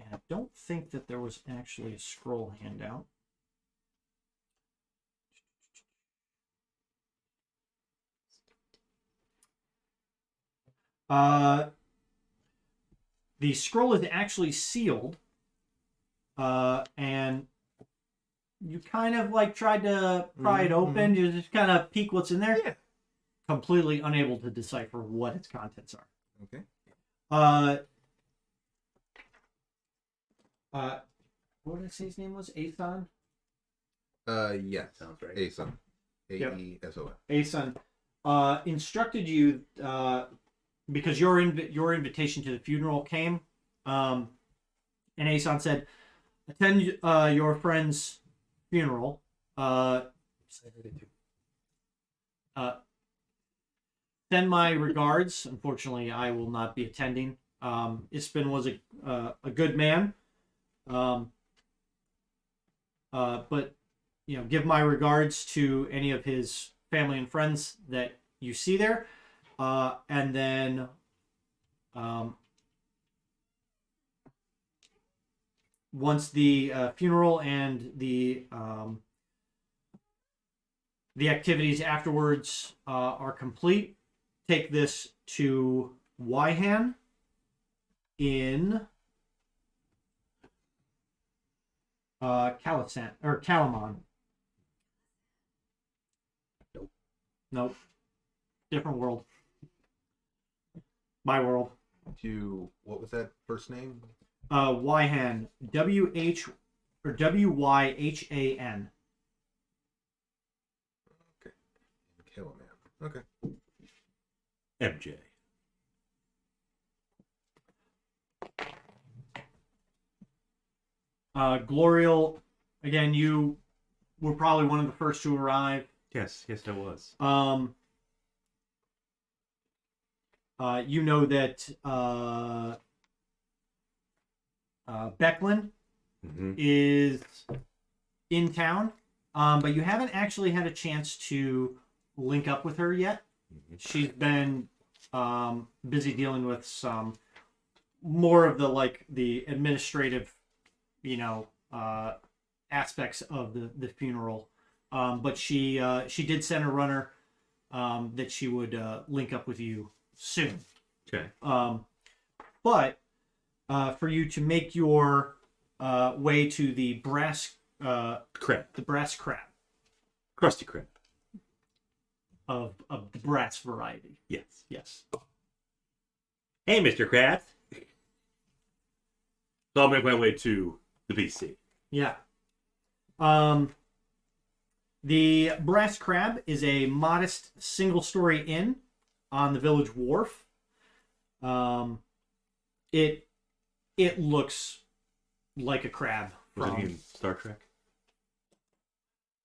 And I don't think that there was actually a scroll handout. The scroll is actually sealed, and you kind of like tried to pry it open. You just kind of peek what's in there. Yeah. Completely unable to decipher what its contents are. Okay. What did I say his name was? Athon? Yes. Sounds right. Aeson. Yep. Aeson. Athon instructed you because your invitation to the funeral came, and Athon said, "Attend your friend's funeral. Send my regards. Unfortunately, I will not be attending. Ispin was a good man, but give my regards to any of his family and friends that you see there, and then once the funeral and the activities afterwards are complete, take this to Wyhan in Calamon. Nope. Different world. My world. What was that first name? Wyhan. Wyhan. Okay. Killaman. Okay. MJ. Glorial. Again, you were probably one of the first to arrive. Yes, I was. You know that Becklin is in town, but you haven't actually had a chance to link up with her yet. She's been busy dealing with some more of the administrative, aspects of the funeral. But she did send a runner that she would link up with you soon. Okay. But for you to make your way to the brass Crab. the brass crab Krusty Krab. of the brass variety. Yes. Hey, Mr. Krabs. So I'll make my way to the BC. Yeah. The Brass Crab is a modest single-story inn on the village wharf. It looks like a crab. Was it in Star Trek?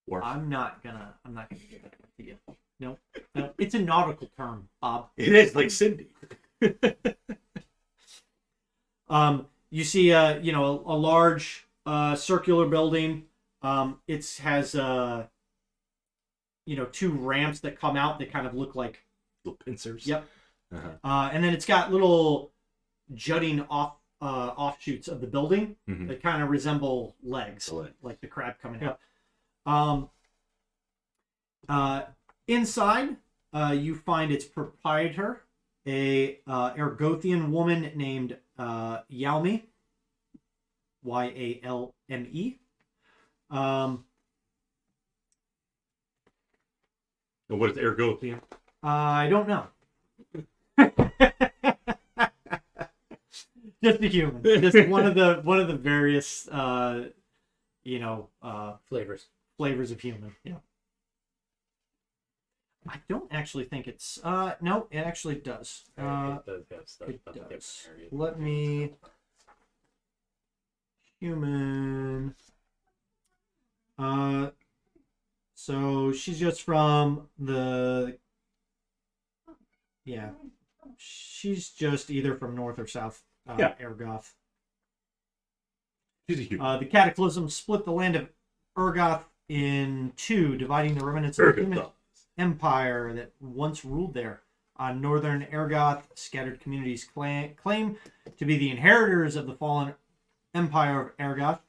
Wharf. I'm not gonna give that to you. No, it's a nautical term, Bob. It is like Cindy. You see, a large circular building. It has two ramps that come out that kind of look like Little pincers. Yep. And then it's got little jutting offshoots of the building Mhm. that kind of resemble legs, The leg. like the crab coming out. Inside, you find its proprietor, a Ergothian woman named Yalme, Yalme. And what is Ergothian? I don't know. Just a human. Just one of the various Flavors. flavors of human. Yeah. I don't actually think it's no, it actually does. It does have stuff it about the does. different areas. Let me human. So she's just from the she's just either from north or south Ergoth. She's a human. The cataclysm split the land of Ergoth in two, dividing the remnants of the human empire that once ruled there. On northern Ergoth, scattered communities claim to be the inheritors of the fallen empire of Ergoth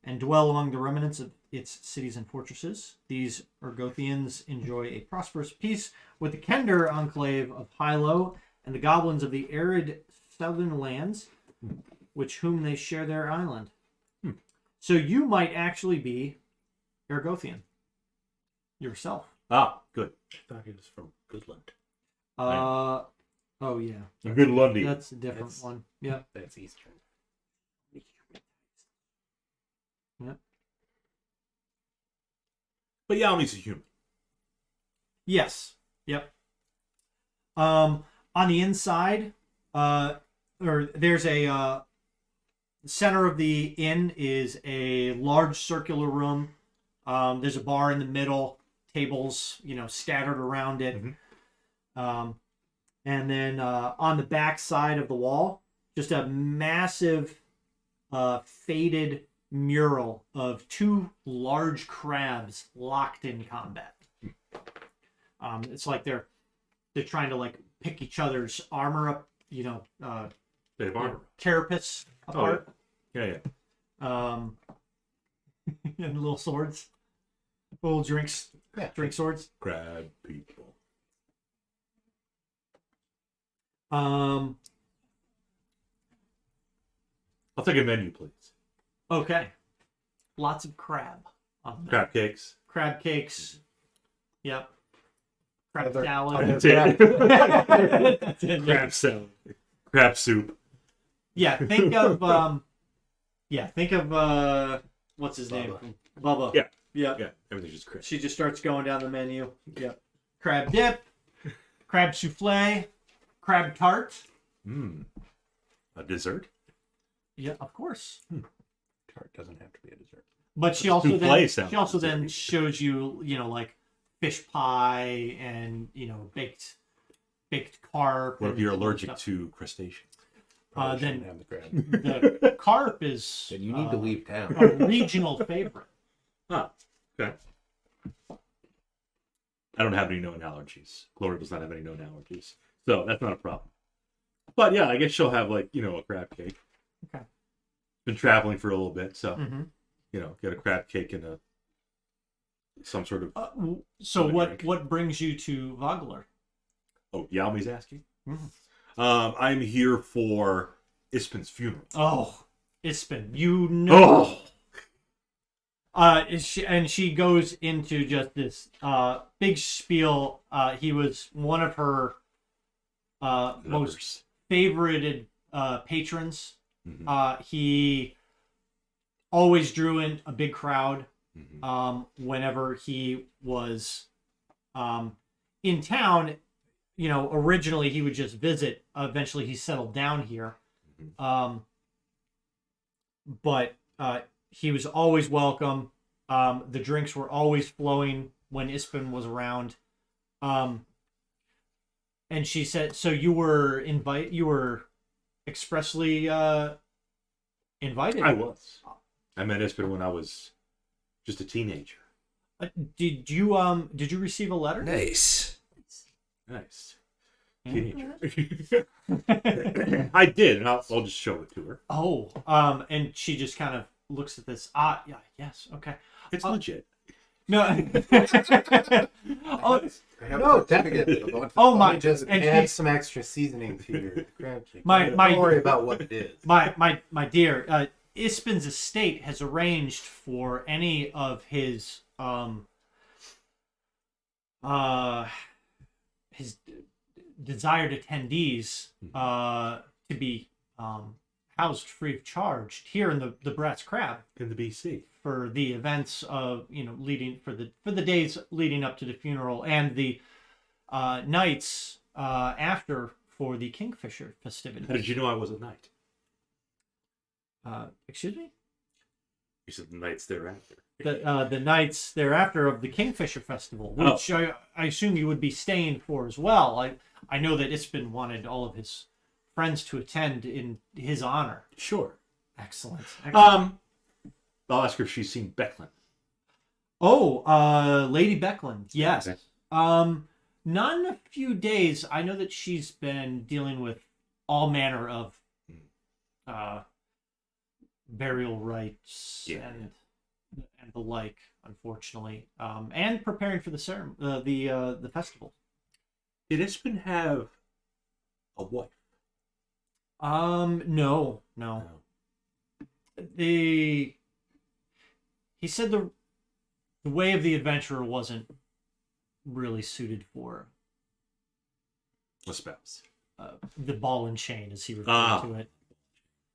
and dwell among the remnants of its cities and fortresses. These Ergothians enjoy a prosperous peace with the Kender enclave of Hylo and the goblins of the arid southern lands, which whom they share their island. So you might actually be Ergothian yourself. Ah, good. I thought he was from Goodland. Oh yeah, A good Lundy. that's a different That's- one. Yeah. That's Eastern. But Yalmi's a human. Yes. Yep. On the inside, or there's a center of the inn is a large circular room. There's a bar in the middle, tables, scattered around it. And then on the back side of the wall, just a massive faded mural of two large crabs locked in combat. It's like they're trying to like pick each other's armor up, They have armor. carapace apart. Yeah. And little swords, little drink swords. Crab people. Um. I'll take a menu, please. Okay. Lots of crab. On there. Crab cakes. Crab cakes. Yep. Crab Other- salad. That's it. That's it, yeah. Crab salad. Crab soup. Yeah, think of what's his name? Bubba. Yeah. Yeah. Yeah, everything's just crisp. She just starts going down the menu. Yep. Crab dip, crab souffle, crab tart. A dessert? Yeah, of course. Tart doesn't have to be a dessert. But she But also souffle then sounds she also dessert. then shows you, like fish pie and baked carp. What if and you're all that allergic stuff. to crustaceans? Probably then- shouldn't have the crab. The carp is Then you need to leave town. a regional favorite. Ah, okay. I don't have any known allergies. Gloria does not have any known allergies. So that's not a problem. But yeah, I guess she'll have a crab cake. Okay. Been traveling for a little bit, so Mm-hmm. get a crab cake and some sort of So What what drink? what brings you to Vogler? Oh, Yalmi's asking? Mhm. I'm here for Ispin's funeral. Oh, Ispin, you know. Oh! She goes into just this big spiel. He was one of her most Numbers. favorited patrons. Mhm. He always drew in a big crowd Mhm. whenever he was in town. Originally he would just visit. Eventually he settled down here. But he was always welcome. The drinks were always flowing when Ispin was around. And she said, so you were expressly invited. I was. I met Ispin when I was just a teenager. Did you receive a letter? Nice. Nice. teenager. I did, and I'll just show it to her. Oh, and she just kind of looks at this. Yeah, yes, okay. It's legit. No. Oh, I have No. a certificate of what- oh my! Just and add she- some extra seasoning to your crab cake. My- Don't worry about what it is. my dear, Ispin's estate has arranged for any of his desired attendees to be housed free of charge here in the Brass Crab In the BC. for the events of leading for the days leading up to the funeral and the nights after for the Kingfisher festivities. How did you know I was a knight? Excuse me? You said the nights thereafter. The nights thereafter of the Kingfisher Festival, which I assume you would be staying for as well. I know that Ispin wanted all of his friends to attend in his honor. Sure. Excellent. I'll ask her if she's seen Becklin. Oh, Lady Becklin. Yes. Okay. Not in a few days. I know that she's been dealing with all manner of burial rites and the like, unfortunately, and preparing for the the festival. Did Ispin have a wife? No. He said the way of the adventurer wasn't really suited for A spouse. the ball and chain, as he referred to it.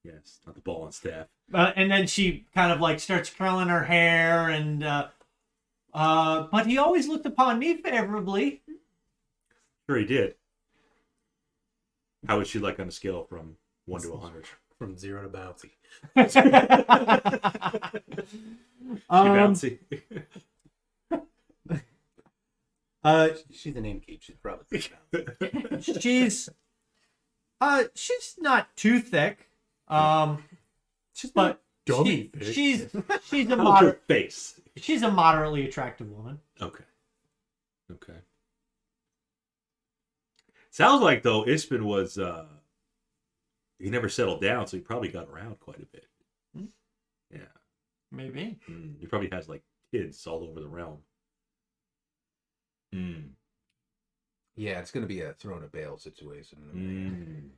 Yes, not the ball and staff. And then she kind of like starts curling her hair, and but he always looked upon me favorably. Sure, he did. How was she like on a scale from 1 to 100? From 0 to bouncy. She bouncy. She's an innkeep. She's probably pretty bouncy. She's not too thick. She's But not dummy thick. she's a How's her moderate face? she's a moderately attractive woman. Okay. Sounds like though Ispin was he never settled down, so he probably got around quite a bit. Hmm. Yeah. Maybe. He probably has like kids all over the realm. Yeah, it's going to be a throne of Baal situation.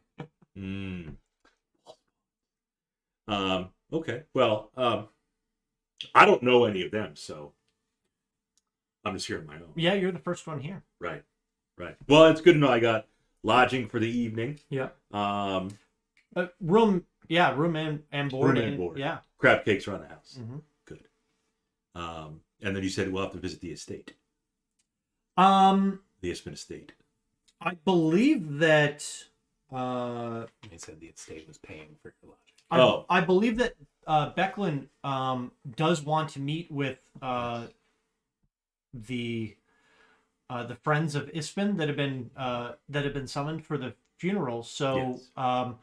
Okay. Well, I don't know any of them, so I'm just here on my own. Yeah, you're the first one here. Right. Well, it's good to know I got lodging for the evening. Yeah. Um, Room and board. Room and board. Yeah. crab cakes around the house. Mm-hmm. Good. And then you said we'll have to visit the estate, Um, the Ispin estate. I believe that. They said the estate was paying for your lodging. I believe that Becklin does want to meet with the friends of Ispin that have been summoned for the funeral. So Yes.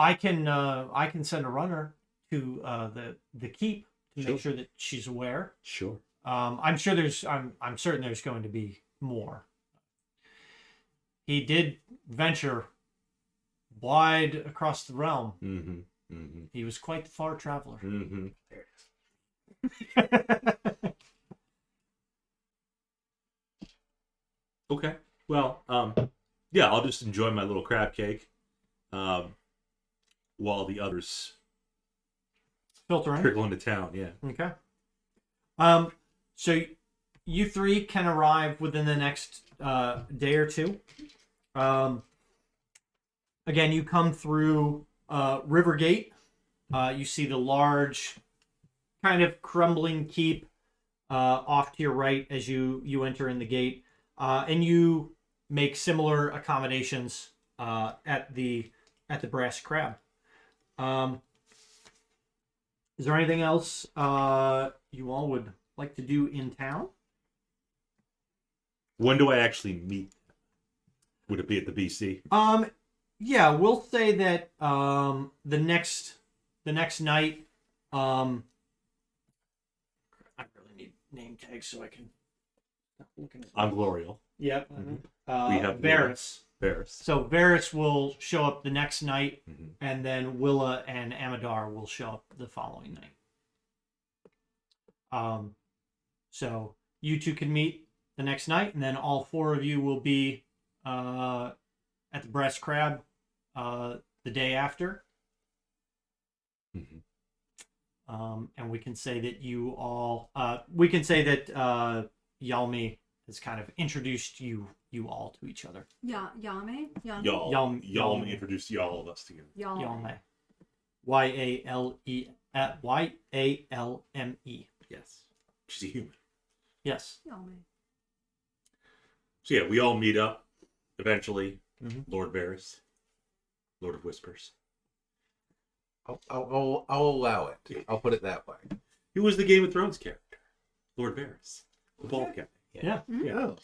I can send a runner to the keep to Sure. make sure that she's aware. Sure. I'm certain there's going to be more. He did venture wide across the realm. Mm-hmm. Mm-hmm. He was quite the far traveler. Mm-hmm. There it is. Okay. Well, yeah, I'll just enjoy my little crab cake, while the others Filter in. trickle into town. Yeah. Okay. So you three can arrive within the next day or two. Again, you come through River Gate. You see the large, kind of crumbling keep off to your right as you enter in the gate, and you make similar accommodations at the Brass Crab. Is there anything else you all would like to do in town? When do I actually meet? Would it be at the BC? Yeah, we'll say that the next night. I really need name tags so I can stop looking at. I'm Glorial. Yep. We have Varis. Varis. So Varis will show up the next night, Mhm. and then Willa and Amadar will show up the following night. So you two can meet the next night, and then all four of you will be at the Breast Crab the day after. Mhm. And we can say that you all, we can say that Yalmi has kind of introduced you all to each other. Yame? Y'all introduced y'all of us together. Yalme. Yalme. Yes. She's a human. Yes. Yame. So yeah, we all meet up eventually. Mhm. Lord Varis, Lord of Whispers. I'll allow it. I'll put it that way. He was the Game of Thrones character, Lord Varis, the bald guy. Yeah. Yeah.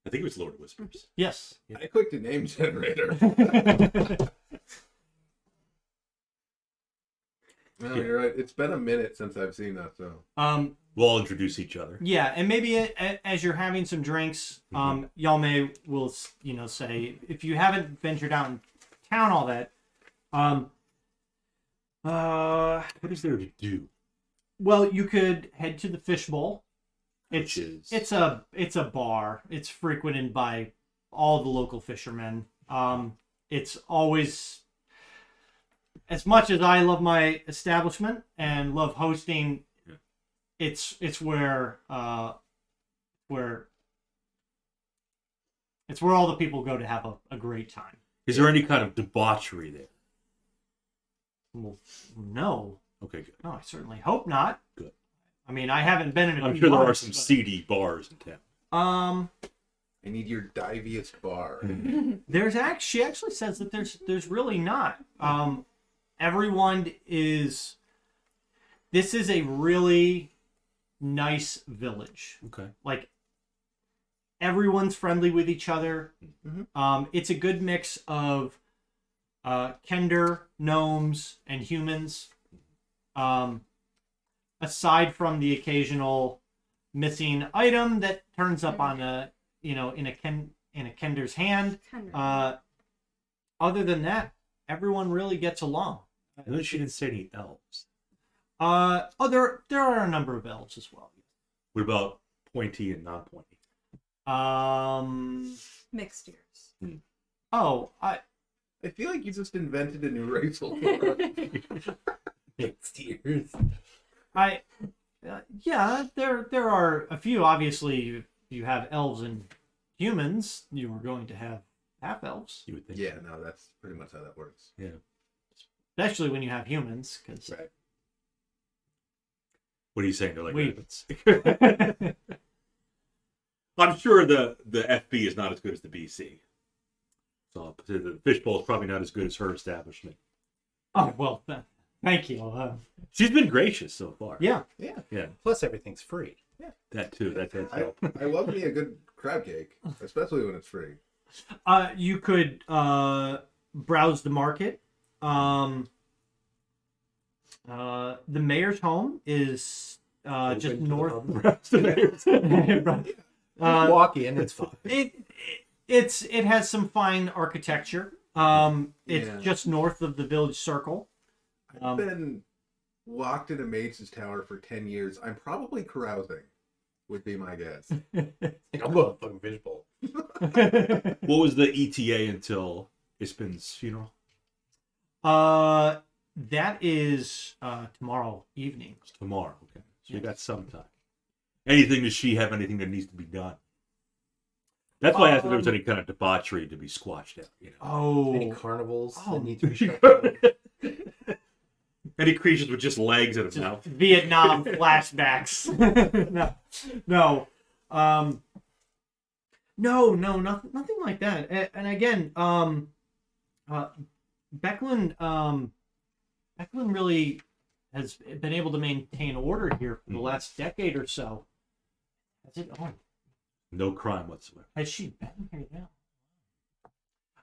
I think it was Lord of Whispers. Yes. I clicked the name generator. No, you're right. It's been a minute since I've seen that, so. We'll all introduce each other. Yeah, and maybe as you're having some drinks, Yalme will, say, if you haven't ventured out in town all that, What is there to do? well, you could head to the Fishbowl. Which is It's a bar. It's frequented by all the local fishermen. It's always, as much as I love my establishment and love hosting, Yeah. it's where it's where all the people go to have a great time. Is there any kind of debauchery there? Well, no, Okay, good. I certainly hope not. Good. I mean, I haven't been in a I'm few sure there are months, some but- seedy bars in town. I need your devious bar. There's she actually says that there's really not. Everyone is. This is a really nice village. Okay. Like everyone's friendly with each other. Mhm. It's a good mix of Kender, gnomes, and humans. Aside from the occasional missing item that turns up on in a Kender's hand. Other than that, everyone really gets along. Notice she didn't say any elves. There are a number of elves as well. What about pointy and non-pointy? Mixed ears. I feel like you just invented a new racial Steers. Yeah, there are a few. Obviously, you have elves and humans. You are going to have half elves, You would think. Yeah, no, that's pretty much how that works. Yeah. especially when you have humans, because Right. What are you saying? They're like We- rabbits. I'm sure the FB is not as good as the BC. So the fishbowl is probably not as good as her establishment. oh well, thank you. She's been gracious so far. Yeah, Yeah. Plus, everything's free. That too. That does help. I love me a good crab cake, especially when it's free. you could browse the market. The mayor's home is just Open to the north. public. Walk in, it's fine. It has some fine architecture. It's Yeah. just north of the village circle. I've been locked in a mage's tower for 10 years. I'm probably carousing, would be my guess. I'm going to fucking fishbowl. What was the ETA until Ispin's funeral? That is tomorrow evening. It's tomorrow. Okay. So you got some time. Anything, does she have anything that needs to be done? That's why I asked if there was any kind of debauchery to be squashed out. You know? Any Oh, carnivals Oh. that need to be shut down? Any creatures with just legs and a mouth? Vietnam flashbacks. No, nothing like that. And again, Becklin really has been able to maintain order here for the last decade or so. Has it? Oh, No crime whatsoever. has she been here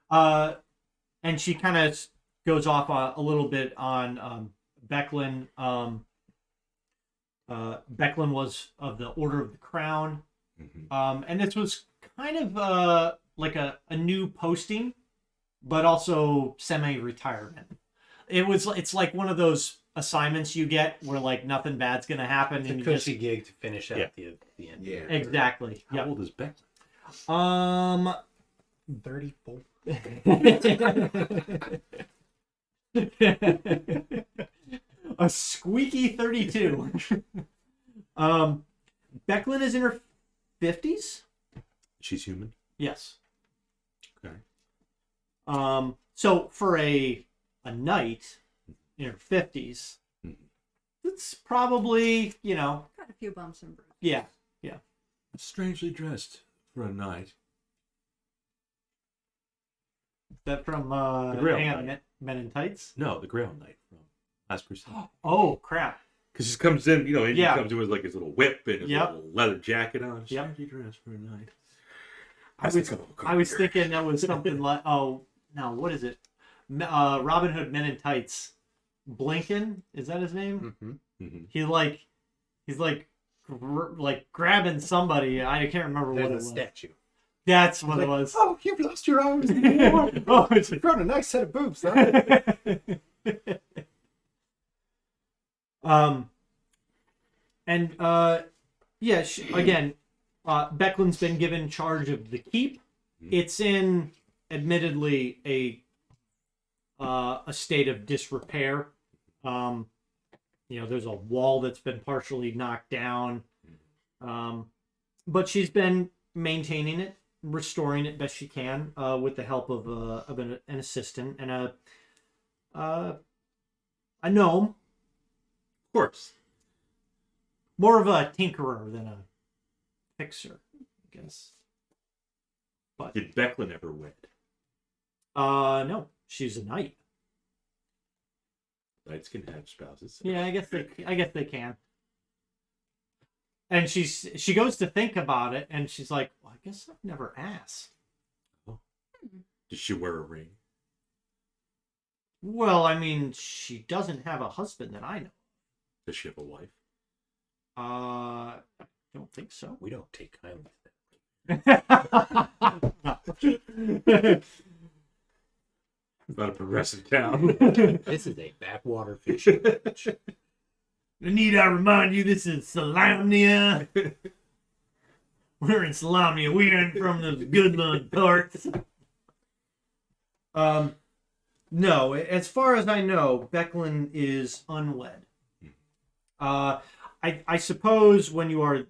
now? And she kind of goes off a little bit on Becklin. Becklin was of the Order of the Crown. Mhm. And this was kind of like a new posting, but also semi-retirement. It's like one of those assignments you get where like nothing bad's gonna happen, It's and a you just cushy gig to finish out Yeah. the end. Yeah. exactly. How Yep. old is Beck? 34. A squeaky 32. Becklin is in her 50s. She's human. Yes. Okay. So for a knight in her 50s, Mhm. it's probably, Got a few bumps and bruises. yeah. Strangely dressed for a knight. That from Grail hang on, Knight. Men in Tights. No, the Grail Knight from Last Crusade. Oh crap! Because he comes in, and Yeah. he comes in with like his little whip and his Yep. little leather jacket on. Yep. Strangely dressed for a knight. I was thinking that was something like what is it? Robin Hood Men in Tights. Blinken, is that his name? Mm-hmm. Mm-hmm. He's like grabbing somebody. I can't remember what it There's was. a statue. That's what it was. Oh, you've lost your arms in the war. Oh, it's You've grown a nice set of boobs, huh? And again, Becklin's been given charge of the keep. It's in, admittedly, a state of disrepair. There's a wall that's been partially knocked down, but she's been maintaining it, restoring it best she can, with the help of an assistant and a gnome. Of course. More of a tinkerer than a fixer, I guess. But Did Becklin ever wed? no, she's a knight. Knights can have spouses. Yeah, I guess they can. And she goes to think about it, and she's like, well, I guess I've never asked. Did she wear a ring? Well, I mean, she doesn't have a husband that I know. Does she have a wife? I don't think so. We don't take kindly to that. Not a progressive town. This is a backwater fishing village. Need I remind you, this is Salamnia. We're in Salamnia. We ain't from the Goodland parts. No, as far as I know, Becklin is unwed. I suppose when you are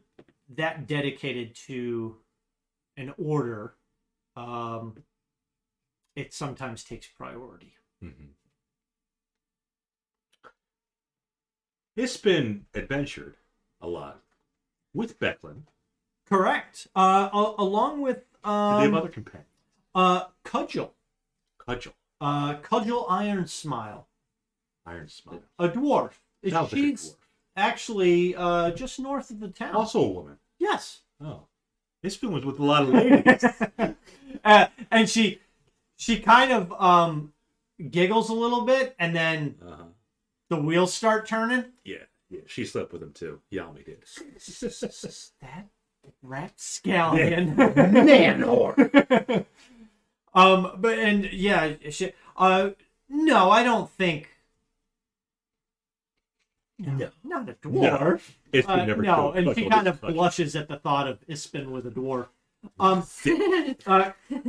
that dedicated to an order, it sometimes takes priority. Mm-hmm. It's been adventured a lot with Becklin. Correct. Along with Did they have other companions? Cudgel. Cudgel. Cudgel Iron Smile. Iron Smile. A dwarf. Sounds like a She's dwarf. actually just north of the town. Also a woman. Yes. Oh. Ispin was with a lot of ladies. And she kind of giggles a little bit, and then Uh-huh. the wheels start turning. Yeah. She slept with him too. Yami did. That rapscallion. Man whore. But and yeah, no, I don't think. No, not a dwarf. Ispin never No, killed and she Cudgel, kind did of Cudgel. blushes at the thought of Ispin with a dwarf.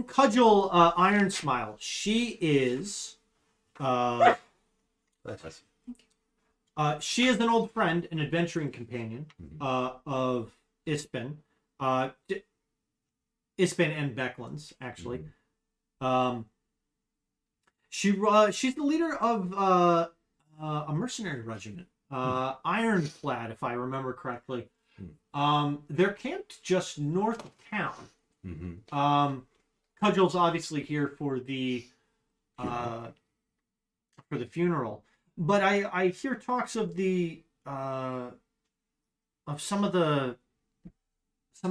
Cudgel Iron Smile. She is. That's She is an old friend, an adventuring companion of Ispin. Ispin and Becklin's, actually. She's the leader of a mercenary regiment, Ironclad, if I remember correctly. They're camped just north of town. Mm-hmm. Cudgel's obviously here for the funeral, but I hear talks of some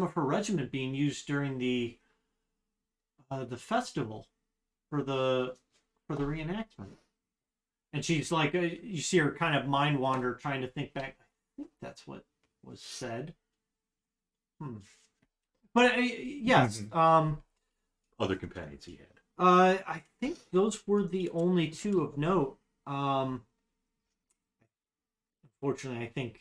of her regiment being used during the festival for the reenactment. And she's like, you see her kind of mind wander, trying to think back. I think that's what was said. But yes, other companions he had? I think those were the only two of note. Unfortunately, I think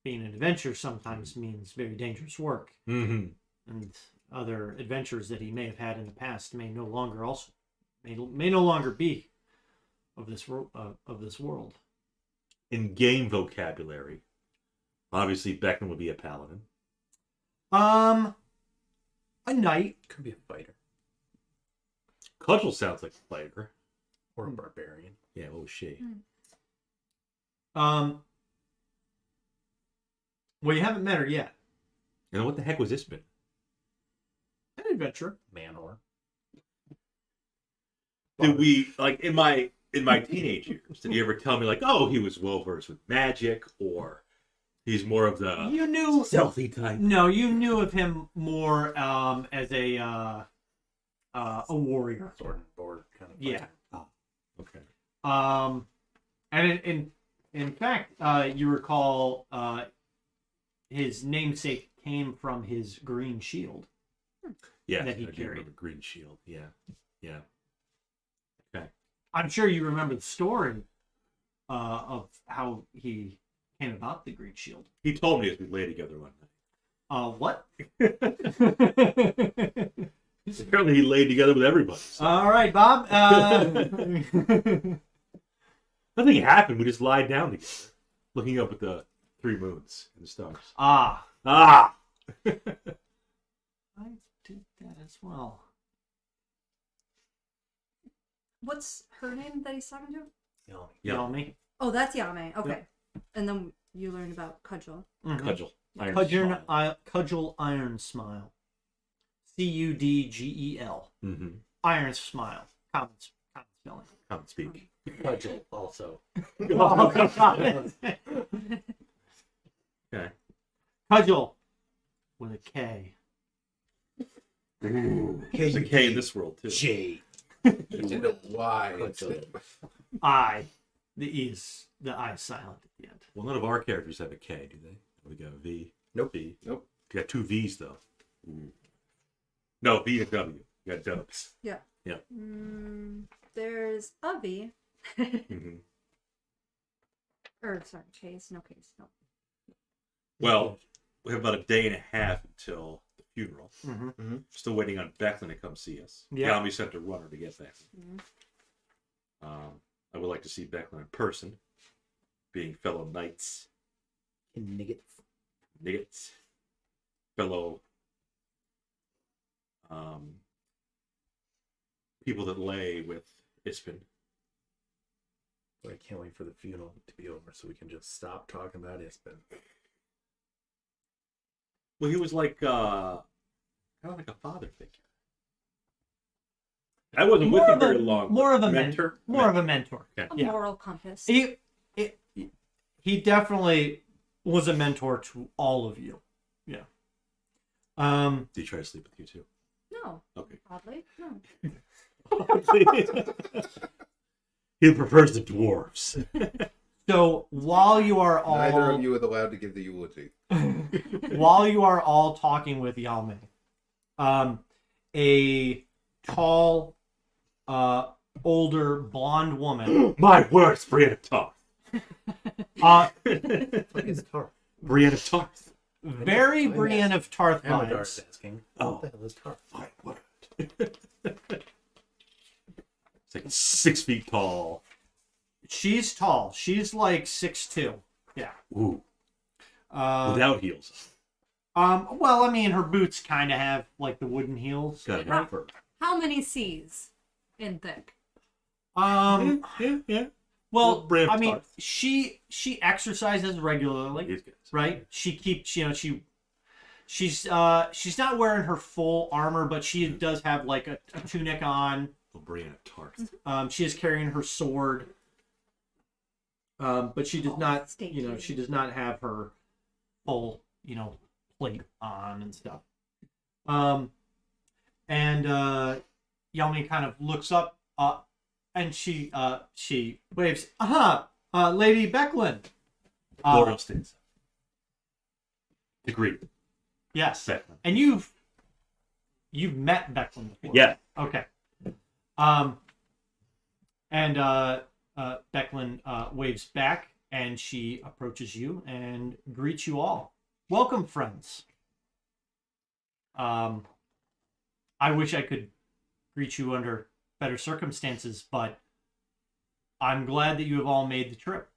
being an adventurer sometimes means very dangerous work, Mm-hmm. and other adventures that he may have had in the past may no longer be of this world. In game vocabulary, obviously Beckman would be a paladin. A knight. Could be a fighter Cudgel sounds like a fighter. or a barbarian. Yeah, what was she? Well, you haven't met her yet. And what the heck was Ispin? An adventurer. Manor. Did we, like, in my teenage years, did he ever tell me, like, oh, he was well versed with magic, or he's more of the You knew stealthy type? No, you knew of him more as a warrior. Sword and board kind of Yeah. fighter. Okay. And in fact, you recall his namesake came from his green shield. Yeah, That he I do carried. remember Green Shield. Yeah. Yeah. Okay. I'm sure you remember the story of how he came about the green shield. He told me as we lay together one What? night. Apparently he laid together with everybody. So. All right, Bob. Nothing happened. We just lied down together, looking up at the three moons and the stars. Ah. Ah! I did that as well. What's her name that he's talking to? Yummy. Yeah. Yami. Oh, that's Yame. Okay. And then you learned about Cudgel. Cudgel. Iron Cudgel, smile. Cudgel Iron Smile. Cudgel. Mm-hmm. Iron Smile. Common spelling. Common speak. Cudgel also. Okay. Cudgel with a K. There's a K in this world too. J. And a Y. Cudgel. I. The I is silent at the end. Well, none of our characters have a K, do they? We got a V. Nope. V. Nope. We got two V's though. No, V and W. You got dubs. Yeah. Yeah. There's a V. Mm-hmm. Or, sorry, case. No case. No. Well, we have about a day and a half until the funeral. Mm-hmm. Still waiting on Becklin to come see us. Yeah. Yami sent a runner to get Becklin. I would like to see Becklin in person, being fellow knights, niggets, fellow people that lay with Ispin. But I can't wait for the funeral to be over so we can just stop talking about Ispin. Well, he was like kind of like a father figure. I wasn't with him very long. More of a mentor. More of a mentor. A Yeah. moral compass. He definitely was a mentor to all of you. Yeah. Did he try to sleep with you too? No. Okay. Oddly. No. He prefers the dwarves. So while you are all Neither of you is allowed to give the eulogy. while you are all talking with Yalme, a tall, older blonde woman. My words, Brienne of Tarth. It's Tarth. Brienne of Tarth. Very Brienne of Tarth Amadar's vibes. asking. Oh. What the hell is Tarth? My word. It's like 6 feet tall. She's tall. She's like 6'2". Yeah. Ooh. Uh, Without heels. Well, I mean, her boots kind of have like the wooden heels. Got it. Right? How many C's in thick? Yeah. Well, Brienne of I mean, Tarth. she exercises regularly, These guys. right? She keeps, she's not wearing her full armor, but she does have like a tunic on. Oh, Brienne of Tarth. She is carrying her sword. But she does not, stay she does not have her full, plate on and stuff. And Yami kind of looks up, and she waves, Lady Becklin. Glorial stands up. To greet Yes. Becklin. And you've you've met Becklin before. Yeah. Okay. And Becklin waves back, and she approaches you and greets you all. Welcome, friends. I wish I could greet you under better circumstances, but I'm glad that you have all made the trip.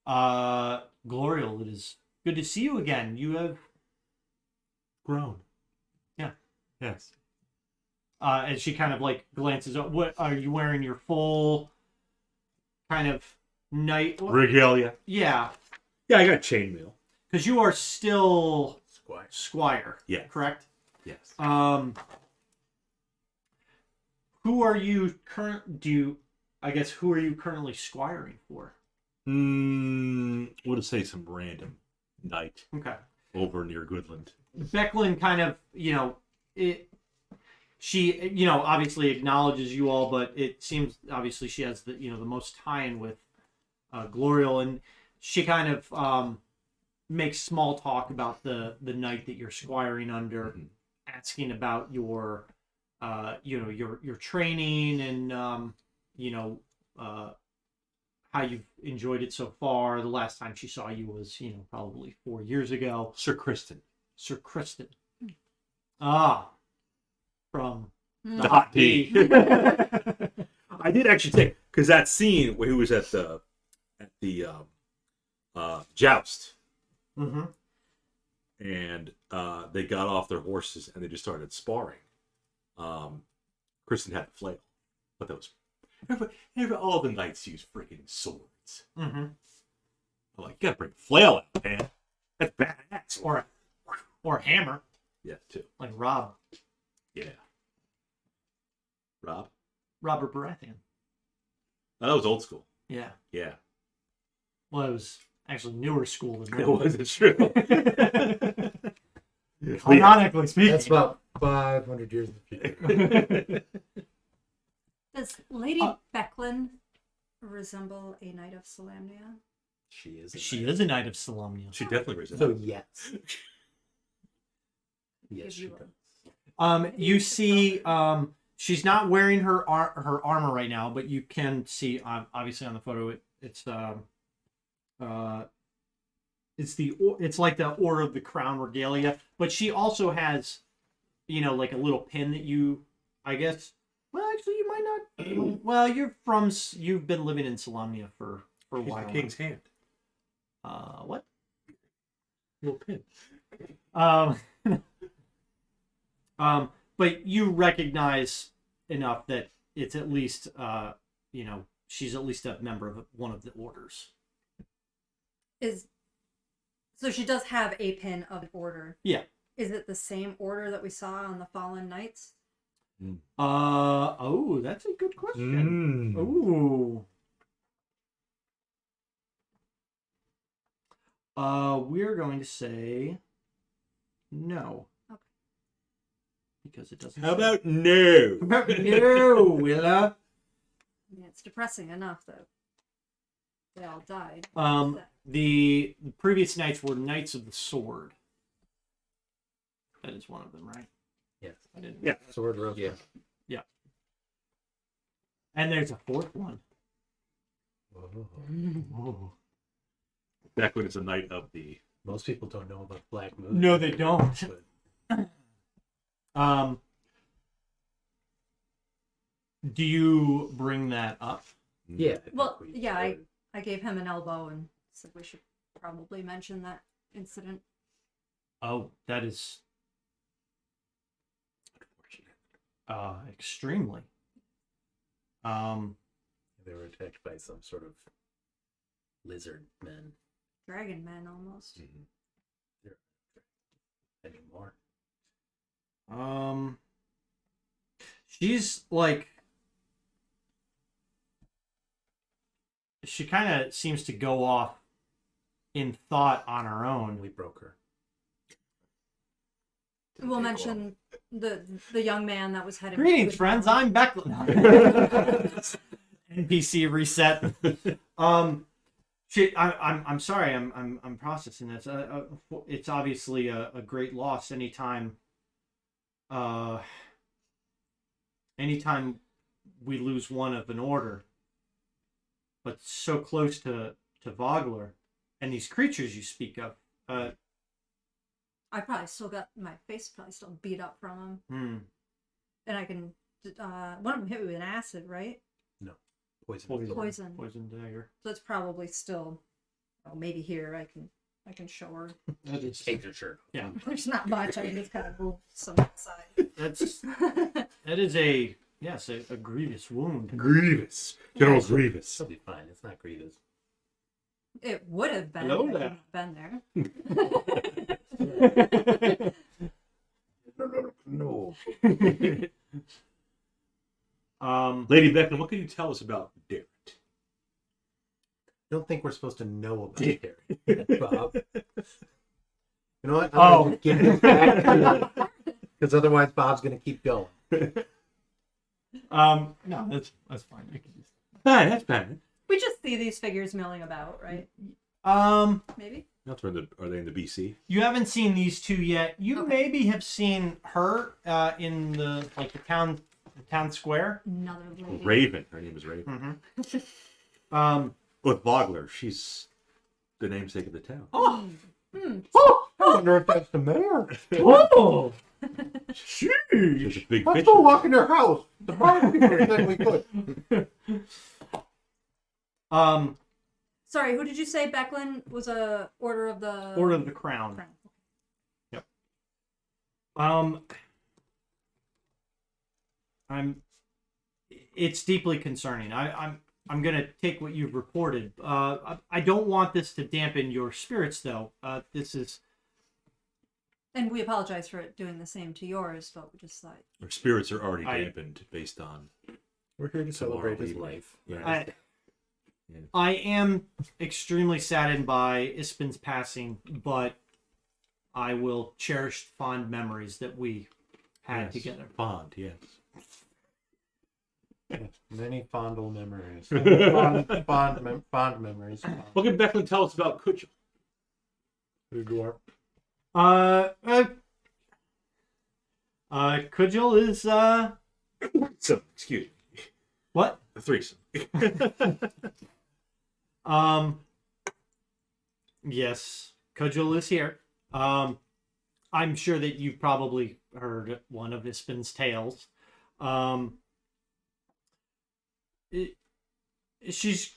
Glorial, it is good to see you again. You have Grown. Yeah. Yes. and she kind of like glances up. What are you wearing? Your full kind of night Regalia. Yeah, Yeah, I got chainmail. because you are still Squire. Yeah. Correct. Yes. Who are you who are you currently squiring for? We'll just say some random knight Okay. over near Goodland. Becklin kind of, she obviously acknowledges you all, but it seems obviously she has the most tie-in with Glorial, and she kind of makes small talk about the knight that you're squiring under, Mhm. asking about your your training and how you've enjoyed it so far. The last time she saw you was probably 4 years ago. Sir Kristen. Sir Kristen. From The hot tea. I did actually think, because that scene where he was at the joust, Mm-hmm. and they got off their horses and they just started sparring. Kristen had the flail, but that was all the knights use freaking swords. Mm-hmm. I'm like, you gotta bring the flail out, man. That's badass. Or a hammer, Yeah, too. like Rob. Yeah. Rob? Robert Baratheon. Oh, that was old school. Yeah. Yeah. Well, it was actually newer school than It that. wasn't true. Canonically speaking. That's about 500 years in the future. Does Lady Becklin resemble a knight of Solamnia? She is. She is a knight of Solamnia. She definitely resembles. So yes. Yes, Give she you does. You see, she's not wearing her armor right now, but you can see, obviously on the photo, it's like the Order of the Crown Regalia, but she also has, like a little pin that I guess. Well, actually, you might not. Well, you've been living in Solamnia for a She's while. the king's hand. What? Little pin. But you recognize enough that it's at least, she's at least a member of one of the orders. So she does have a pin of an order. Yeah. Is it the same order that we saw on the Fallen Knights? Oh, that's a good question. Ooh. We're going to say no. Okay. Because it doesn't. How about no? No, Willa? I mean, it's depressing enough that they all died. The previous knights were Knights of the Sword. That is one of them, right? Yes. I didn't. Yeah. Sword roast. Yeah. And there's a fourth one. Whoa. Back when it's a knight of the. Most people don't know about Black Moon. No, they don't. But Do you bring that up? yeah. Well, yeah, I gave him an elbow and said we should probably mention that incident. Oh, that is extremely. They were attacked by some sort of lizard men Dragon man almost. anymore. She's like, she kind of seems to go off in thought on her own. We broke her. We'll mention the young man that was heading. Greetings, friends. I'm Becklin. NPC reset. I'm sorry. I'm processing this. It's obviously a great loss anytime anytime we lose one of an order, but so close to Vogler and these creatures you speak of, I probably still got my face probably still beat up from him, hmm, and I can. One of them hit me with an acid, right? Poison. poison dagger. So it's probably still. Oh, maybe here I can show her. That is, Take your shirt. yeah, There's not much. I can just kind of move some outside. that is a grievous wound. Grievous. General Grievous. It'll be fine. It's not grievous. It would have been. Hello if I there. hadn't been there. No. Lady Beckman, what can you tell us about Darrett? Don't think we're supposed to know about Harry, Bob. You know what? Oh. Gonna give this back to you, because otherwise Bob's gonna keep going. No, that's fine. I can just... Fine, that's fine. We just see these figures milling about, right? Maybe. Are they in the BC? You haven't seen these two yet. You Okay. maybe have seen her in the town square. Another lady. Raven. Her name is Raven. Mm-hmm. With Vogler, she's the namesake of the town. Oh, I wonder if that's the mayor. oh, She's sheesh. a big Let's fish. go walk in their house. The bar people said we could. Sorry, who did you say Becklin was a Order of the Order of the Crown. Crown? Yep. It's deeply concerning. I'm gonna take what you've reported. I don't want this to dampen your spirits, though. This is And we apologize for it doing the same to yours, but we just like Her spirits are already I- dampened based on. We're here to celebrate his Tomorrow life. Yeah. I am extremely saddened by Ispin's passing, but I will cherish fond memories that we had Yes. together. Bond, yes. Many fondle memories. Fond memories. What can Becklin tell us about Kutchel? Kujil is So, excuse me. what? A threesome. Yes, Kujil is here. I'm sure that you've probably heard one of Ispin's tales. She's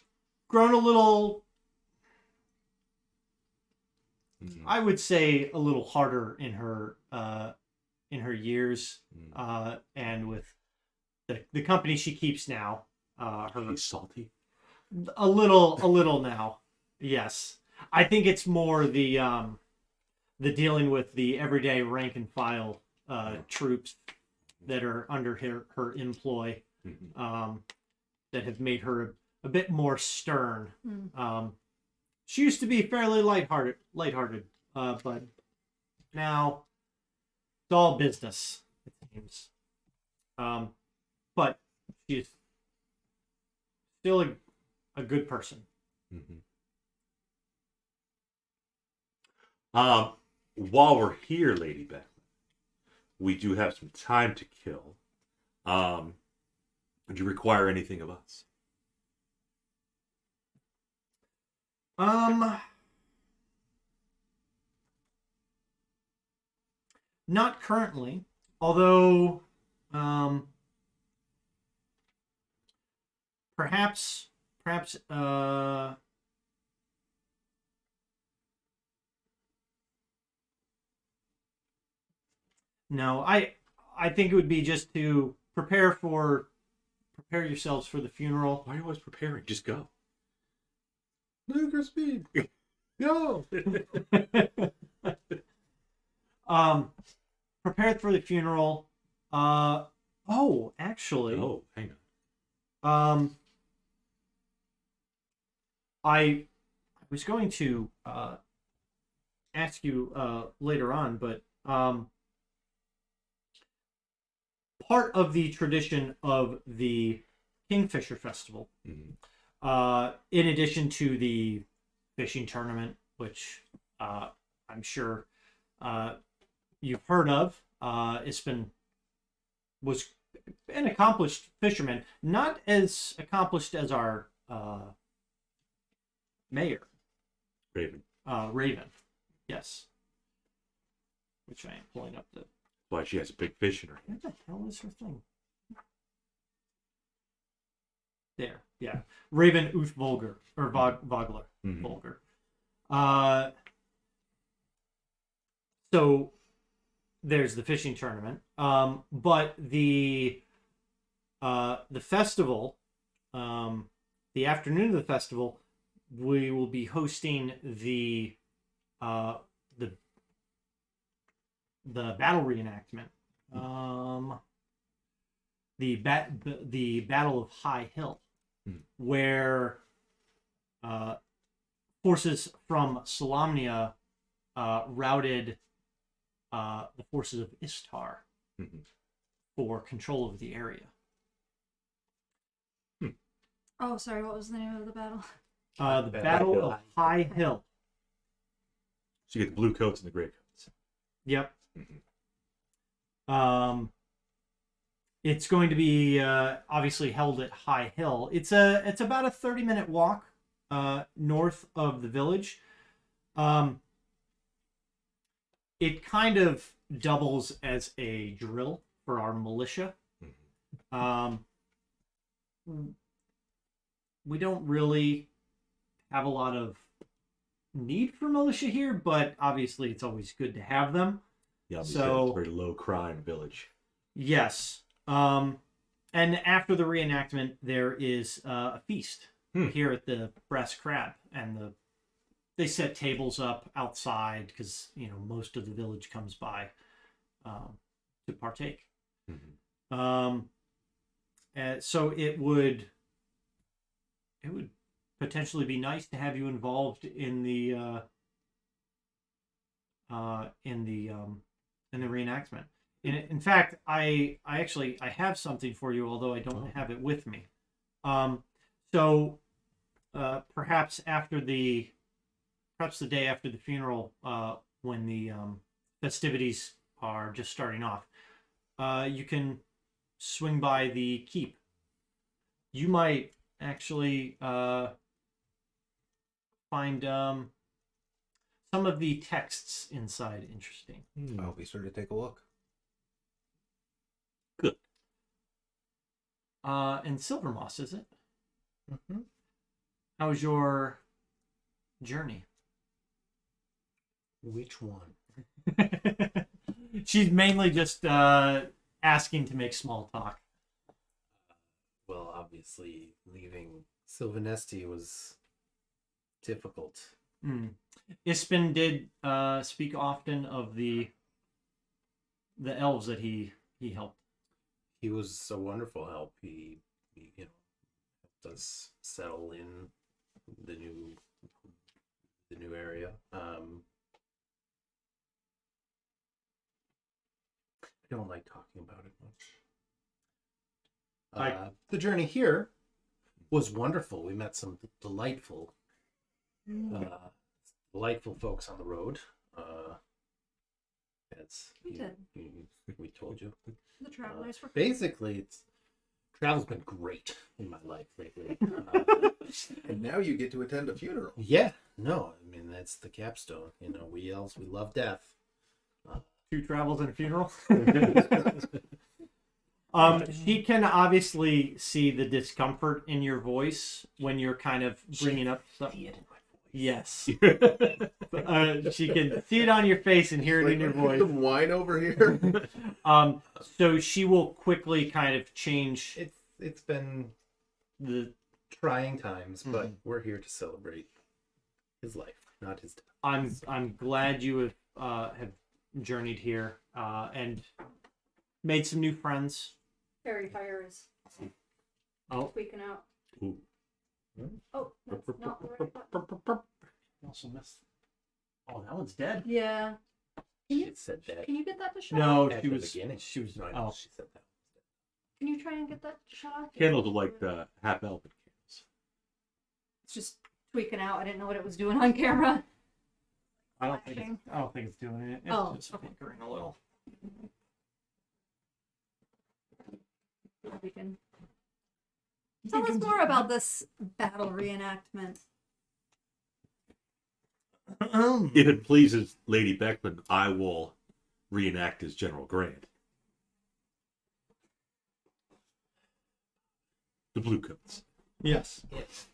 grown a little, I would say, a little harder in her years, and with the company she keeps now. He's salty. A little now. Yes, I think it's more the dealing with the everyday rank and file troops that are under her employ, that have made her a bit more stern. She used to be fairly lighthearted, but now it's all business, it seems. But she's still a good person. While we're here, Lady Beckman, we do have some time to kill. Would you require anything of us? Not currently, although perhaps no, I think it would be just to prepare yourselves for the funeral. Why are you always preparing? Just go. Luger speed. Go. Prepared for the funeral. Actually. Oh, hang I was going to ask you later on, but part of the tradition of the Kingfisher Festival, in addition to the fishing tournament, which I'm sure you've heard of, Ispin was an accomplished fisherman, not as accomplished as our mayor, Raven. Raven. Yes. Which I am pulling up the. Why she has a big fish in her hand. What the hell is her thing? There, yeah. Raven Uth Volger, or Vogler Mhm. Volger. So there's the fishing tournament. But the festival, the afternoon of the festival, we will be hosting the battle reenactment. The Battle of High Hill, where forces from Solamnia routed the forces of Istar for control of the area. Oh, sorry. What was the name of the battle? The Battle of High Hill. So you get the blue coats and the gray coats. Yep. It's going to be obviously held at High Hill. It's about a 30-minute walk north of the village. It kind of doubles as a drill for our militia. We don't really have a lot of need for militia here, but obviously it's always good to have them. Yeah, So- so it's a very low crime village. Yes. And after the reenactment, there is a feast here at the Brass Crab, and they set tables up outside because most of the village comes by to partake. So it would potentially be nice to have you involved in the reenactment. In fact, I have something for you, although I don't have it with me. So perhaps the day after the funeral, when the festivities are just starting off, you can swing by the keep. You might actually find some of the texts inside interesting. I'll be sure to take a look. Good. And Silvermoss, is it? How was your journey? Which one? She's mainly just asking to make small talk. Well, obviously, leaving Sylvanesti was difficult. Ispin did speak often of the elves that he helped. He was a wonderful help. He helped us settle in the new area. I don't like talking about it much. The journey here was wonderful. We met some delightful folks on the road. We told you. The travelers were Basically, travel's been great in my life lately. And now you get to attend a funeral. Yeah, no, I mean that's the capstone. We elves, we love death. 2 travels and a funeral. She can obviously see the discomfort in your voice when you're kind of bringing up stuff. Yes. She can see it on your face and hear it in your voice. Some wine over here. So she will quickly kind of change. It's been the trying times, but we're here to celebrate his life, not his death. I'm glad you have journeyed here and made some new friends. Fairy fire is tweaking out. Ooh. Oh, that's not the right button. Also missed. Oh, that one's dead. Yeah. It said that. Can you get that to shut No, off? at she the was. beginning. She was. No, I Oh, know she said that. Can you try and get that to shut off? Candles are like the half-elven candles. It's just tweaking out. I didn't know what it was doing on camera. I don't think it's doing it. It's Oh, just okay. flickering a little. We can tell us more about this battle reenactment. If it pleases Lady Beckman, I will reenact as General Grant. The Bluecoats. Yes. Yes.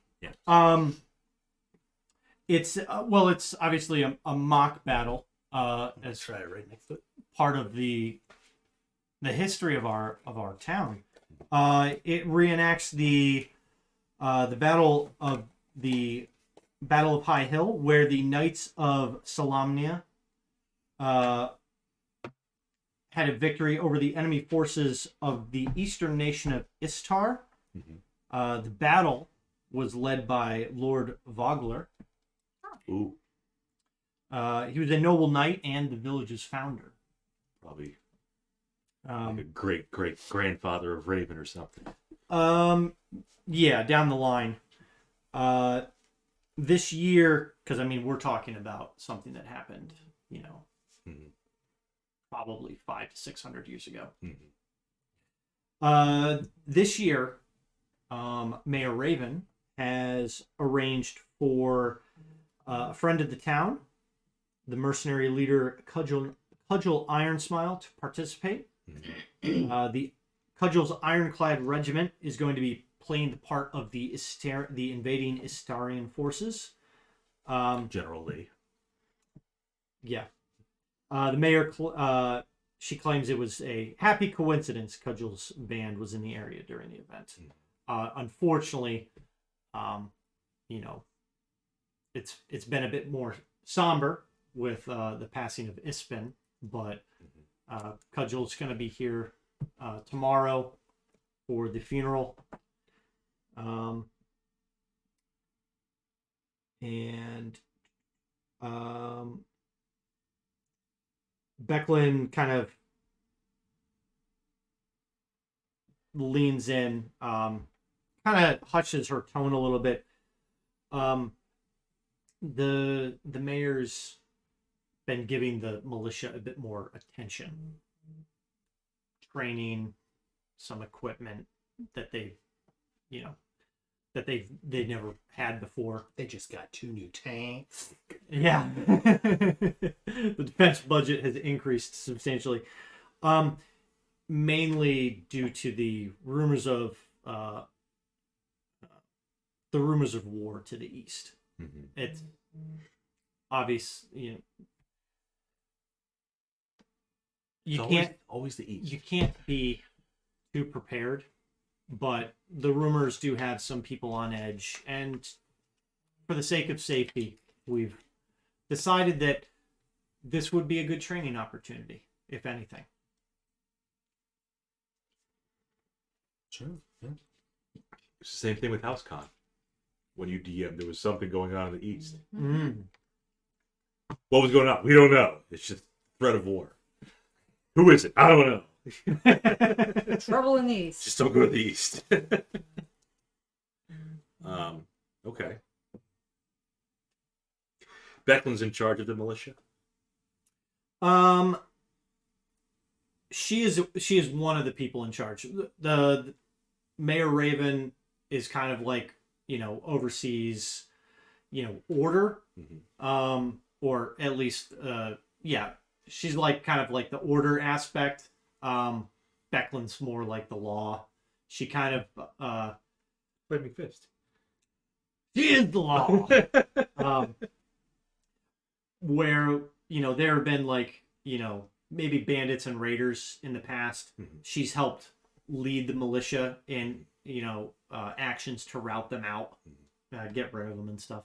It's well, it's obviously a mock battle. Let's As try it right next to it. part of the history of our town. It reenacts the battle of High Hill, where the Knights of Solamnia had a victory over the enemy forces of the eastern nation of Istar. Mhm. The battle was led by Lord Vogler. Ooh, He was a noble knight and the village's founder. probably like a great grandfather of Raven or something. Yeah, down the line. This year, because I mean, we're talking about something that happened, Mhm. probably 500 to 600 years ago. Mhm. This year, Mayor Raven has arranged for a friend of the town, the mercenary leader Cudgel Ironsmile, to participate. Mhm. The Cudgel's Ironclad Regiment is going to be playing the part of the invading Istarian forces. General Lee. Yeah. The mayor, she claims it was a happy coincidence Cudgel's band was in the area during the event. Unfortunately, it's been a bit more somber with the passing of Ispin, but Cudgel's going to be here tomorrow for the funeral. Becklin kind of leans in, kind of hushes her tone a little bit. The mayor's been giving the militia a bit more attention, training, some equipment that they've never had before. They just got 2 new tanks. Yeah. The defense budget has increased substantially. Mainly due to the rumors of war to the east. Mhm. It's obvious, you It's can't always the East. you can't be too prepared, but the rumors do have some people on edge, and for the sake of safety, we've decided that this would be a good training opportunity, if anything. Sure. Yeah. It's the same thing with HouseCon. When you DM, there was something going on in the East. Mm. What was going on? We don't know. It's just threat of war. Who is it? I don't know. Trouble in the East. Just don't go to the East. Okay. Becklin's in charge of the militia. She is one of the people in charge. The Mayor Raven is kind of like, oversees, order. Mm-hmm. Or at least, she's like kind of like the order aspect. Becklin's more like the law. She kind of, Flaming Fist. she is the law. Where, there have been like, maybe bandits and raiders in the past. Mm-hmm. She's helped lead the militia in, actions to rout them out, get rid of them and stuff.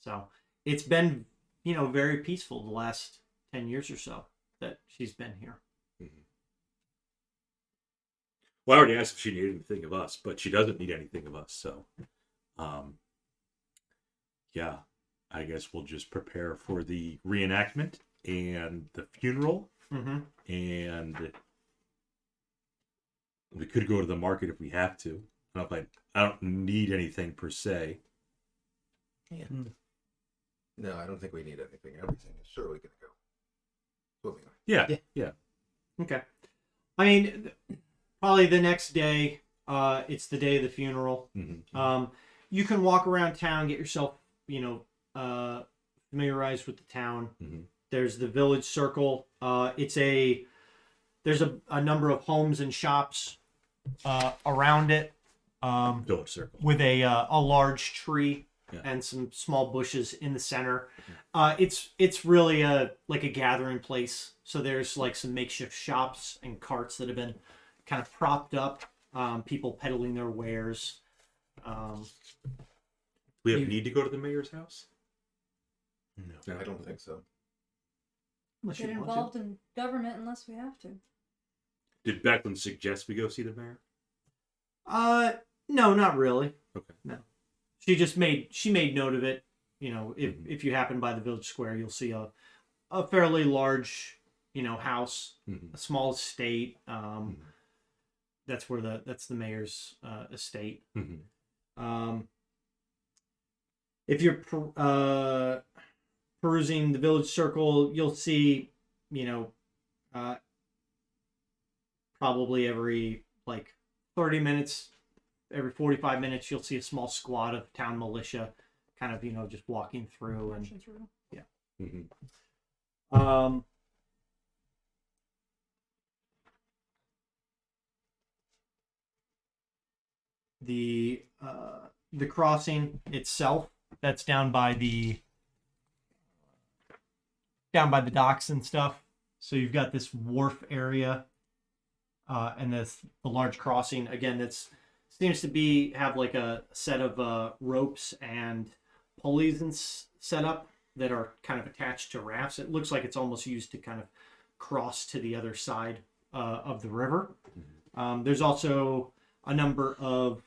So it's been, very peaceful the last 10 years or so that she's been here. Mm-hmm. Well, I already asked if she needed anything of us, but she doesn't need anything of us. So, yeah, I guess we'll just prepare for the reenactment and the funeral. Mm-hmm. And we could go to the market if we have to. I don't need anything per se. Yeah. No, I don't think we need anything. Everything is surely going to go swimmingly. Yeah. Okay. I mean, probably the next day. It's the day of the funeral. You can walk around town, get yourself, familiarized with the town. There's the village circle. There's a number of homes and shops around it. Village circle. With a large tree Yeah. and some small bushes in the center. It's really like a gathering place. So there's like some makeshift shops and carts that have been kind of propped up. People peddling their wares. We have need to go to the mayor's house? No. I don't think so. Unless Get you want involved in government unless we have to. Did Becklin suggest we go see the mayor? to. No, not really. Okay. No. She made note of it. If you happen by the village square, you'll see a fairly large, house, a small estate. That's the mayor's estate. If you're perusing the village circle, you'll see, probably every 30 minutes, every 45 minutes, you'll see a small squad of town militia kind of, just walking through and the crossing itself, that's down by the docks and stuff. So you've got this wharf area, and the large crossing again. That's seems to have like a set of ropes and pulleys and set up that are kind of attached to rafts. It looks like it's almost used to kind of cross to the other side of the river. There's also a number of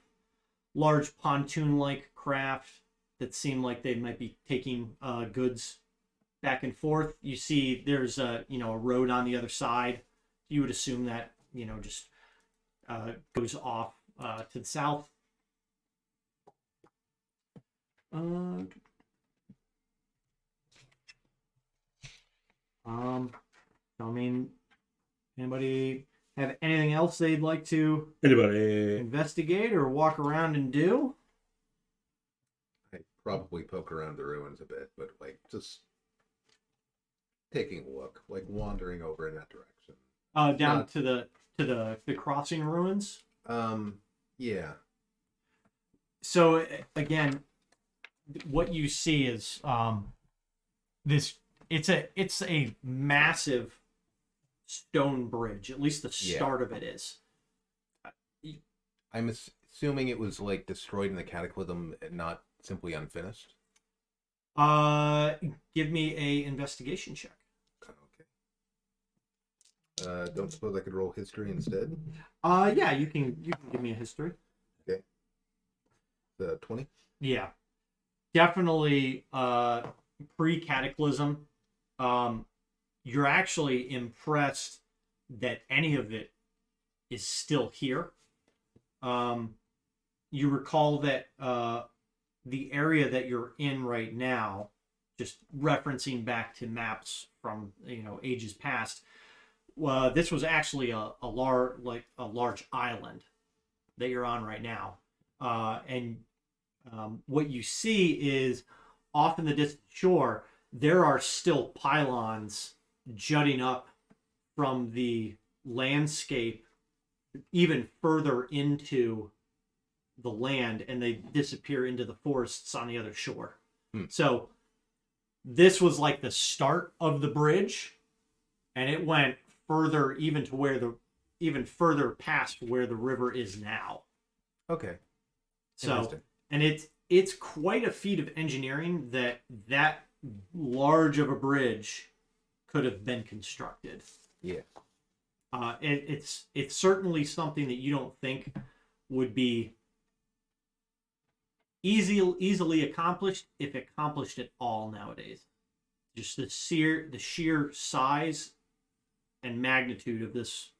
large pontoon-like craft that seem like they might be taking goods back and forth. You see there's a road on the other side. You would assume that just goes off to the south. Anybody have anything else they'd like to Anybody? investigate or walk around and do? I'd probably poke around the ruins a bit, but just taking a look, wandering over in that direction. Down to the crossing ruins. Yeah. So again, what you see is this. It's a massive stone bridge. At least the start of it is. I'm assuming it was destroyed in the cataclysm and not simply unfinished. Give me a investigation check. Okay. Don't suppose I could roll history instead? Yeah, you can give me a history. Okay. 20? Yeah. Definitely pre-cataclysm. You're actually impressed that any of it is still here. You recall that the area that you're in right now, just referencing back to maps from ages past, this was actually a large island that you're on right now, and what you see is off in the distant shore there are still pylons jutting up from the landscape even further into the land, and they disappear into the forests on the other shore. So this was like the start of the bridge, and it went further even further past where the river is now. Okay. So, and it's quite a feat of engineering that large of a bridge could have been constructed. Yeah. It's certainly something that you don't think would be easily accomplished, if accomplished at all nowadays. Just the sheer size and magnitude of this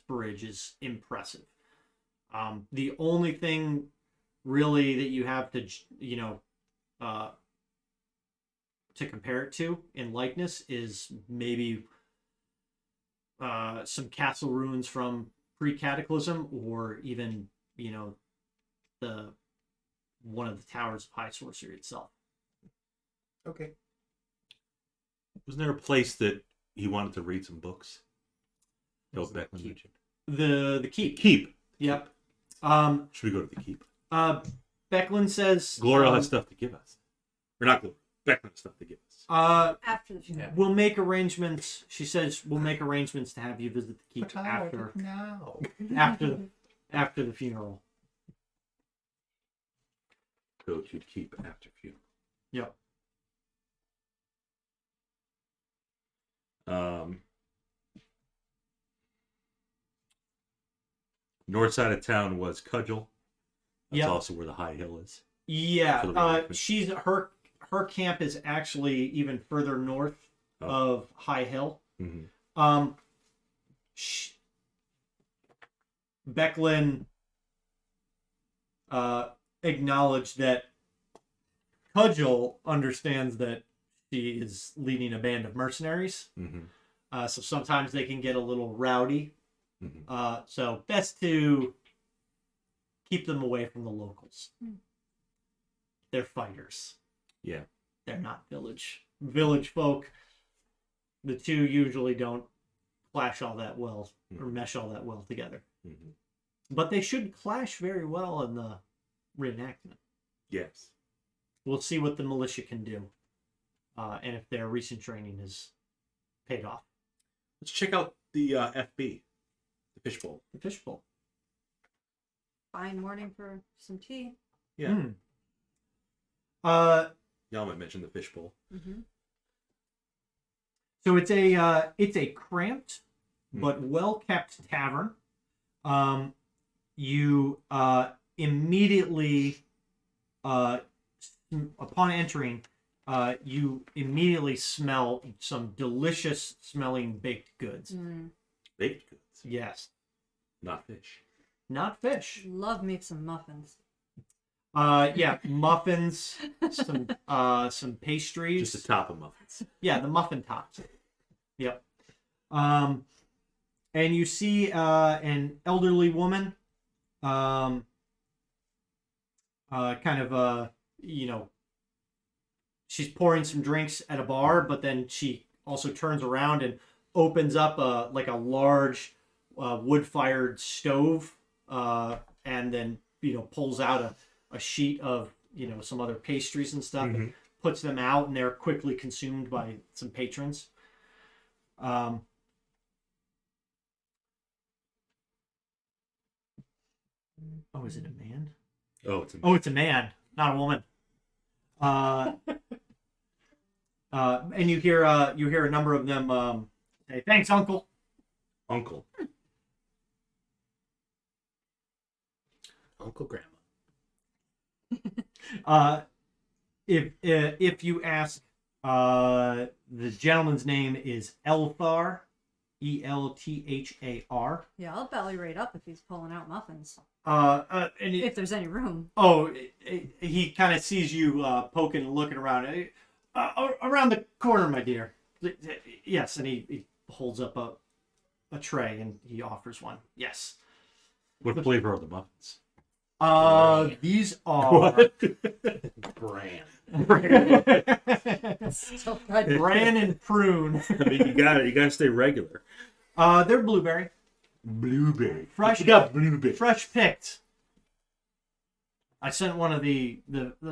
bridge is impressive. The only thing really that you have to compare it to in likeness is maybe some castle ruins from pre-cataclysm, or even, the one of the towers of high sorcery itself. Okay. Wasn't there a place that he wanted to read some books? No, Beckman mentioned. The keep. Keep. Yep. Should we go to the keep? Becklin says Glorial has stuff to give us. Or not Glorial. Beckman has stuff to give us. After the funeral. We'll make arrangements. She says we'll make arrangements to have you visit the keep after the funeral. Go to keep after funeral. Yep. North side of town was Cudgel. That's Yep. also where the high hill is. Yeah. For the reenactment. She's her camp is actually even further north of High Hill. Mm-hmm. Becklin acknowledged that Cudgel understands that she is leading a band of mercenaries. Mm-hmm. So sometimes they can get a little rowdy. Mm-hmm. So best to keep them away from the locals. They're fighters. Yeah. They're not village folk. The two usually don't clash all that well or mesh all that well together. Mm-hmm. But they should clash very well in the reenactment. Yes. We'll see what the militia can do, and if their recent training has paid off. Let's check out the FB, the fishbowl. The fishbowl. Fine morning for some tea. Yeah. Y'all might mention the fishbowl. Mm-hmm. So it's a cramped but well kept tavern. You immediately upon entering, you immediately smell some delicious smelling baked goods. Baked goods. Yes, Not fish. not fish. Love me some muffins. Yeah, muffins, some pastries. Just the top of muffins. Yeah, the muffin tops. Yep. And you see an elderly woman, kind of, she's pouring some drinks at a bar, but then she also turns around and opens up a large wood-fired stove, and then pulls out a sheet of some other pastries and stuff, and puts them out, and they're quickly consumed by some patrons. Oh, is it a man? Oh, it's Oh, it's a man, not a woman. And you hear a number of them say, "Thanks, Uncle." Uncle. Uncle Grandma. If you ask, the gentleman's name is Elthar, Elthar. Yeah, I'll belly right up if he's pulling out muffins. And If there's any room. He kind of sees you poking and looking around. Around the corner, my dear. Yes, and he holds up a tray and he offers one. Yes. What flavor are the muffins? These are Bran. bran and prune. I mean, you gotta stay regular. They're blueberry. Blueberry. Fresh. You got blueberry. Fresh picked. I sent one of the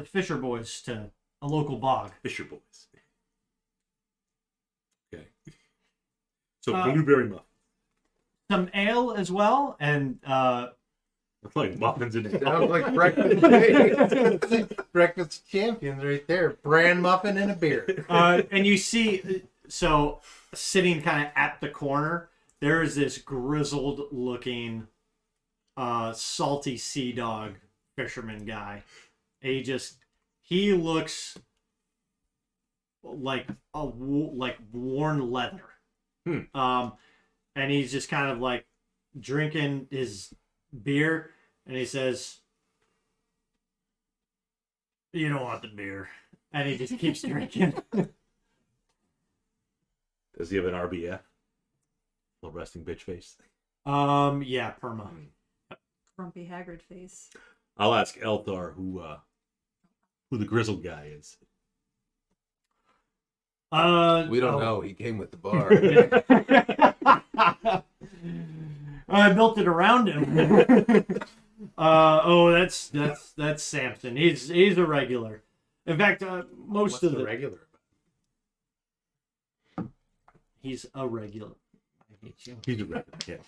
Fisher boys to a local bog. Fisher boys. Okay. So blueberry muffins. Some ale as well, and It's like muffins in it. Sounds like breakfast. Breakfast champions right there. Bran muffin and a beer. and you see, so sitting kind of at the corner, there is this grizzled looking, salty sea dog fisherman guy. He looks like worn leather. And he's just kind of like drinking his beer, and he says, "You don't want the beer," and he just keeps drinking. Does he have an RBF? Little resting bitch face. Yeah, perma. Grumpy, haggard face. I'll ask Elthar who the grizzled guy is. We don't oh. know. He came with the bar. I built it around him. That's Samson. He's a regular. In fact, most What's of the the regular? he's a regular. I hate you. He's a regular.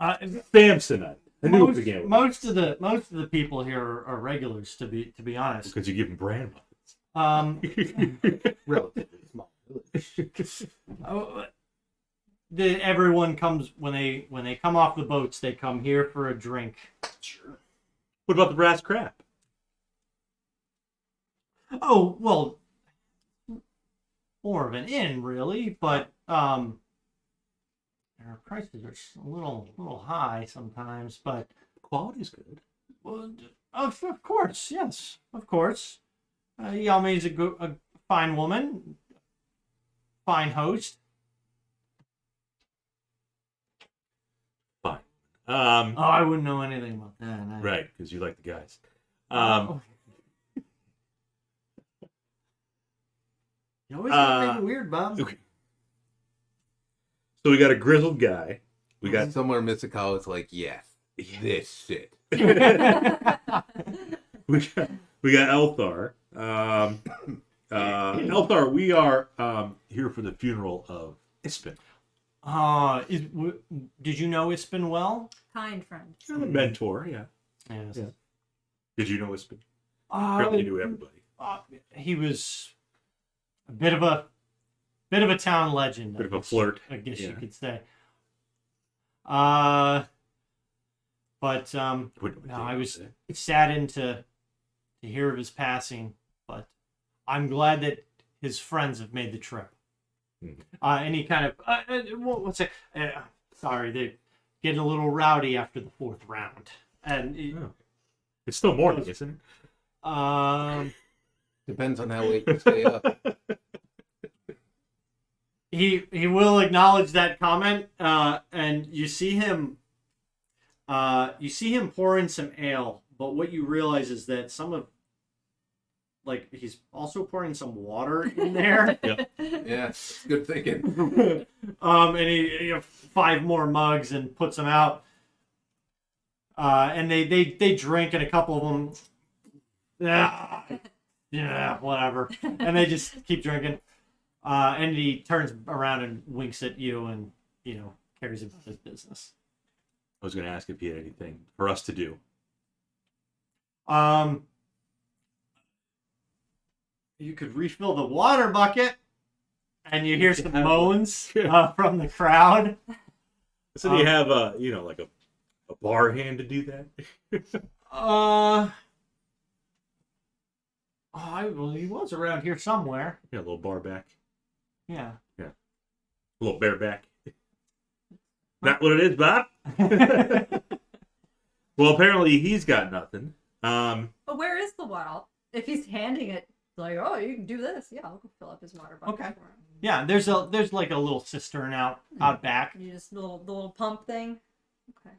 Yeah. Samson. I knew it began with most of the people here are regulars. To be honest. because you give him brand Relatively small. Oh, everyone comes when they come off the boats. They come here for a drink. Sure. What about the brass crap? Oh well, more of an inn really, but our prices are a little high sometimes. But Quality's good. well, of course, yes, of course. Yalmi's a fine woman, fine host. Fine. Oh, I wouldn't know anything about that. Right, because you like the guys. Oh. You always gotta make it weird, Bob. Okay. So we got a grizzled guy. We got somewhere Mystical is like, yes, this shit. we got Elthar. Elthar, we are here for the funeral of Ispin. Did you know Ispin well? Kind friend. You're the mentor, yeah. Yes. Yeah. Did you know Ispin? Apparently you knew everybody. He was a bit of a town legend. Bit of a flirt. I guess you Yeah. could say. But Wouldn't no, know I what was they would saddened to hear of his passing, but I'm glad that his friends have made the trip. Mhm. Any kind of what's it? Sorry, they get a little rowdy after the fourth round, and Oh. It's still morning, isn't it? Depends on how late you stay up. He will acknowledge that comment, and you see him pour in some ale, but what you realize is that he's also pouring some water in there. Yeah, good thinking. And he 5 more mugs and puts them out, and they drink, and a couple of them, yeah, whatever, and they just keep drinking. And he turns around and winks at you, and carries about his business. I was going to ask if you had anything for us to do. You could refill the water bucket, and you hear some have moans from the crowd. So do you have like a bar hand to do that? Well, he was around here somewhere. Yeah, a little bar back. Yeah. A little bareback. Not what it is, Bob. Well, apparently he's got nothing. But where is the well? If he's handing it, like, oh, you can do this. Yeah, I'll go fill up his water bucket Okay. for him. Yeah, there's like a little cistern out back. You just the little pump thing. Okay.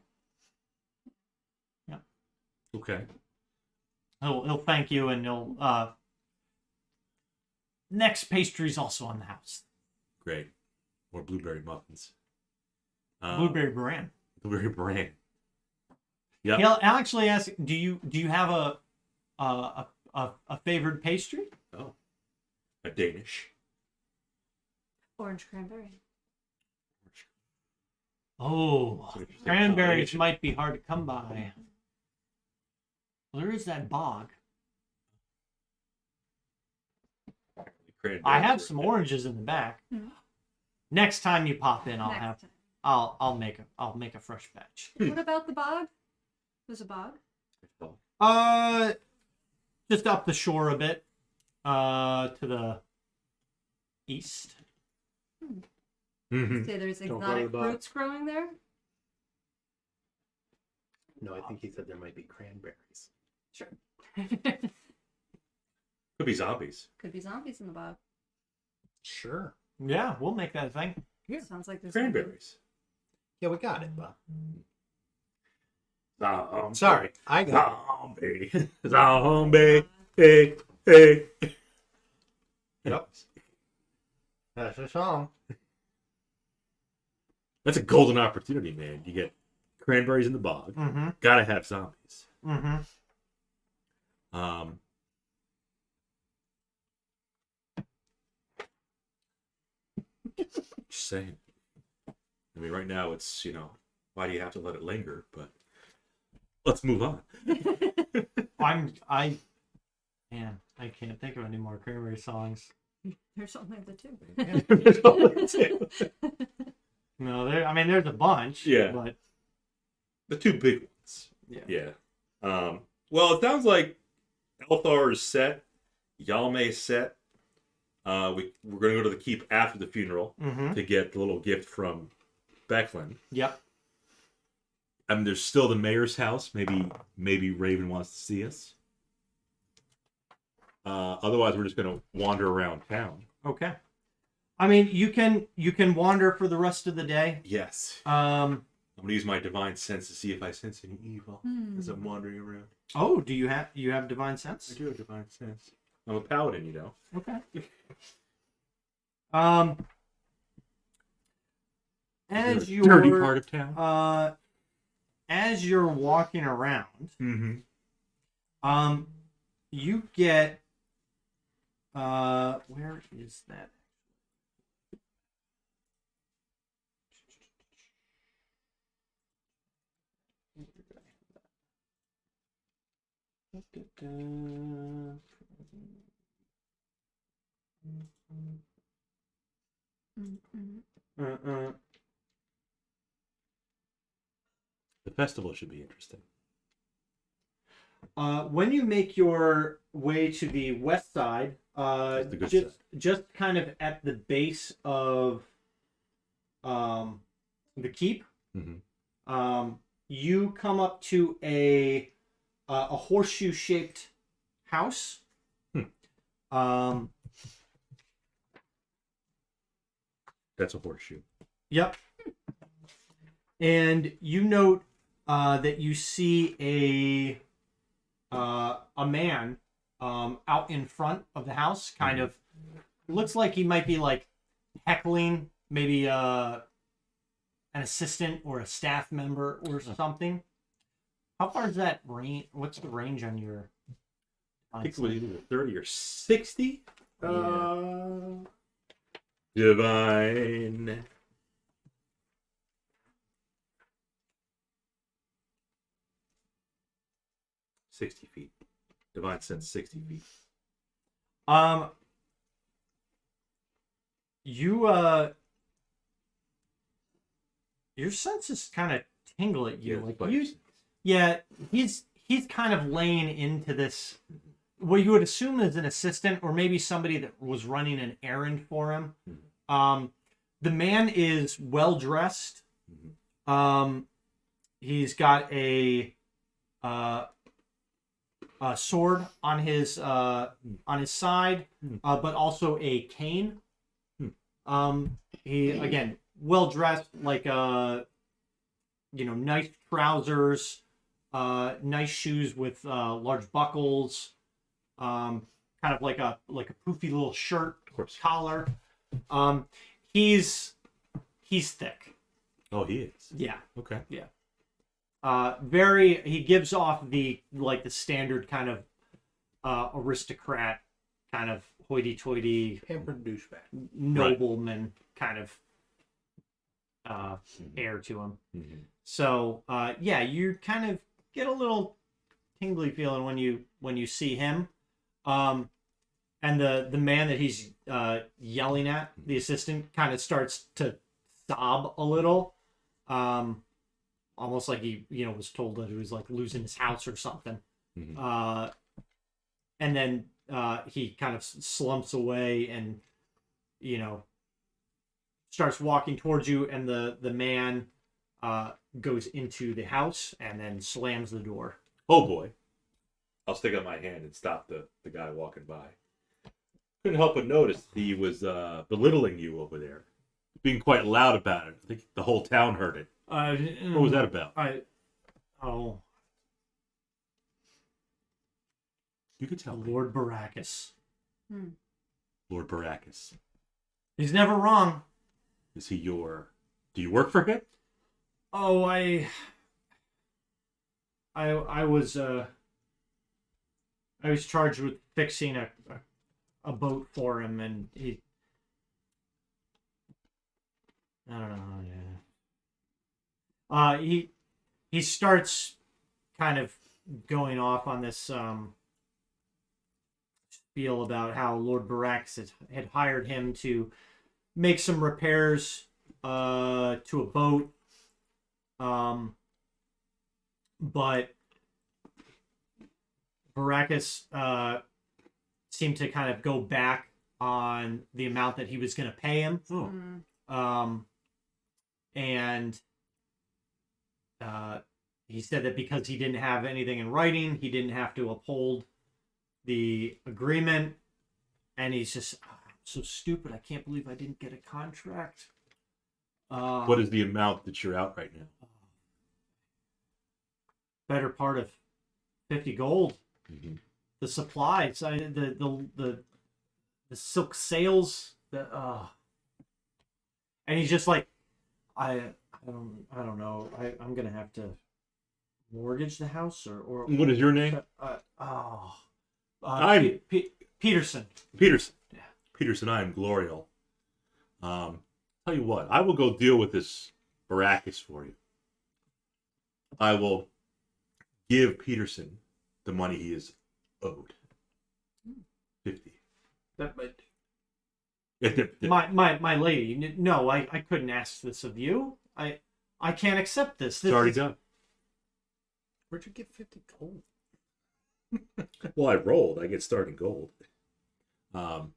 Okay. He'll thank you, and he'll next pastry's also on the house. Great. More blueberry muffins. Blueberry bran. Blueberry brand. Yeah. He'll actually ask, do you have a favored pastry? Oh. A Danish. Orange cranberry. Oh, Interesting cranberries combination. might be hard to come by. Well, there is that bog. Cranberries I have are- some oranges in the back. Mhm. Next time you pop in, Next time. I'll make a fresh batch. What about the bog? There's a bog. Just up the shore a bit, to the east. Mhm. Say there's Don't go to exotic the bog. fruits growing there. No, I think he said there might be cranberries. Sure. Could be zombies. Could be zombies in the bog. Sure. Yeah, we'll make that a thing. Yeah. Sounds like there's Cranberries. Yeah, we got it, Bob. Zombie. Sorry, I got Zombie. Zombie. Hey, hey. Yep. it. That's a song. That's a golden opportunity, man. You get cranberries in the bog. Mm-hmm. Gotta have zombies. Mm-hmm. Just saying. I mean, right now it's, why do you have to let it linger? But let's move on. I can't think of any more Cranberry songs. There's something like that too. No, there's a bunch. Yeah. But The two big ones. yeah. Well, it sounds like Elthar is set. Yalme is set. We're going to go to the keep after the funeral Mm-hmm. to get the little gift from Becklin. Yep. I mean, there's still the mayor's house. Maybe Raven wants to see us. Otherwise, we're just going to wander around town. Okay. I mean, you can wander for the rest of the day. Yes. Um. I'm going to use my divine sense to see if I sense any evil as I'm wandering around. Oh, do you have divine sense? I do have divine sense. I'm a paladin, Okay. Is As there a dirty you're part of town. as you're walking around, Mm-hmm. you get where is that? The festival should be interesting. When you make your way to the west side, The good just kind of at the base of the keep, Mm-hmm. you come up to a horseshoe-shaped house. That's a horseshoe. Yep. And you note that you see a man out in front of the house, kind of looks like he might be like heckling maybe an assistant or a staff member or something. How far is that range? What's the range on your? I think it was either 30 or 60. Yeah. Divine. $60 Divine sense 60 feet. Your senses kind of tingle at you. Yeah, Like but- you, yeah, he's kind of laying into this. What you would assume is an assistant or maybe somebody that was running an errand for him. The man is well dressed. He's got a sword on his side, but also a cane. He again well dressed, like nice trousers, nice shoes with large buckles, kind of like a poofy little shirt, Of course. collar. He's thick. Oh, he is. Yeah. Okay. He gives off the standard kind of aristocrat, kind of hoity-toity, Pampered douchebag. nobleman kind of air to him. So you kind of get a little tingly feeling when you see him, and the man that he's yelling at, the assistant, kind of starts to sob a little, almost like he was told that he was like losing his house or something. And then he kind of slumps away and starts walking towards you, and the man goes into the house and then slams the door. Oh, boy. I'll stick out my hand and stop the guy walking by. Couldn't help but notice he was belittling you over there. Being quite loud about it. I think the whole town heard it. What was that about? Oh, You could tell me. Lord Baracus. Lord Baracus. He's never wrong. Is he your... Do you work for him? Oh, I was charged with fixing a boat for him, and I don't know. Yeah. He starts kind of going off on this spiel about how Lord Barax had hired him to make some repairs to a boat, but Baracus seemed to kind of go back on the amount that he was going to pay him. And he said that because he didn't have anything in writing, he didn't have to uphold the agreement. And he's just so stupid. I can't believe I didn't get a contract. What is the amount that you're out right now? Better part of 50 gold. Mm-hmm. The supplies, the silk sails, and he's just like, I don't know. I'm gonna have to mortgage the house or What is your name? I'm Peterson. Peterson. Yeah. Peterson, I am Glorial. Tell you what, I will go deal with this Baracus for you. I will give Peterson the money he is owed. 50. My lady, no, I couldn't ask this of you. I can't accept this. It's already done. Where'd you get 50 gold? Well, I rolled. I get starting gold. So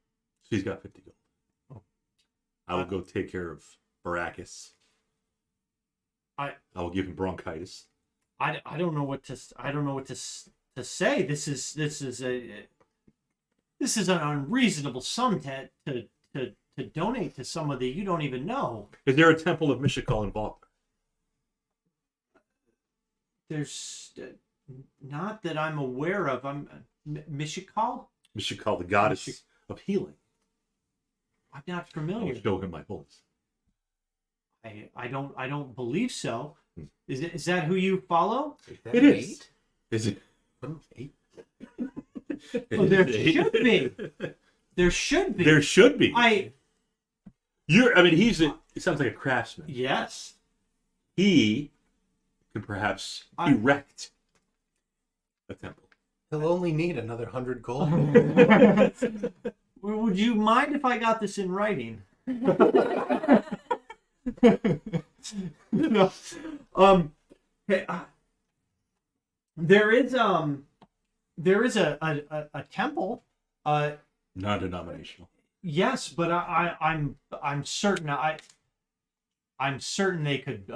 he's got 50 gold. I will go take care of Baracus. I will give him bronchitis. I don't know what to say. This is an unreasonable sum to donate to somebody you don't even know. Is there a temple of Mishakal involved? There's not that I'm aware of. I'm Mishakal. Mishakal, the goddess of healing. I'm not I familiar. will show him my bullets. I don't believe so. Is that who you follow? It is. Is it? 8? Well, there should be. There should be. There should be. I mean, it sounds like a craftsman. yes. He can perhaps erect a temple. He'll only need another 100 gold. Would you mind if I got this in writing? No. Hey, there is a temple. Non-denominational. Yes, but I'm certain I'm certain they could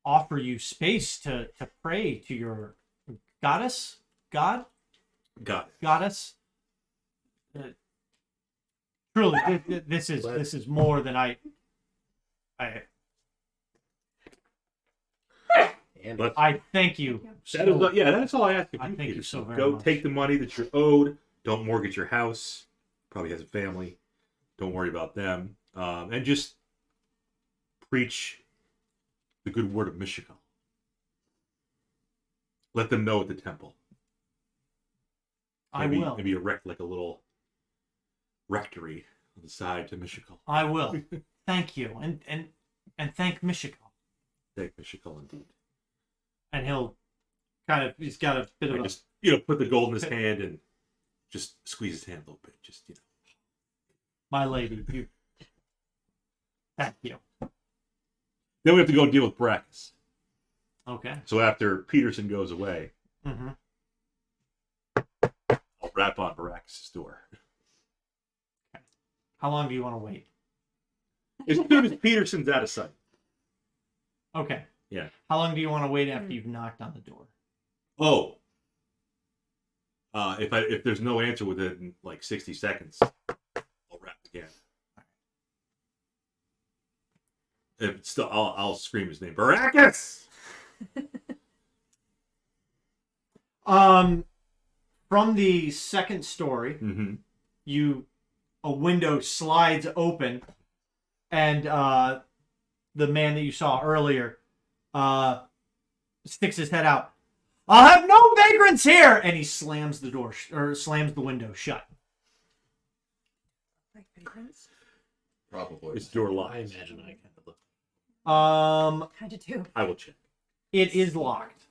offer you space to pray to your goddess, Got it. goddess. Truly, this is more than I thank you. That is, that's all I ask of you. I thank you Peter. so very Go much. take the money that you're owed. Don't mortgage your house. Probably has a family. Don't worry about them. And just preach the good word of Mishakal. Let them know at the temple. Maybe, I will. Maybe erect like a little rectory on the side to Mishakal. I will. Thank you, and thank Mishakal. Thank Mishakal indeed. And he's got a bit of I a just put the gold in his hand and just squeeze his hand a little bit. Just my lady. You. Thank you. Then we have to go deal with Baracus. Okay. So after Peterson goes away, Mm-hmm. I'll rap on Baracus' door. How long do you want to wait? As soon as Peterson's out of sight. Okay. Yeah. How long do you want to wait after you've knocked on the door? Oh. If there's no answer within like 60 seconds, I'll rap again. If it's still, I'll scream his name. Baracus! From the second story, Mm-hmm. a window slides open, and the man that you saw earlier sticks his head out. I'll have no vagrants here, and he slams the door or slams the window shut. Like vagrants? Probably. It's door I locked. imagine I kind of look. Kind of do. I will check. It is locked.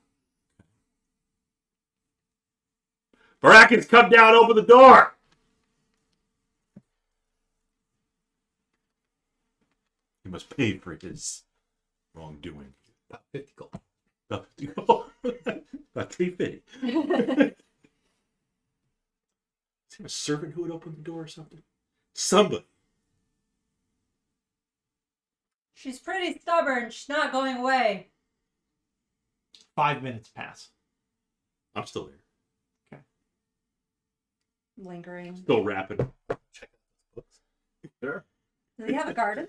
Baracus, come down, open the door! He must pay for his wrongdoing. About 50 gold. About 350. Is there a servant who would open the door or something? Somebody. She's pretty stubborn. She's not going away. 5 minutes pass. I'm still here. Lingering. Still rapping. Check out those books. Sure. Does he have a garden?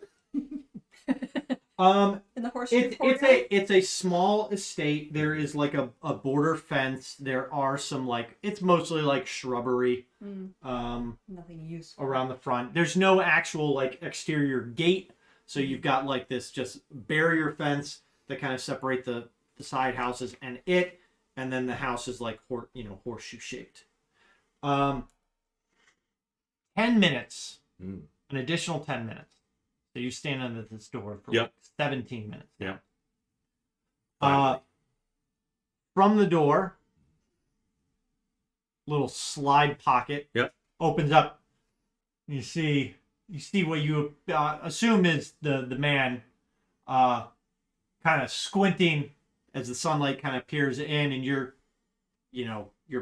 In the horseshoe It's courtyard? it's a small estate. There is like a border fence. There are some it's mostly like shrubbery Nothing useful. around the front. There's no actual like exterior gate, so you've got like this just barrier fence that kind of separate the side houses and then the house is like horseshoe shaped. 10 minutes, Mm. an additional 10 minutes. So you stand under this door for Yep. 17 minutes. Yep. From the door, little slide pocket opens up. You see what you assume is the man kind of squinting as the sunlight kind of peers in, and your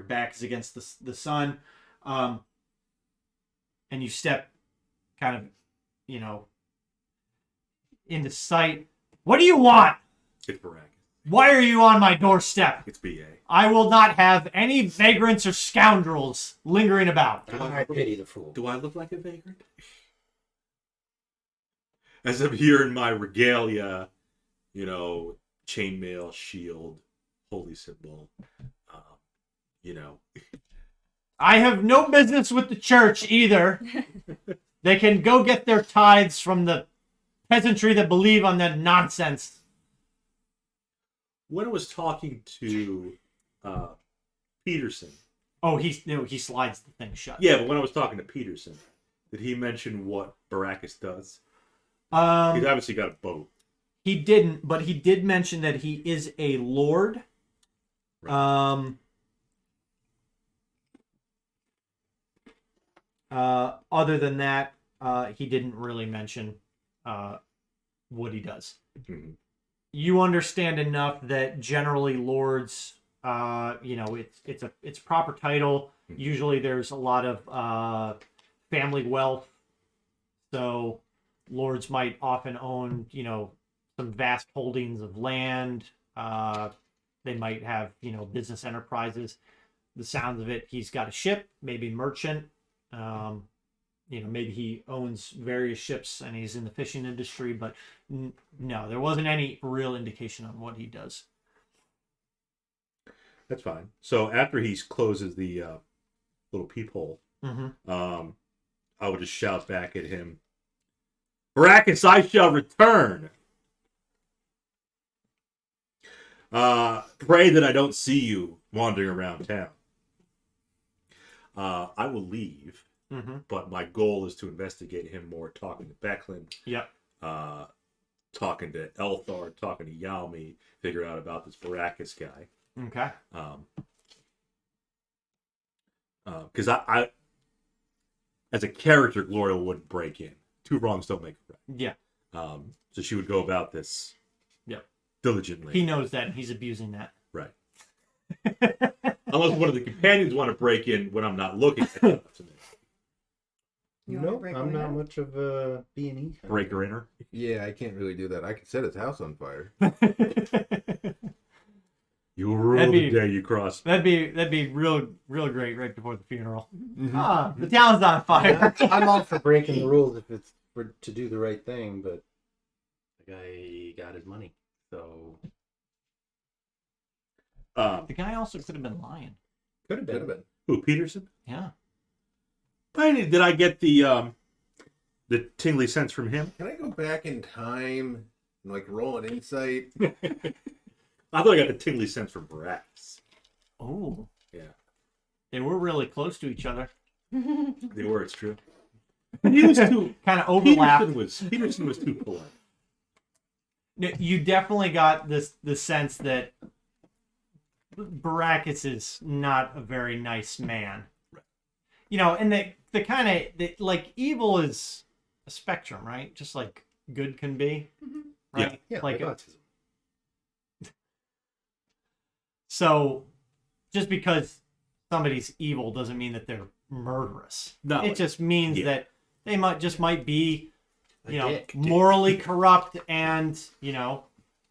back is against the sun, and you step kind of into sight. What do you want? It's Baracus. Why are you on my doorstep? It's BA. I will not have any vagrants or scoundrels lingering about. I pity the fool. Do I look like a vagrant? As I'm here in my regalia, chainmail, shield, holy symbol, I have no business with the church either. They can go get their tithes from the peasantry that believe on that nonsense. When I was talking to Peterson. Oh, he slides the thing shut. Yeah, but when I was talking to Peterson, did he mention what Baracus does? He's obviously got a boat. He didn't, but he did mention that he is a lord. Right. Other than that, he didn't really mention what he does. Mm-hmm. You understand enough that generally lords, it's proper title. Mm-hmm. Usually there's a lot of family wealth, so lords might often own, some vast holdings of land. They might have, business enterprises. The sounds of it, he's got a ship, maybe merchant. Maybe he owns various ships and he's in the fishing industry, but no, there wasn't any real indication on what he does. That's fine. So after he closes the little peephole, I would just shout back at him, Baracus, I shall return. Pray that I don't see you wandering around town. I will leave, but my goal is to investigate him more, talking to Becklin, talking to Elthar, talking to Yalmi, figure out about this Baracus guy. Okay. Because I, as a character, Glorial wouldn't break in. Two wrongs don't make a right. Yeah. So she would go about this diligently. He knows that and he's abusing that. Right. Unless one of the companions want to break in when I'm not looking. That's up to me. You want to Nope, break I'm away not now? much of a B&E. Breaker inner. Yeah, I can't really do that. I could set his house on fire. You will rule That'd the be- day you cross. That'd be real great right before the funeral. The town's on fire. I'm all for breaking the rules if it's to do the right thing, but The guy got his money. So The guy also could have been lying. Could have Could have been. Who, Peterson? Yeah. Did I get the tingly sense from him? Can I go back in time and like roll an insight? I thought I got the tingly sense from Varis. Oh. Yeah. They were really close to each other. They were, it's true. He was too Kind of overlapped. Peterson was too polite. No, you definitely got the sense that Baracus is not a very nice man. Right. You know, and the kind of like evil is a spectrum, right? Just like good can be, right? yeah, like autism. so, just because somebody's evil doesn't mean that they're murderous. No, it just means yeah. that they might be, you know, dick. morally corrupt and, you know,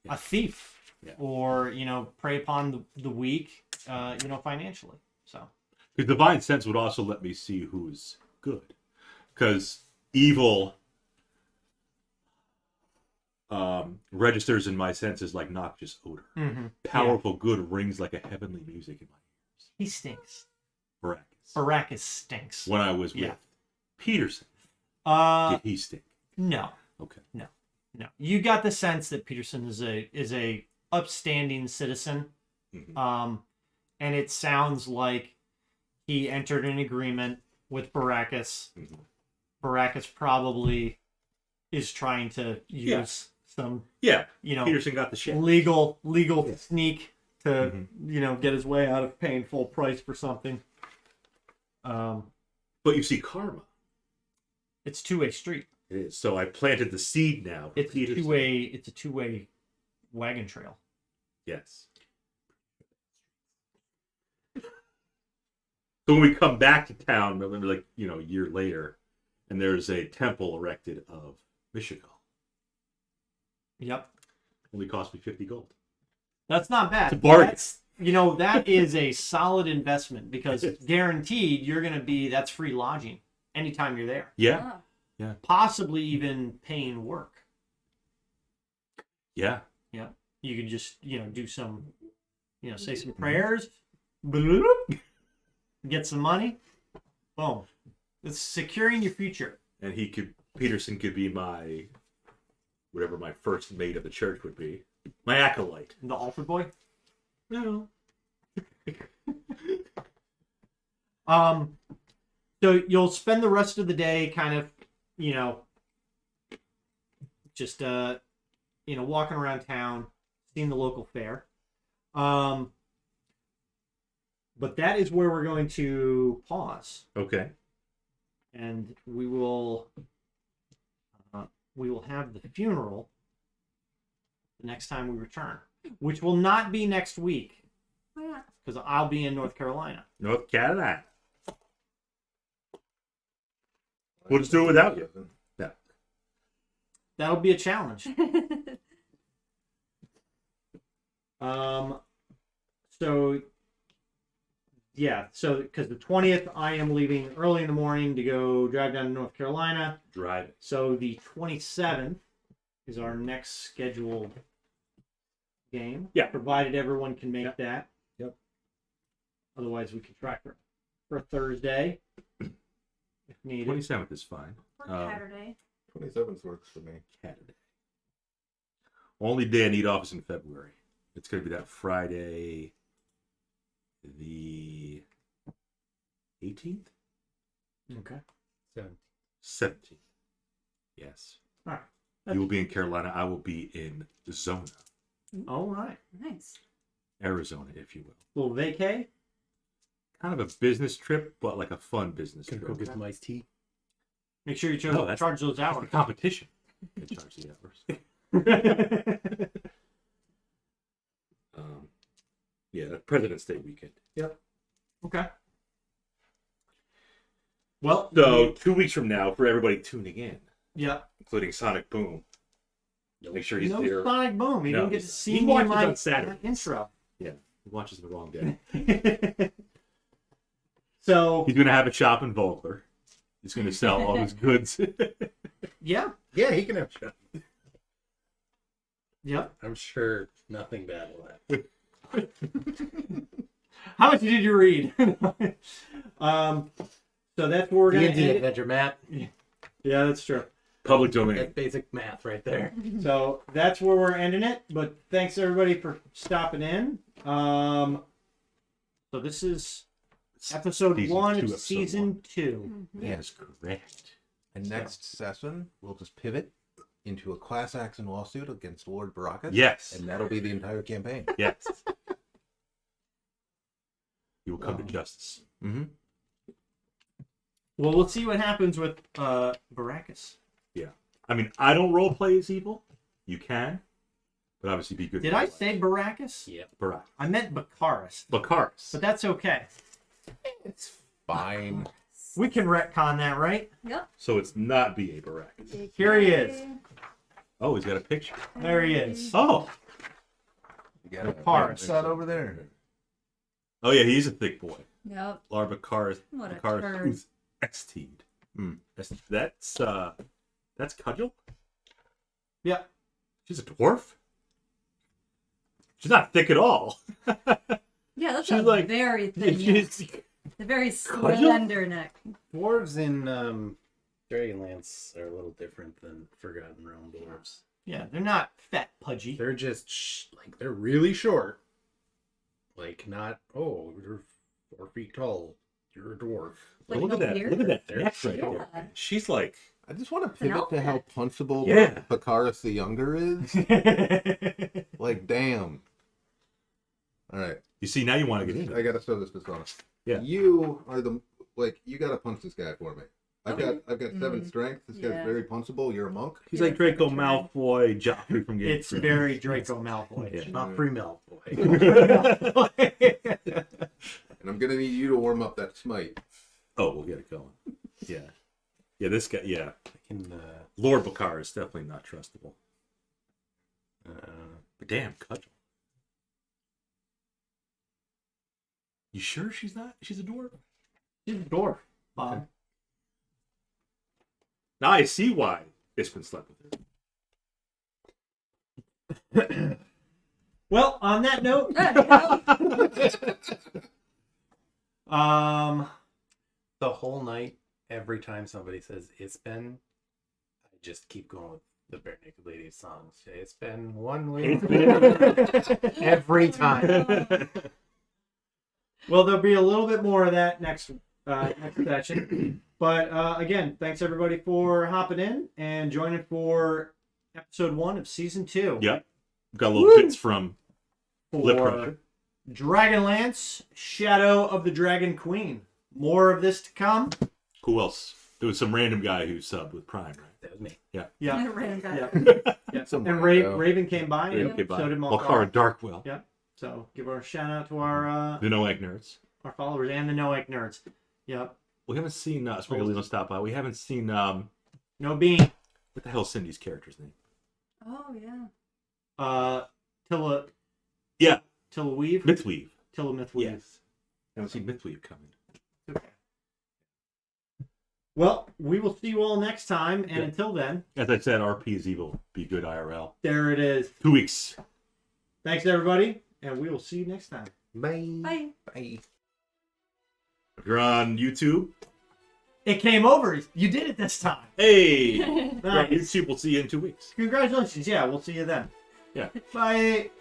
Yeah. a thief, Yeah. or, you know, prey upon the weak, you know, financially. So The divine sense would also let me see who's good, because evil registers in my senses like noxious odor. Powerful good rings like a heavenly music in my ears. he stinks. Baracus. Baracus stinks. When I was with Yeah. Peterson, did he stink? No, Okay. no. You got the sense that Peterson is a upstanding citizen. Mhm. And it sounds like he entered an agreement with Baracus. Mhm. Baracus probably is trying to use Yeah. some, Yeah, you know, Peterson got the shit. legal sneak to, Mhm. you know, get his way out of paying full price for something. But you see karma. It's two-way street. It is. So I planted the seed now. For It's a Peterson. two-way wagon trail. Yes. So when we come back to town, maybe like, you know, a year later, and there's a temple erected of Mishakal. Yep. Only cost me 50 gold. That's not bad. It's a bargain. That's, you know, that is a solid investment, because guaranteed you're going to be, that's free lodging anytime you're there. Yeah. Ah. Possibly even paying work. Yeah. Yeah. You can just, you know, do some, you know, say some prayers, bloop, get some money. Boom. It's securing your future. And Peterson could be my, whatever my first mate of the church would be. My acolyte. The altar boy. No. So you'll spend the rest of the day kind of, you know, just you know, walking around town, seeing the local fair. But that is where we're going to pause, Okay. and we will have the funeral the next time we return, which will not be next week, Why not? because I'll be in North Carolina. North Carolina. We'll just do it without you. Yeah. That'll be a challenge. So yeah, so because the 20th I am leaving early in the morning to go drive down to North Carolina. Drive it. So the 27th is our next scheduled game. Yeah. Provided everyone can make that. Yep. Otherwise we can track for Thursday if needed. 27th is fine. Or Saturday. 27th works for me. Saturday. Only day I need off is in February. It's going to be that Friday, the 18th? Okay. 17th. Yes. All right. You will be in Carolina. I will be in Zona, All right. Nice. Arizona, if you will. Little vacay. Kind of a business trip, but like a fun business Gonna trip. go get some iced tea. Make sure you charge, No, that's- charge those That's the hours. competition. They charge the hours. Yeah, President's Day weekend. Okay. Well, So 2 weeks from now, for everybody tuning in, yeah. including Sonic Boom, make sure he's No there. Sonic Boom. You No, didn't get to he see me in watches my on Saturdays. intro. Yeah, he watches the wrong day. So He's going to have a shop in Vogler. He's going to sell all his goods. yeah, Yeah, he can have shot. Yep. I'm sure nothing bad will happen. How much did you read? So that's where we're gonna D&D end it. adventure map. Yeah, that's true. Public domain. That's basic math right there. So that's where we're ending it. But thanks everybody for stopping in. So this is episode Season 1 two, of episode season one. 2. That is correct. And next session, we'll just pivot into a class action lawsuit against Lord Baracus. Yes. And that'll be the entire campaign. Yes. You will come to justice. Mm-hmm. Well, we'll see what happens with Baracus. Yeah. I mean, I don't role play as evil. You can. But obviously be good. Did I say Baracus? Yep. Barak. I meant Bakaris. Bakaris. But that's okay. It's fine. We can retcon that, right? Yep. So it's not B.A. Baracus. Here he is. Oh, he's got a picture. There he is. Oh. You got a Paris. shot over there. Oh, yeah, he's a thick boy. Yep. Lar Bakaris. What a Bakaris turd. who's XT'd. That's Cudgel? Yep. She's a dwarf? She's not thick at all. Yeah, that's She's a like- very thin neck. She's- A very Cudgel? slender neck. Dwarves in Dragonlance are a little different than Forgotten Realm dwarves. Yeah, they're not fat pudgy. They're just like they're really short. Like not you're 4 feet tall. You're a dwarf. Like look at no that. beard? Look at that They're neck right Yeah. there. She's like, I just want to an pivot to how outfit. punchable Yeah. Bakaris the Younger is. Like, damn. All right. you see, now you want to get into I it. gotta show this to Sona. Yeah. You are you gotta punch this guy for me. I've Okay. got 7 strength. This Yeah. guy's very punchable. You're a monk. He's like Draco Malfoy, Joffrey from Game of It's Thrones. very Draco Malfoy. Yeah. Not free milk, boy. And I'm gonna need you to warm up that smite. Oh, we'll get it going. Yeah. Yeah, this guy, yeah. I can Lord Bakar is definitely not trustable. But damn, Cudgel. You sure she's not? She's a dwarf? She's a dwarf, Bob. Now I see why Ispen slept with her. Well, on that note, the whole night, every time somebody says it's been, I just keep going with the Bare Naked Ladies songs. It's been 1 week. Every time. well, there'll be a little bit more of that next session. But again, thanks everybody for hopping in and joining for episode 1 of season 2. Yep. Got little bits from Lip For Cruncher. Dragonlance, Shadow of the Dragon Queen. More of this to come. Who else? There was some random guy who subbed with Prime, right? That was me. Yeah. Random guy. Yeah. Some And rando. Raven came by. Raven and came by. So did Malkara Malkara. Darkwell. Yeah. So give our shout out to our The No Egg Nerds. followers and the No Egg Nerds. Yep. We haven't seen Springalino stop by. We haven't seen No Bean. what the hell's Cindy's character's name? Oh, yeah. Tilla Yeah, Weave. Mythweave. Tilla Mythweave. Yes. Haven't seen Mythweave coming. Okay. Well, we will see you all next time, and Yeah. until then, As I said, RP is evil. Be good IRL. there it is. 2 weeks. Thanks everybody, and we will see you next time. Bye. Bye. Bye. If you're on YouTube, It came over. You did it this time. hey! Nice. YouTube, we'll see you in 2 weeks. Congratulations. Yeah, we'll see you then. Yeah. Bye.